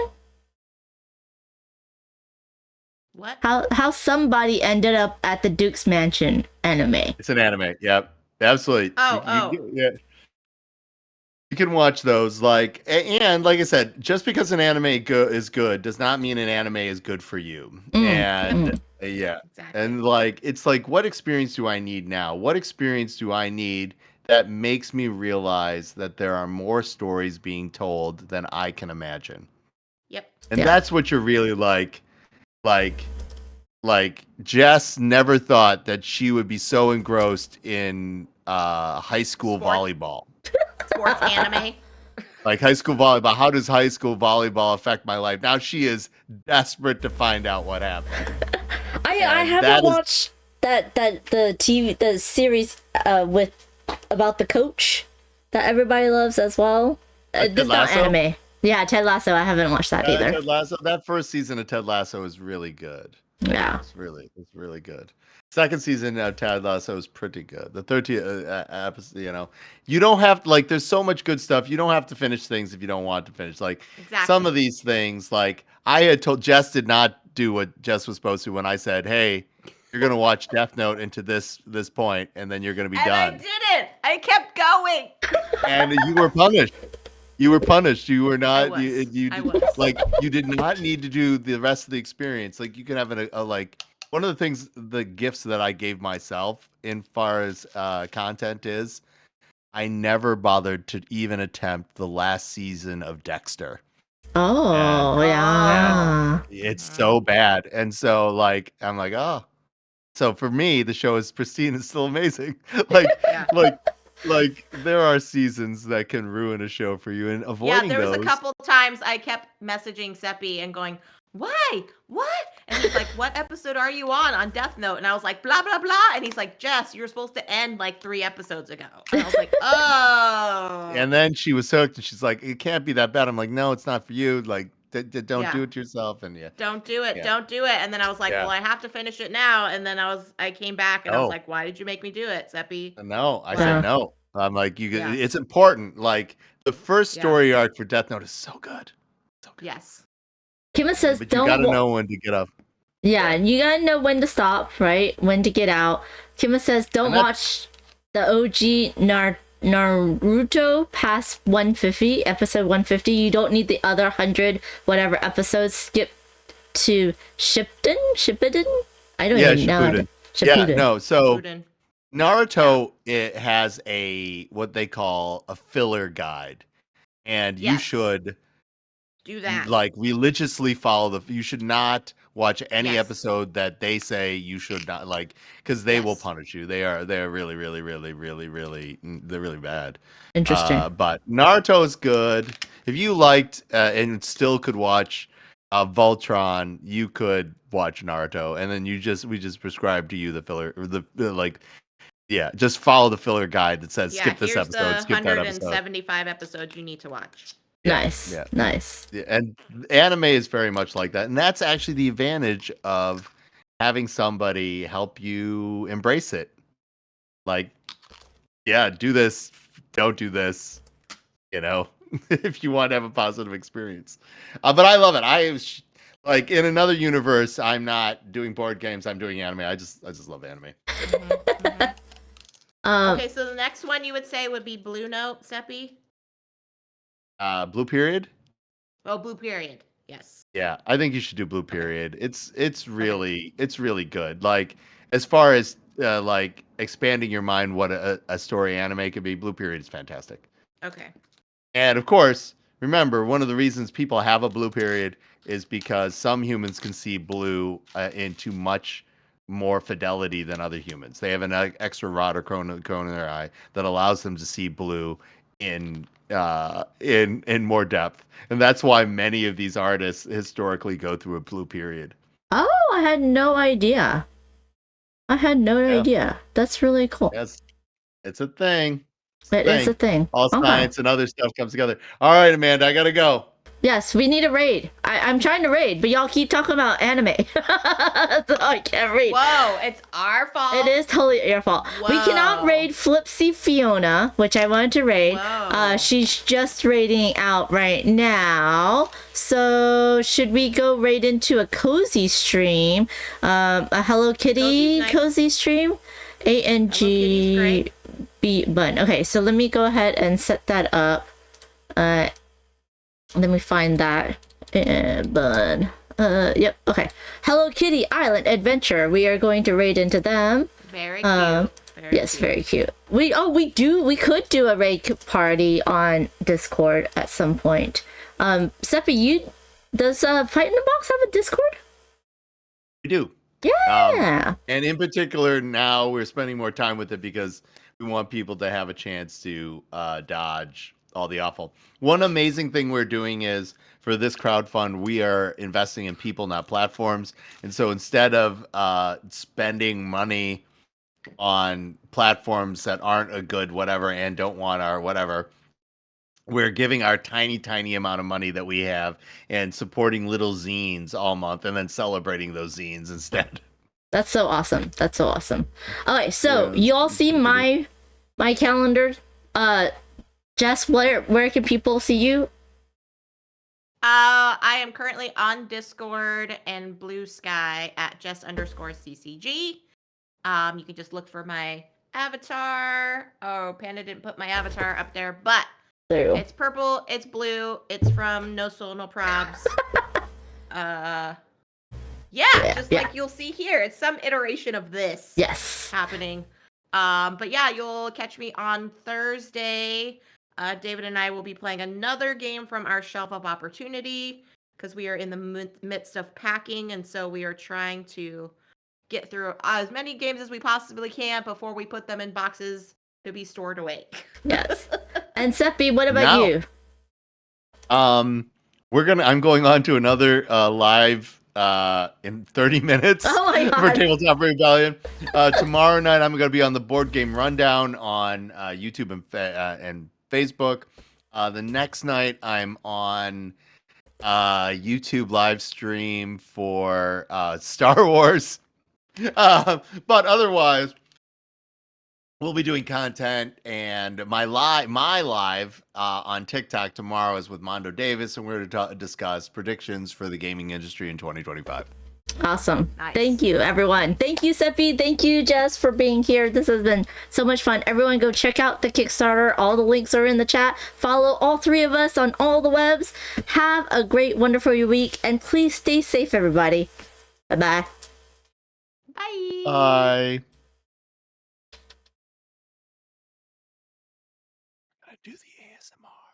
What? How somebody ended up at the Duke's mansion anime. It's an anime. Yep, absolutely. Yeah. You can watch those, and like I said, just because an anime is good does not mean an anime is good for you. Yeah, exactly. And it's like, what experience do I need now? What experience do I need that makes me realize that there are more stories being told than I can imagine? Yep. And that's what you're really like Jess never thought that she would be so engrossed in high school volleyball. Sports anime. Like high school volleyball. How does high school volleyball affect my life? Now she is desperate to find out what happened. I haven't watched the series about the coach that everybody loves as well. This is not anime. Yeah, Ted Lasso. I haven't watched that either. Ted Lasso. That first season of Ted Lasso is really good. Yeah, it's really good. Second season of Ted Lasso is pretty good. The 13th episode, you don't have to, there's so much good stuff. You don't have to finish things if you don't want to finish. Some of these things, I had told Jess did not do what Jess was supposed to when I said, hey, you're going to watch Death Note into this point, and then you're going to be done. I didn't. I kept going. And you were punished. You were punished. You were not. I was. You did not need to do the rest of the experience. You can have one of the things, the gifts that I gave myself in far as content is, I never bothered to even attempt the last season of Dexter. Oh, yeah. It's so bad, and so I'm like, oh. So for me, the show is pristine and still amazing. There are seasons that can ruin a show for you, and avoiding those. Yeah, there was a couple times I kept messaging Seppy and going, why? What? And he's like, what episode are you on Death Note? And I was like, blah, blah, blah. And he's like, Jess, you were supposed to end 3 episodes ago. And I was like, oh. And then she was hooked, and she's like, it can't be that bad. I'm like, no, it's not for you. Don't do it yourself. And don't do it. Don't do it. And then I was like, well, I have to finish it now. And then I came back and I was like, why did you make me do it, Seppy? No, I said no. I'm like, it's important. The first story arc for Death Note is so good. So good. Yes. Kima says, but you gotta know when to get up. Yeah, you gotta know when to stop, right? When to get out. Kima says, don't watch the OG Naruto past 150, episode 150. You don't need the other 100 whatever episodes. Skip to Shippuden? I don't even know. Shippuden. Shippuden. Yeah, no. So Shippuden. Naruto, it has what they call a filler guide, and you Yes. should Do that. like religiously follow you should not watch any Yes. episode that they say you should not, like, because they will Yes. punish you. They're really they're really bad. Interesting. But Naruto is good. If you liked and still could watch Voltron, you could watch Naruto, and then we just prescribe to you the filler, or just follow the filler guide that says skip this here's episode, the skip that episode. 175 episodes you need to watch. Nice. Yeah. Nice. Yeah, and anime is very much like that, and that's actually the advantage of having somebody help you embrace it. Like, yeah, do this, don't do this, if you want to have a positive experience. But I love it. Like, in another universe, I'm not doing board games, I'm doing anime. I just love anime. Okay, so the next one you would say would be Blue Note, Seppy? Blue Period? Oh, Blue Period. Yes. Yeah, I think you should do Blue Period. It's really good. Like, as far as like expanding your mind what a story anime could be, Blue Period is fantastic. Okay. And of course, remember, one of the reasons people have a blue period is because some humans can see blue into much more fidelity than other humans. They have an extra rod or cone in their eye that allows them to see blue in more depth, and that's why many of these artists historically go through a blue period. Oh, I had no idea. That's really cool. Yes, it's a thing. It is a thing. All science and other stuff comes together. All right, Amanda, I gotta go. Yes, we need a raid. I'm trying to raid, but y'all keep talking about anime. So I can't raid. Whoa, it's our fault. It is totally your fault. Whoa. We cannot raid Flipsy Fiona, which I wanted to raid. Whoa. She's just raiding out right now. So should we go raid into a cozy stream? A Hello Kitty cozy stream? ANG B button. Okay, so let me go ahead and set that up. Let me find that button. Yep. Okay. Hello Kitty Island Adventure. We are going to raid into them. Very cute. Very cute. We could do a raid party on Discord at some point. Seppy, does Fight in the Box have a Discord? We do. Yeah. And in particular, now we're spending more time with it because we want people to have a chance to dodge all the awful. One amazing thing we're doing is, for this crowdfund, we are investing in people, not platforms. And so instead of spending money on platforms that aren't a good whatever and don't want our whatever, we're giving our tiny amount of money that we have and supporting little zines all month and then celebrating those zines instead. That's so awesome. Okay, so you all see my calendar. Jess, where can people see you? I am currently on Discord and Blue Sky at Jess_CCG. You can just look for my avatar. Oh, Panda didn't put my avatar up there, but it's purple, it's blue, it's from No Soul No Probs. Like you'll see here, it's some iteration of this. Yes. Happening. But yeah, you'll catch me on Thursday. David and I will be playing another game from our Shelf of Opportunity because we are in the midst of packing, and so we are trying to get through as many games as we possibly can before we put them in boxes to be stored away. Yes. And Seppy, what about you? I'm going on to another live in 30 minutes for Tabletop Rebellion. Tomorrow night I'm going to be on the Board Game Rundown on YouTube and Facebook. The next night I'm on YouTube live stream for Star Wars. But otherwise, we'll be doing content, and my live on TikTok tomorrow is with Mondo Davis, and we're going to discuss predictions for the gaming industry in 2025. Awesome. Nice. Thank you, everyone. Thank you, Seppy. Thank you, Jess, for being here. This has been so much fun. Everyone go check out the Kickstarter. All the links are in the chat. Follow all three of us on all the webs. Have a great, wonderful week. And please stay safe, everybody. Bye-bye. Bye. Bye. I do the ASMR.